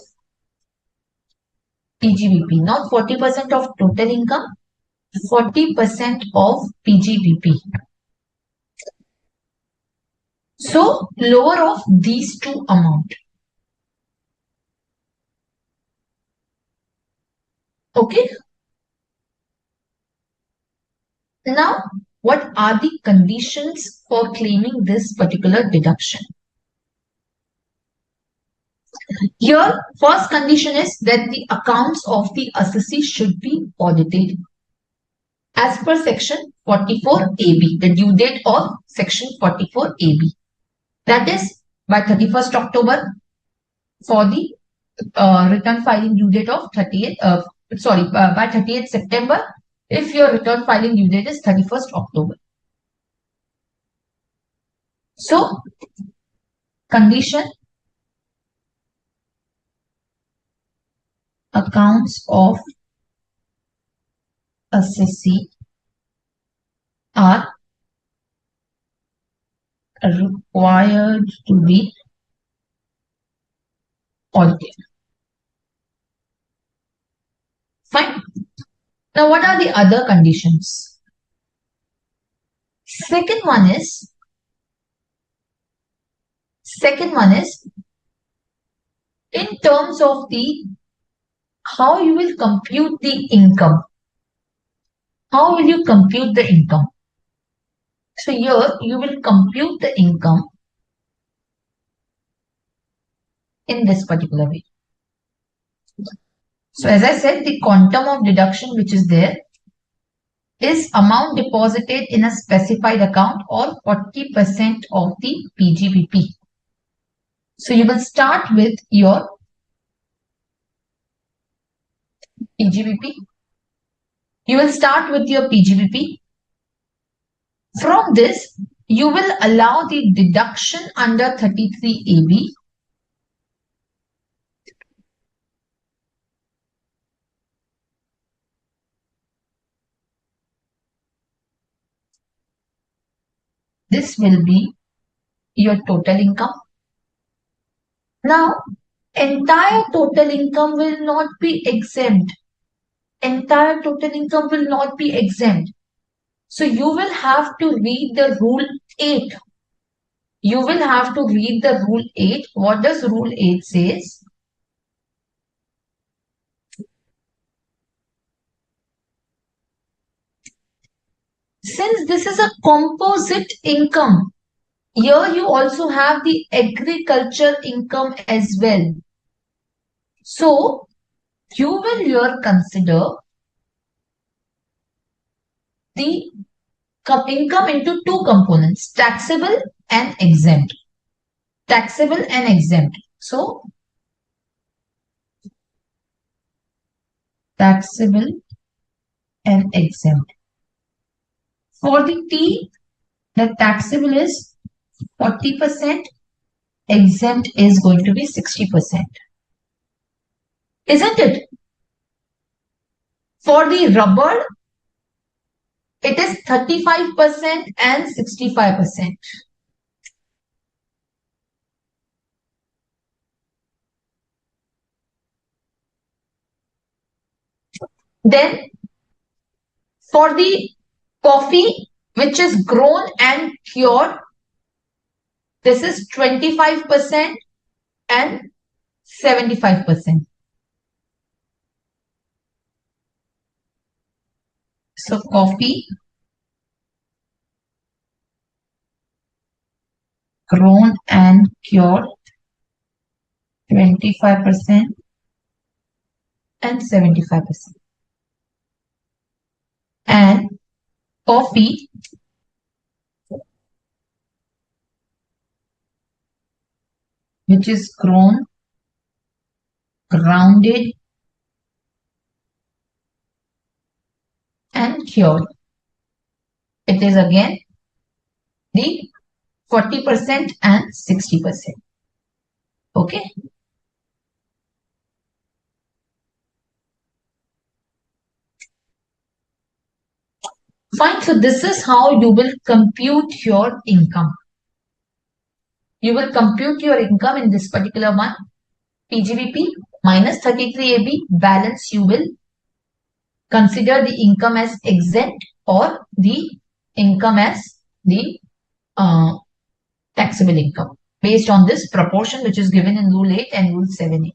PGBP, not 40% of total income, 40% of PGBP. So lower of these two amount. Okay. Now, what are the conditions for claiming this particular deduction? Here, first condition is that the accounts of the assessee should be audited as per section 44 AB, the due date of section 44 AB. That is by 31st October for the return filing due date of by 30th September if your return filing due date is 31st October. So, condition, accounts of assessee are required to be audited. Fine. Now, what are the other conditions? Second one is in terms of the how you will compute the income. How will you compute the income? So here you will compute the income in this particular way. So as I said, the quantum of deduction which is there is amount deposited in a specified account or 40% of the PGBP. So you will start with your PGBP. You will start with your PGBP. From this, you will allow the deduction under 33 AB This will be your total income. Now, entire total income will not be exempt. Entire total income will not be exempt. So you will have to read the rule 8. You will have to read the rule 8. What does rule 8 says? Since this is a composite income, here you also have the agriculture income as well. So you will here consider the income into two components, taxable and exempt. Taxable and exempt. So taxable and exempt. For the T, the taxable is 40%, exempt is going to be 60%. Isn't it? For the rubber, it is 35% and 65%. Then for the coffee, which is grown and cured, this is 25% and 75%. So coffee grown and cured 25% and 75%. And coffee which is grown, grounded and cured. It is again the 40% and 60%. Okay. Fine. So this is how you will compute your income. You will compute your income in this particular one. PGBP minus 33AB balance you will consider the income as exempt or the income as the taxable income based on this proportion which is given in Rule 8 and Rule 7A.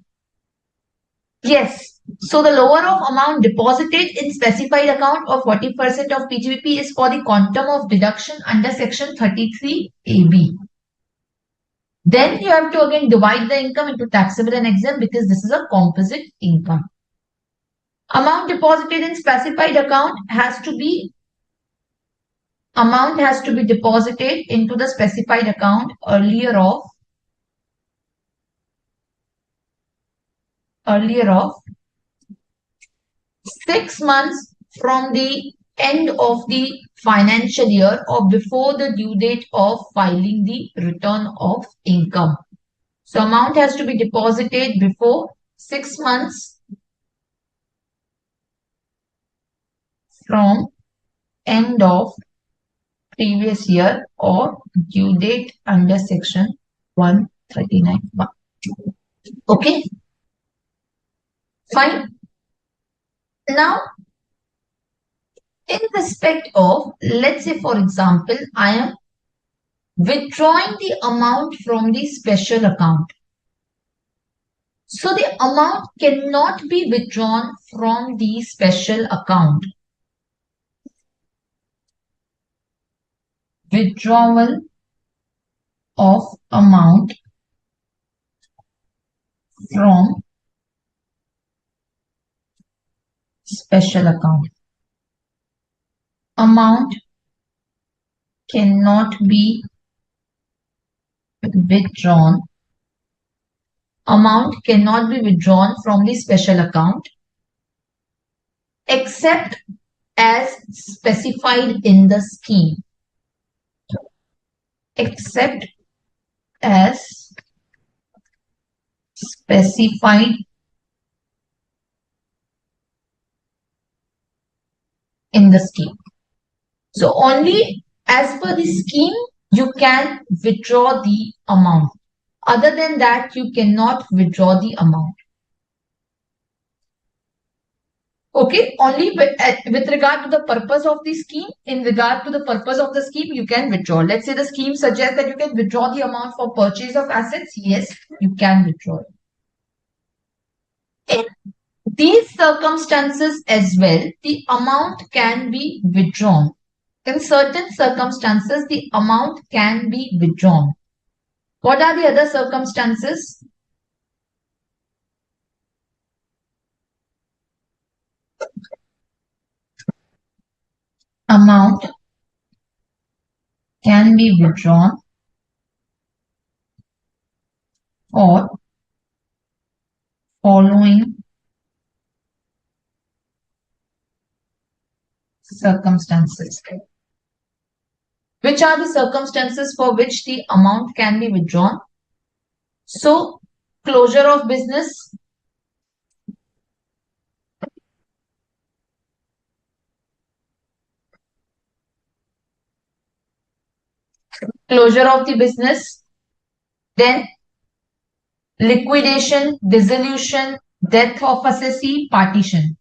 Yes. So the lower of amount deposited in specified account of 40% of PGBP is for the quantum of deduction under section 33AB. Then you have to again divide the income into taxable and exempt because this is a composite income. Amount deposited in specified account has to be deposited into the specified account earlier of 6 months from the end of the financial year or before the due date of filing the return of income. So amount has to be deposited before 6 months from end of previous year or due date under section 139(1). Okay. Fine. Now, in respect of, let's say for example, I am withdrawing the amount from the special account. So the amount cannot be withdrawn from the special account. Withdrawal of amount from special account. Amount cannot be withdrawn. Amount cannot be withdrawn from the special account except as specified in the scheme. Except as specified in the scheme. So only as per the scheme you can withdraw the amount. Other than that, you cannot withdraw the amount. Okay, only with regard to the purpose of the scheme, in regard to the purpose of the scheme, you can withdraw. Let's say the scheme suggests that you can withdraw the amount for purchase of assets. Yes, you can withdraw it. In these circumstances as well, the amount can be withdrawn. In certain circumstances, the amount can be withdrawn. What are the other circumstances? Amount can be withdrawn for following circumstances. Which are the circumstances for which the amount can be withdrawn? So, closure of business, closure of the business, then liquidation, dissolution, death of assessee, partition.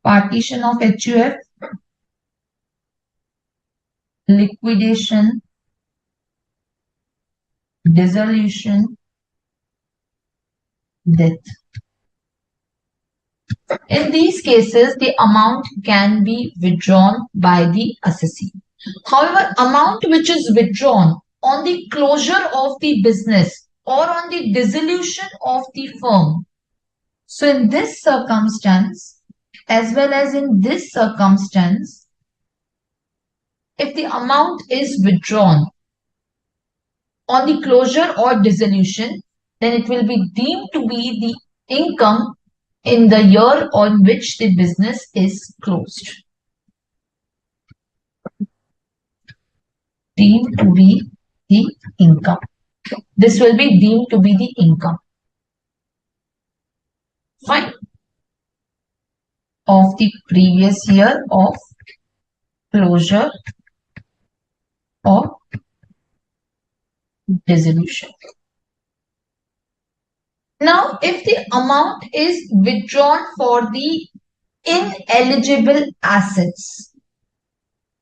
Partition of HUF, liquidation, dissolution, death. In these cases, the amount can be withdrawn by the assessee. However, amount which is withdrawn on the closure of the business or on the dissolution of the firm. So in this circumstance, as well as in this circumstance, if the amount is withdrawn on the closure or dissolution, then it will be deemed to be the income in the year on which the business is closed. Deemed to be the income. This will be deemed to be the income. Fine. Of the previous year of closure or dissolution. Now, if the amount is withdrawn for the ineligible assets,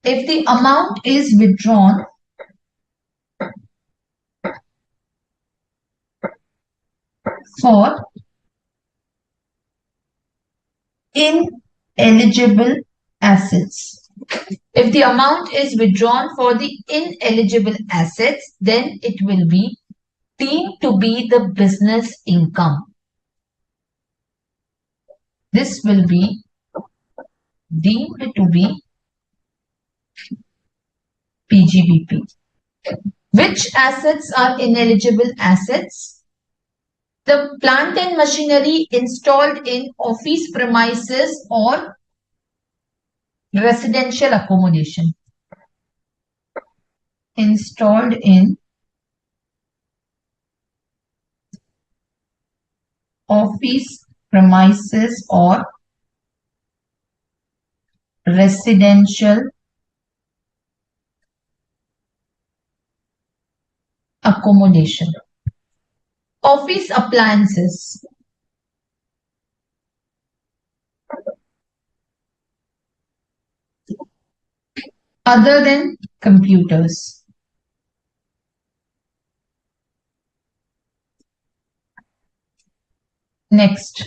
if the amount is withdrawn for ineligible assets, if the amount is withdrawn for the ineligible assets, then it will be deemed to be the business income. This will be deemed to be PGBP. Which assets are ineligible assets? The plant and machinery installed in office premises or residential accommodation. Installed in office premises or residential accommodation. Office appliances. Other than computers. Next.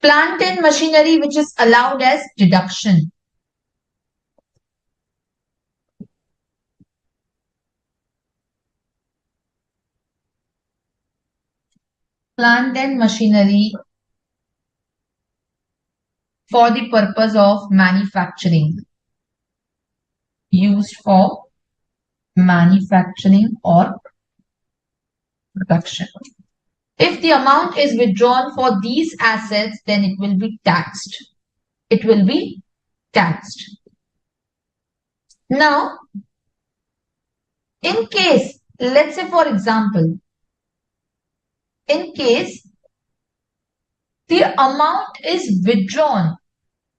Plant and machinery which is allowed as deduction. Plant and machinery for the purpose of manufacturing. Used for manufacturing or production. If the amount is withdrawn for these assets, then it will be taxed. It will be taxed. Now, in case, let's say for example, in case the amount is withdrawn,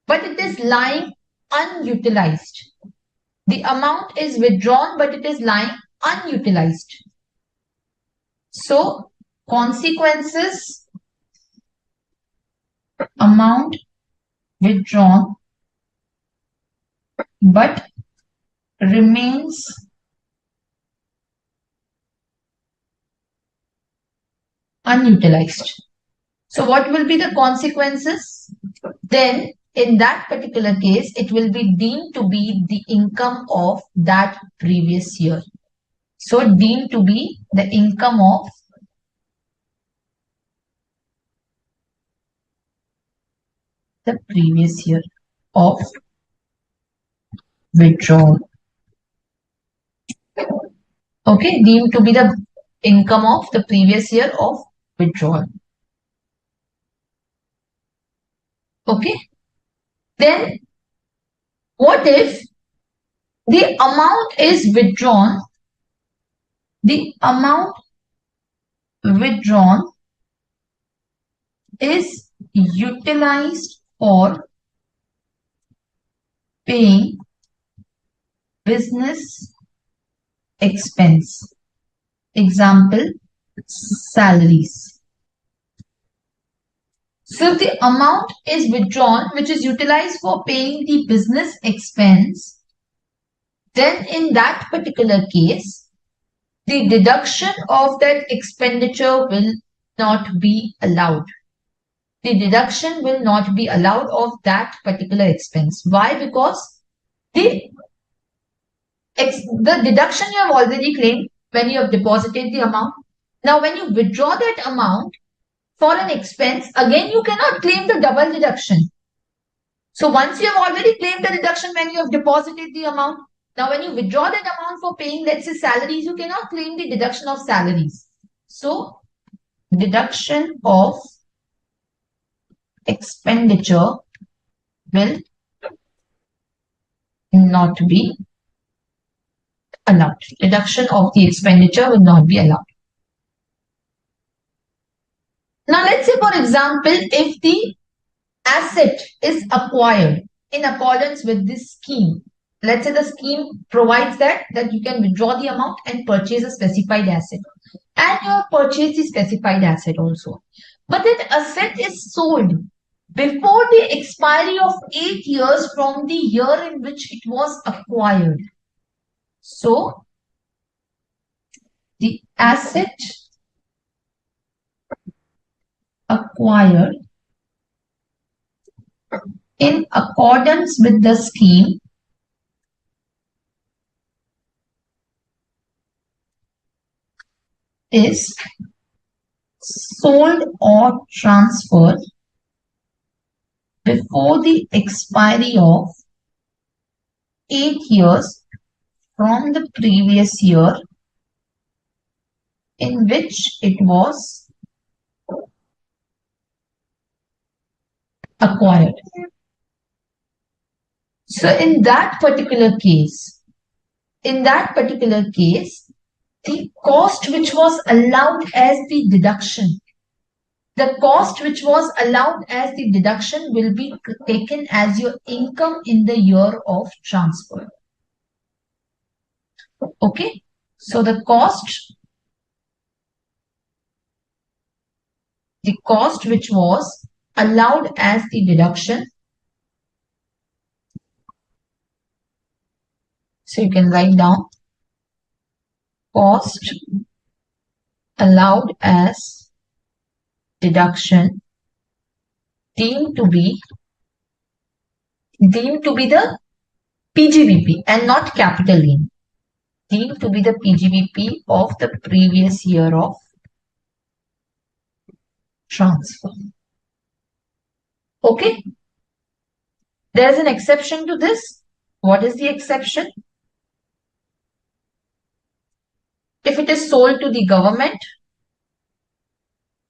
but it is lying unutilized. The amount is withdrawn, but it is lying unutilized. So, consequences, amount withdrawn, but remains unutilized. So, what will be the consequences? Then, in that particular case, it will be deemed to be the income of that previous year. So, deemed to be the income of the previous year of withdrawal. Okay, deemed to be the income of the previous year of withdrawal. Okay, then what if the amount is withdrawn? The amount withdrawn is utilized for paying business expense. Example, salaries. So if the amount is withdrawn, which is utilized for paying the business expense, then in that particular case, the deduction of that expenditure will not be allowed. The deduction will not be allowed of that particular expense. Why? Because the deduction you have already claimed when you have deposited the amount. Now, when you withdraw that amount for an expense, again, you cannot claim the double deduction. So once you have already claimed the deduction when you have deposited the amount, now when you withdraw that amount for paying, let's say, salaries, you cannot claim the deduction of salaries. So deduction of expenditure will not be allowed. Deduction of the expenditure will not be allowed. Now let's say, for example, if the asset is acquired in accordance with this scheme. Let's say the scheme provides that you can withdraw the amount and purchase a specified asset. And you have purchased the specified asset also. But that asset is sold before the expiry of 8 years from the year in which it was acquired. So, the asset acquired in accordance with the scheme is sold or transferred before the expiry of 8 years from the previous year in which it was acquired. So in that particular case, the cost which was allowed as the deduction, will be taken as your income in the year of transfer. Okay, so the cost which was allowed as the deduction, so you can write down cost allowed as deduction deemed to be the PGBP and not capital gain, deemed to be the PGBP of the previous year of transfer. Okay, there's an exception to this. What is the exception? If it is sold to the government,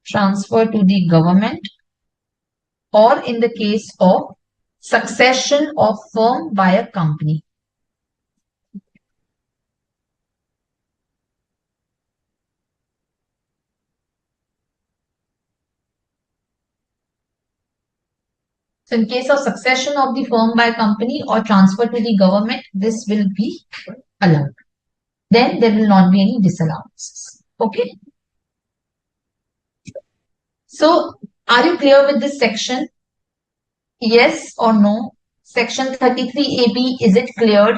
transferred to the government, or in the case of succession of firm by a company. So in case of succession of the firm by company or transfer to the government, this will be allowed. Then there will not be any disallowances. Okay. So are you clear with this section? Yes or no? Section 33AB, is it cleared?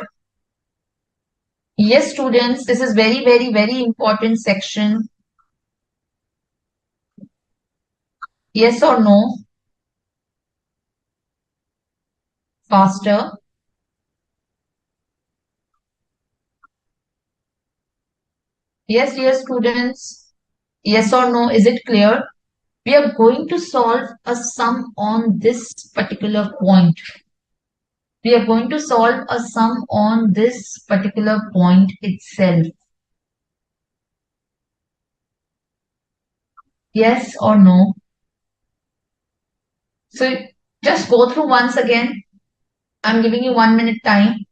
Yes, students, this is very, very, very important section. Yes or no? Faster. Yes, dear students. Yes or no? Is it clear? We are going to solve a sum on this particular point. We are going to solve a sum on this particular point itself. Yes or no? So just go through once again. I'm giving you 1 minute time.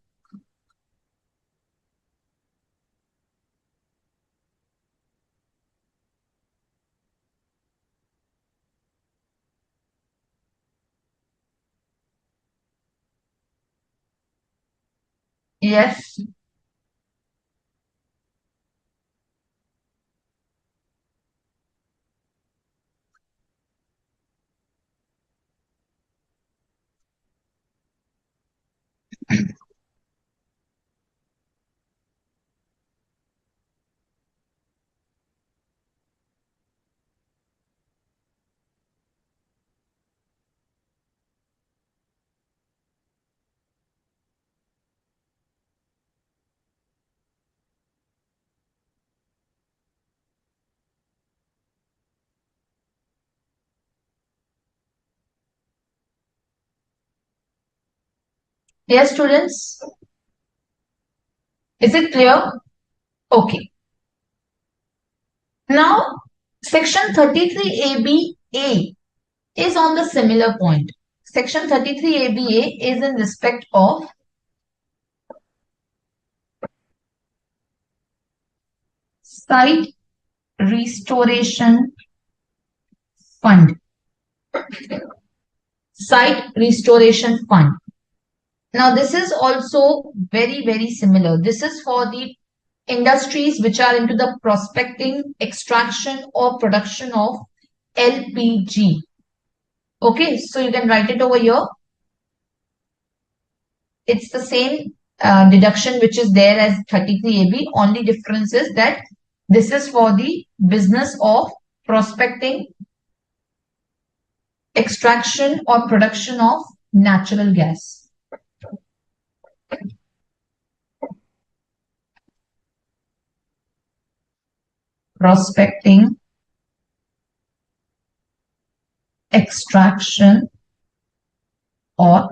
Yes. Yes, students. Is it clear? Okay. Now, section 33ABA is on the similar point. Section 33ABA is in respect of site restoration fund. Site restoration fund. Now, this is also very, very similar. This is for the industries which are into the prospecting, extraction, or production of LPG. Okay, so you can write it over here. It's the same deduction which is there as 33AB. Only difference is that this is for the business of prospecting, extraction, or production of natural gas. Prospecting, extraction, or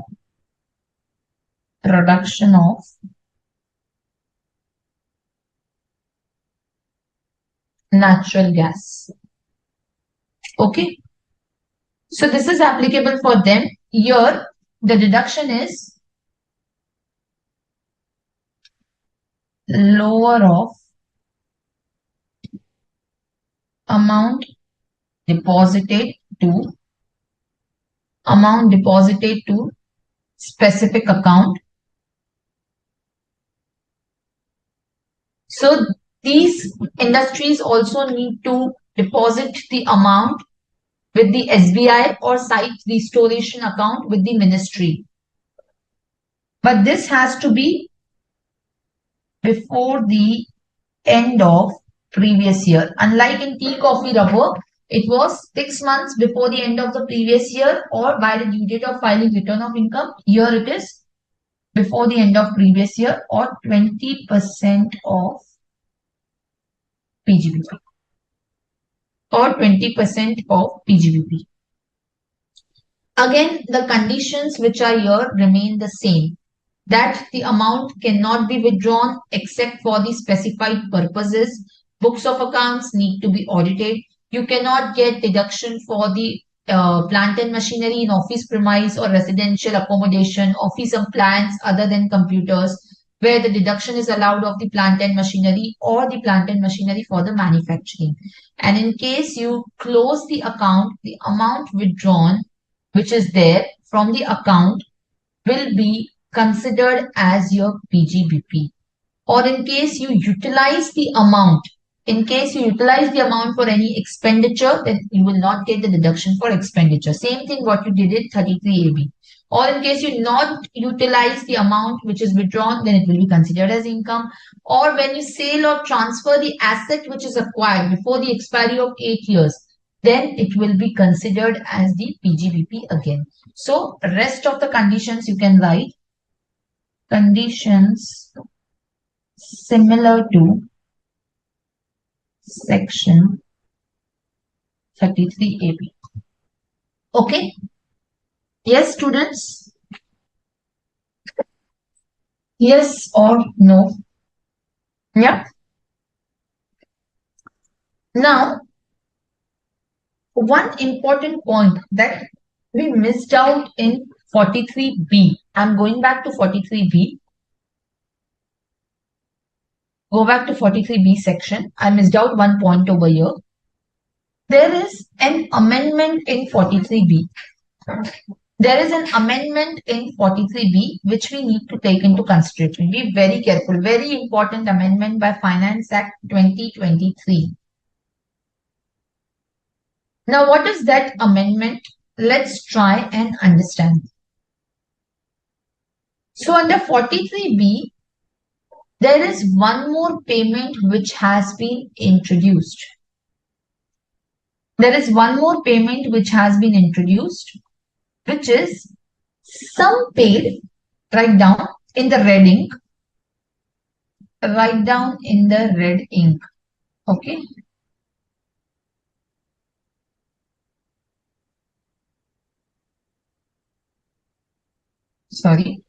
production of natural gas. Okay. So this is applicable for them. Here, the deduction is lower of amount deposited to specific account. So these industries also need to deposit the amount with the SBI or site restoration account with the ministry. But this has to be before the end of previous year. Unlike in tea, coffee, rubber, it was 6 months before the end of the previous year or by the due date of filing return of income. Here it is before the end of previous year or 20% of PGBP or 20% of PGBP. Again, the conditions which are here remain the same. That the amount cannot be withdrawn except for the specified purposes. Books of accounts need to be audited. You cannot get deduction for the plant and machinery in office premise or residential accommodation, office appliance other than computers, where the deduction is allowed of the plant and machinery or the plant and machinery for the manufacturing. And in case you close the account, the amount withdrawn, which is there from the account will be considered as your PGBP. Or in case you utilize the amount, for any expenditure, then you will not get the deduction for expenditure. Same thing what you did in 33AB. Or in case you not utilize the amount which is withdrawn, then it will be considered as income. Or when you sell or transfer the asset which is acquired before the expiry of 8 years, then it will be considered as the PGBP again. So rest of the conditions you can write conditions similar to section 33AB. Okay. Yes, students? Yes or no? Yeah. Now, one important point that we missed out in 43B. I'm going back to 43B. Go back to 43B section. I missed out one point over here. There is an amendment in 43B. There is an amendment in 43B which we need to take into consideration. Be very careful. Very important amendment by Finance Act 2023. Now, what is that amendment? Let's try and understand. So, under 43B, there is one more payment which has been introduced. There is one more payment which has been introduced, which is sum paid. Write down in the red ink. Write down in the red ink. Okay. Sorry.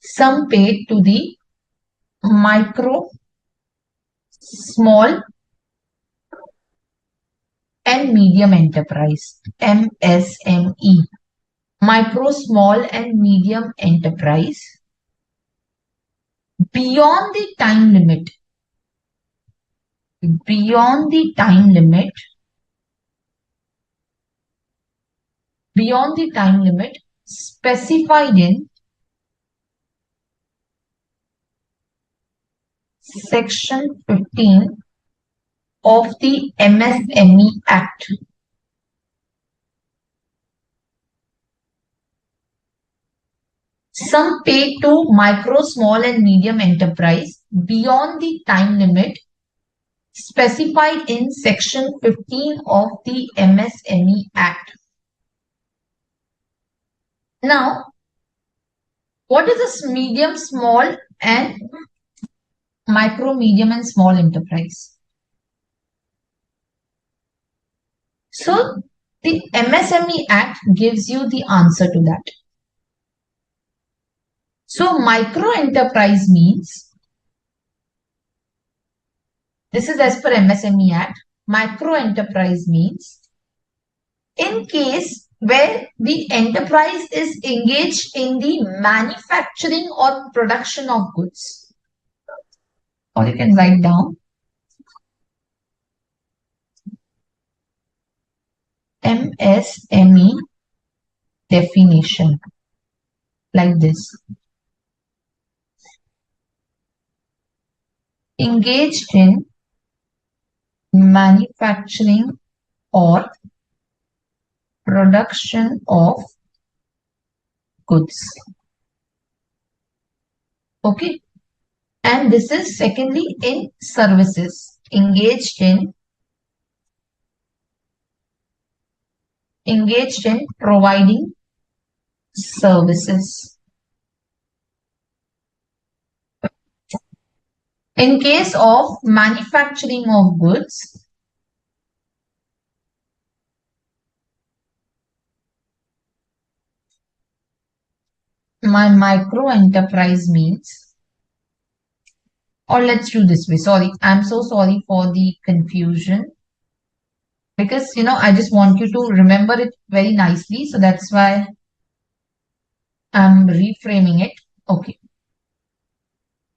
Sum paid to the micro, small and medium enterprise, MSME. Micro, small and medium enterprise beyond the time limit. Beyond the time limit specified in section 15 of the MSME Act. Sum paid to micro, small and medium enterprise beyond the time limit specified in section 15 of the MSME Act. Now, what is this medium, small and micro, medium and small enterprise? So, the MSME Act gives you the answer to that. So, micro enterprise means, this is as per MSME Act, micro enterprise means in case where the enterprise is engaged in the manufacturing or production of goods. Or you can write down MSME definition like this. Engaged in manufacturing or production of goods. Okay. And this is secondly in services. Engaged in providing services. In case of manufacturing of goods, my micro enterprise means, or let's do this way. Sorry, I'm so sorry for the confusion. Because, I just want you to remember it very nicely. So that's why I'm reframing it. Okay.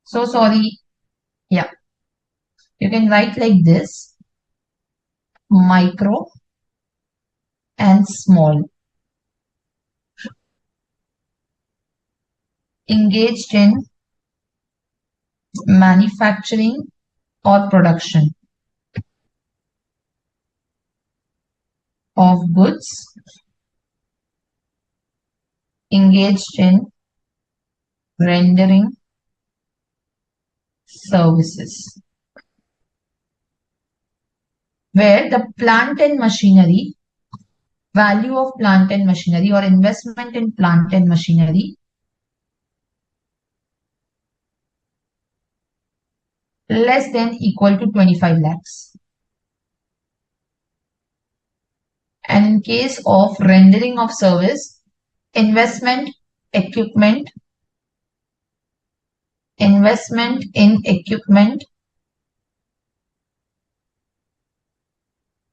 So sorry. Yeah. You can write like this: micro and small, engaged in manufacturing or production of goods, engaged in rendering services, where the plant and machinery, value of plant and machinery or investment in plant and machinery less than equal to 25 lakhs. And in case of rendering of service, investment equipment, investment in equipment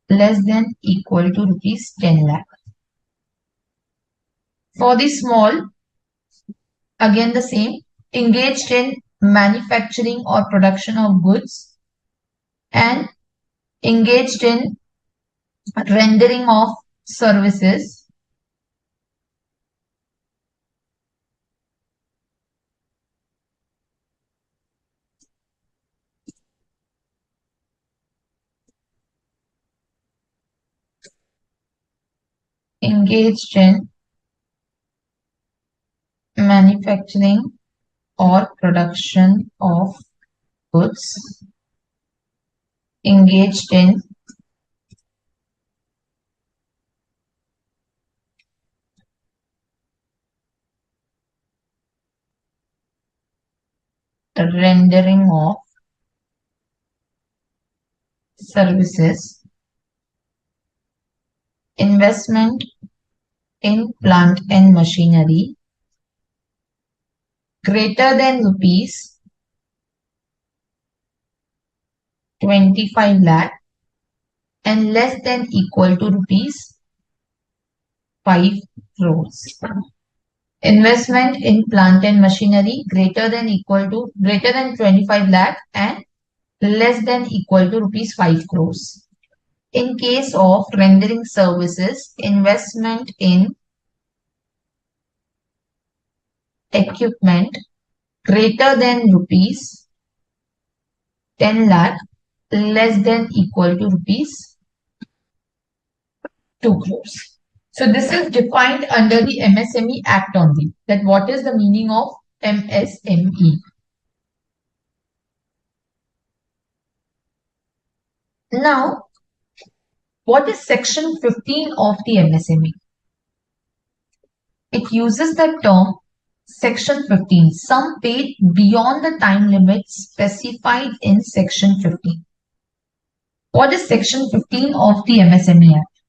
less than equal to rupees 10 lakh. For the small, again the same, engaged in manufacturing or production of goods and engaged in rendering of services engaged in manufacturing or production of goods, engaged in rendering of services, investment in plant and machinery greater than rupees 25 lakh and less than equal to rupees 5 crores. Investment in plant and machinery greater than 25 lakh and less than equal to rupees 5 crores. In case of rendering services, investment in equipment greater than rupees 10 lakh less than equal to rupees 2 crores. So this is defined under the MSME Act only. That what is the meaning of MSME? Now, what is section 15 of the MSME? It uses the term section 15, sum paid beyond the time limits specified in section 15. What is section 15 of the MSME Act?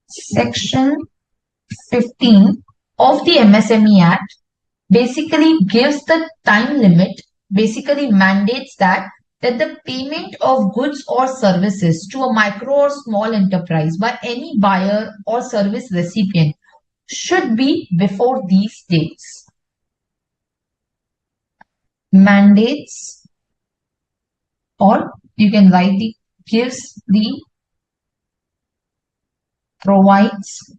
Section 15 of the MSME Act basically gives the time limit, basically mandates that the payment of goods or services to a micro or small enterprise by any buyer or service recipient should be before these dates. Mandates, or you can write the gives the provides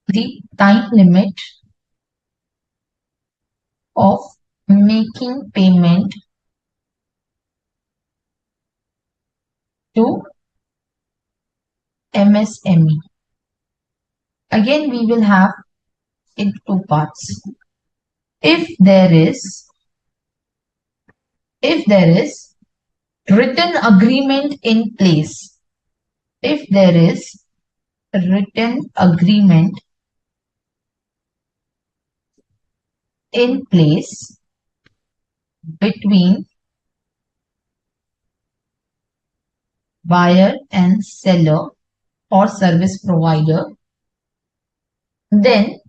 the time limit of making payment to MSME. Again, we will have in two parts. If there is written agreement in place, if there is written agreement in place between buyer and seller or service provider, then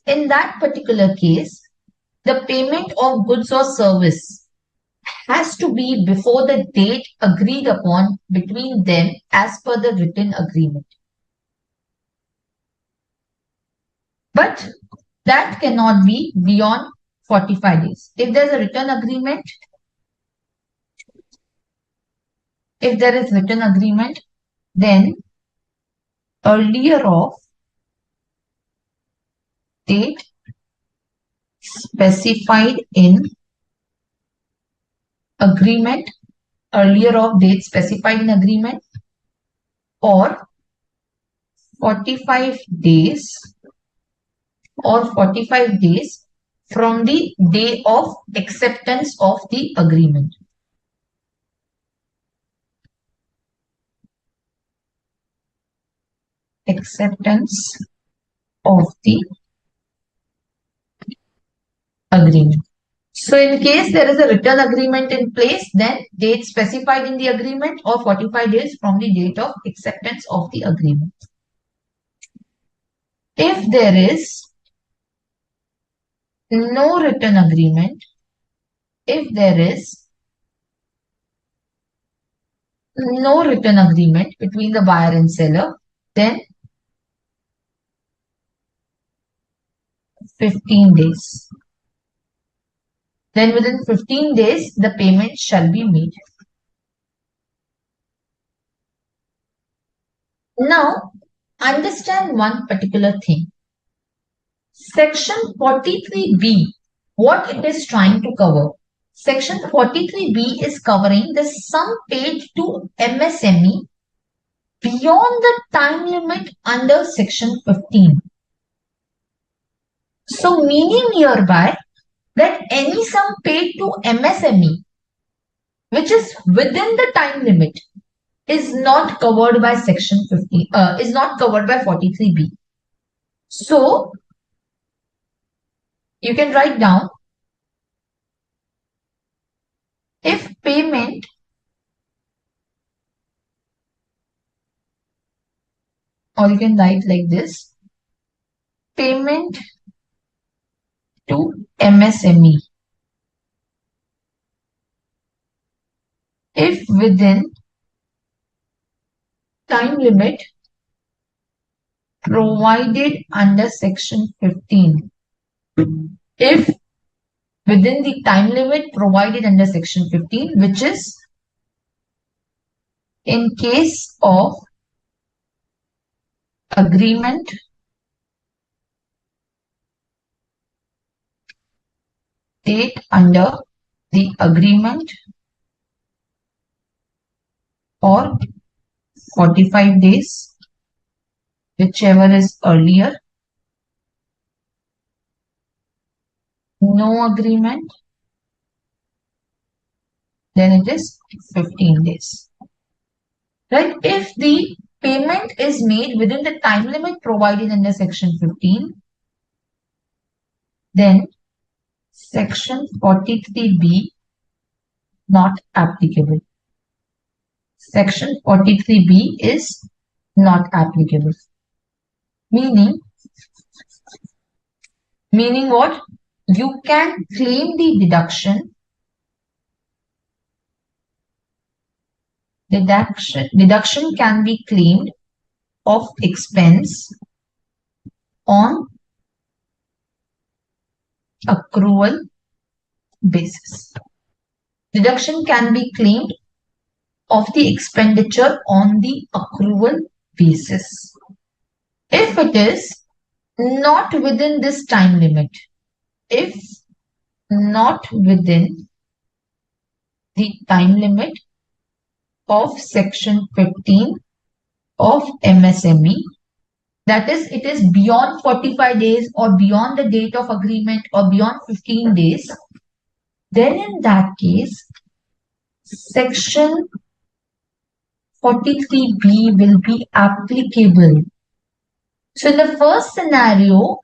in that particular case, the payment of goods or service has to be before the date agreed upon between them as per the written agreement. But that cannot be beyond 45 days. If there's a written agreement, then earlier of date specified in agreement, or 45 days from the day of acceptance of the agreement. Acceptance of the agreement. So in case there is a written agreement in place, then date specified in the agreement or 45 days from the date of acceptance of the agreement. If there is no written agreement, between the buyer and seller, then 15 days. Then within 15 days, the payment shall be made. Now, understand one particular thing. Section 43B, what it is trying to cover? Section 43B is covering the sum paid to MSME beyond the time limit under Section 15. So, meaning hereby that any sum paid to MSME which is within the time limit is not covered by Section 15, is not covered by 43B. So, you can write down, if payment or you can write like this, payment to MSME, if within time limit provided under Section 15, if within the time limit provided under Section 15, which is in case of agreement date under the agreement or 45 days, whichever is earlier, no agreement, then it is 15 days. Right? If the payment is made within the time limit provided under Section 15, then Section 43B not applicable. Section 43B is not applicable. Meaning what? You can claim the deduction. Deduction can be claimed of expense on accrual basis. Deduction can be claimed of the expenditure on the accrual basis. If it is not within this time limit, if not within the time limit of Section 15 of MSME, that is, it is beyond 45 days or beyond the date of agreement or beyond 15 days, then in that case, Section 43B will be applicable. So in the first scenario,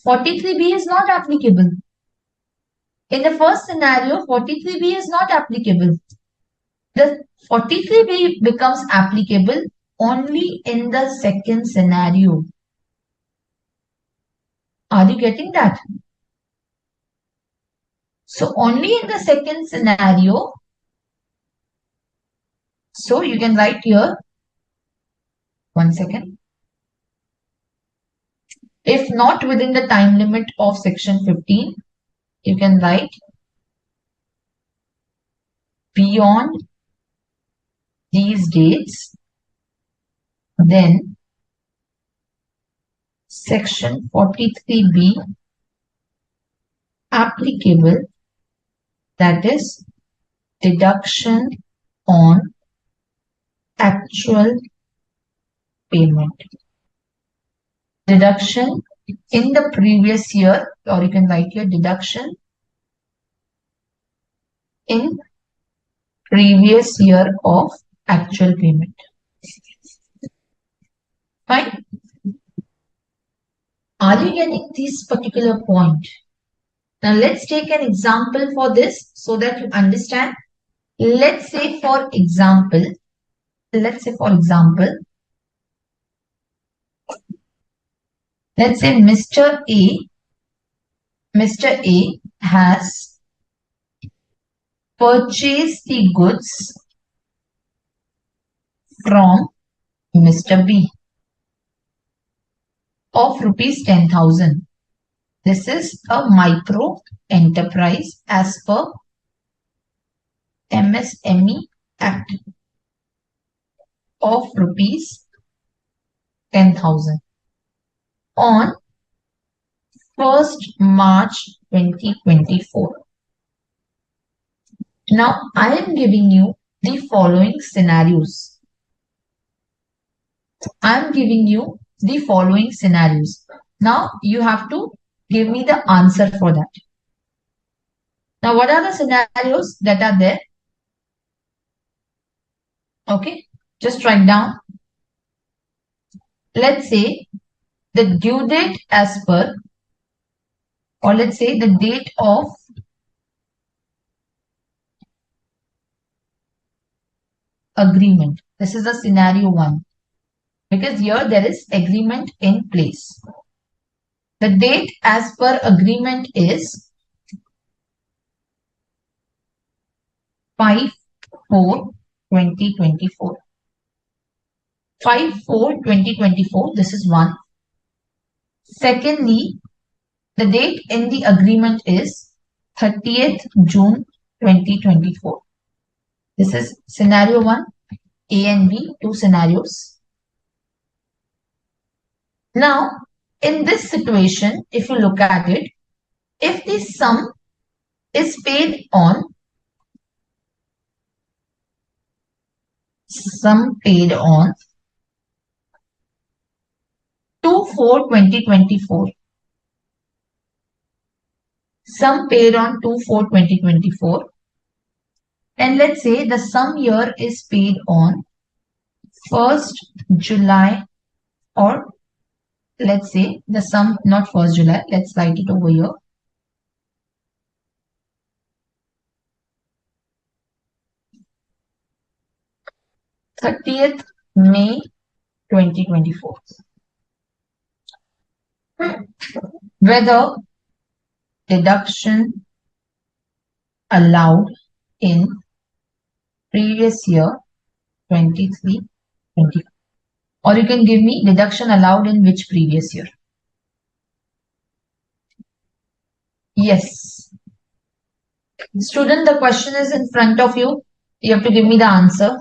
43B is not applicable. In the first scenario, 43B is not applicable. The 43B becomes applicable only in the second scenario. Are you getting that? So only in the second scenario. So you can write here, one second. If not within the time limit of section 15, you can write beyond these dates, then section 43B applicable, that is deduction on actual payment. Deduction in the previous year, or you can write here deduction in previous year of actual payment. Fine. Are you getting this particular point? Now let's take an example for this so that you understand. Let's say for example, let's say Mr. A has purchased the goods from Mr. B of rupees 10,000. This is a micro enterprise as per MSME Act of rupees 10,000 on 1st March 2024. Now I am giving you the following scenarios. Now you have to give me the answer for that. Now what are the scenarios that are there? Okay, just write down. Let's say the due date as per, or let's say the date of agreement. This is a scenario 1 because here there is agreement in place. The date as per agreement is 5/4/2024. 5/4/2024, this is one. Secondly, the date in the agreement is 30th June 2024. This is scenario 1, A and B, two scenarios. Now, in this situation, if you look at it, if the sum is paid on 2/4/2024, sum paid on 2/4/2024, and let's say the sum here is paid on 1st July, or let's say the sum, not 1st July, let's write it over here. 30th May 2024. Whether deduction allowed in previous year 23, 20. Or you can give me deduction allowed in which previous year. Yes. Student, the question is in front of you. You have to give me the answer.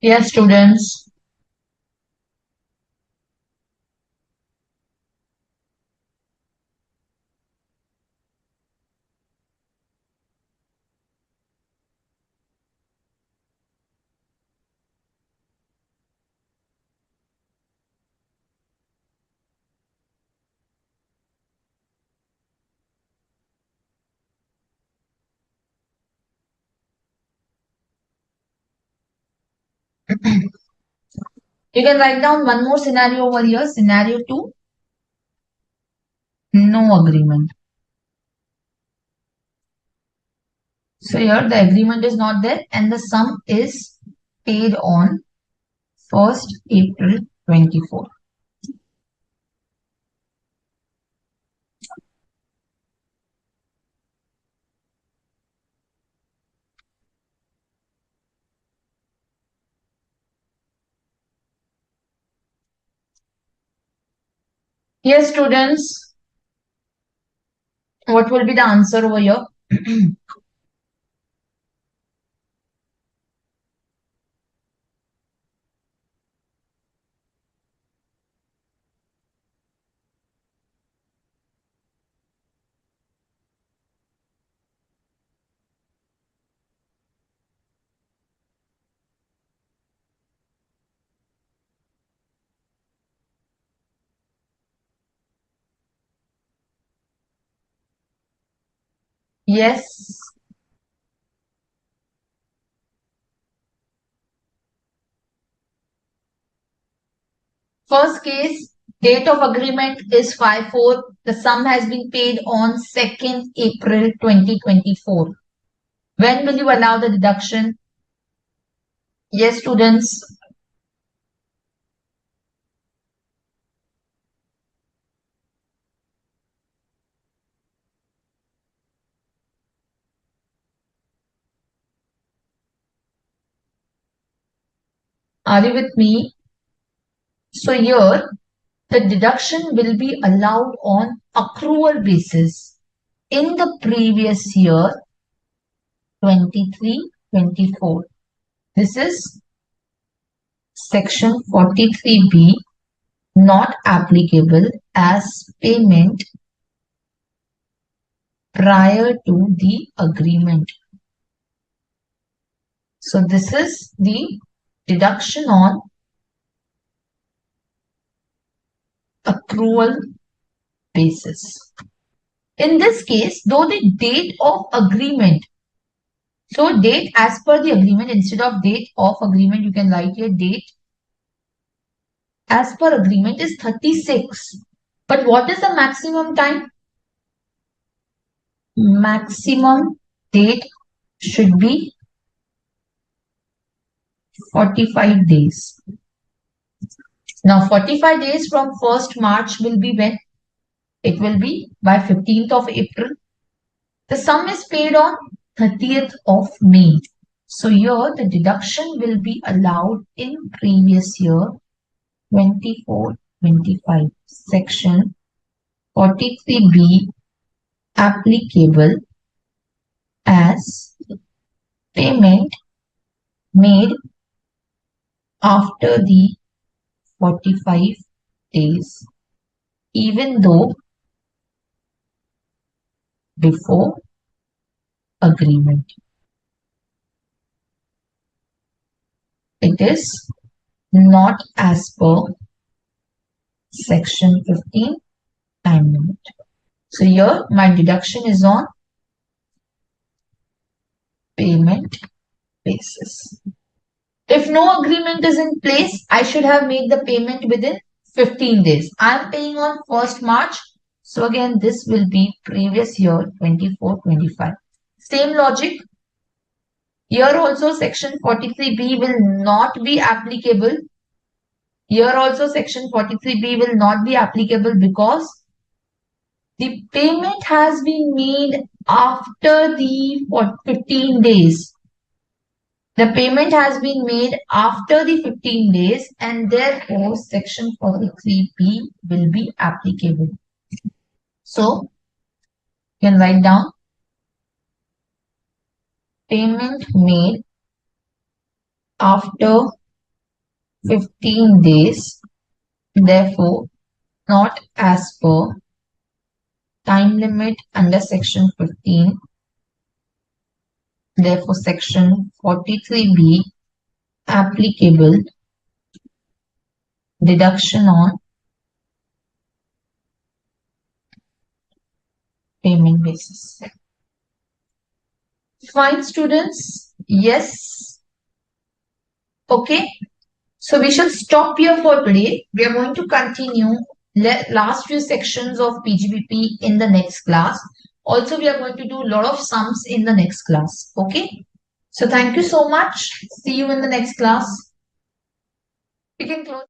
Yes, students. You can write down one more scenario over here, scenario 2. No agreement. So here the agreement is not there and the sum is paid on 1st April 24. Yes, students, what will be the answer over here? Yes. First case, date of agreement is 5/4. The sum has been paid on 2nd April 2024. When will you allow the deduction? Yes, students. Are you with me? So here, the deduction will be allowed on accrual basis. In the previous year, 23-24. This is section 43B, not applicable as payment prior to the agreement. So this is the deduction on accrual basis. In this case, though the date of agreement, so date as per the agreement, instead of date of agreement, you can write here date as per agreement is 36. But what is the maximum time? Maximum date should be 45 days. Now 45 days from 1st March will be when? It will be by 15th of April. The sum is paid on 30th of May. So here the deduction will be allowed in previous year 24-25. Section 43B applicable as payment made after the 45 days, even though before agreement. It is not as per section 15 time limit. So here my deduction is on payment basis. If no agreement is in place, I should have made the payment within 15 days. I am paying on 1st March. So again, this will be previous year 24-25. Same logic. Here also section 43B will not be applicable. Here also section 43B will not be applicable because the payment has been made after the 15 days. The payment has been made after the 15 days and therefore section 43B will be applicable. So, you can write down payment made after 15 days, therefore not as per time limit under section 15. Therefore, section 43B applicable deduction on payment basis. Fine, students? Yes. Okay. So we shall stop here for today. We are going to continue last few sections of PGBP in the next class. Also, we are going to do a lot of sums in the next class. Okay. So thank you so much. See you in the next class. We can close.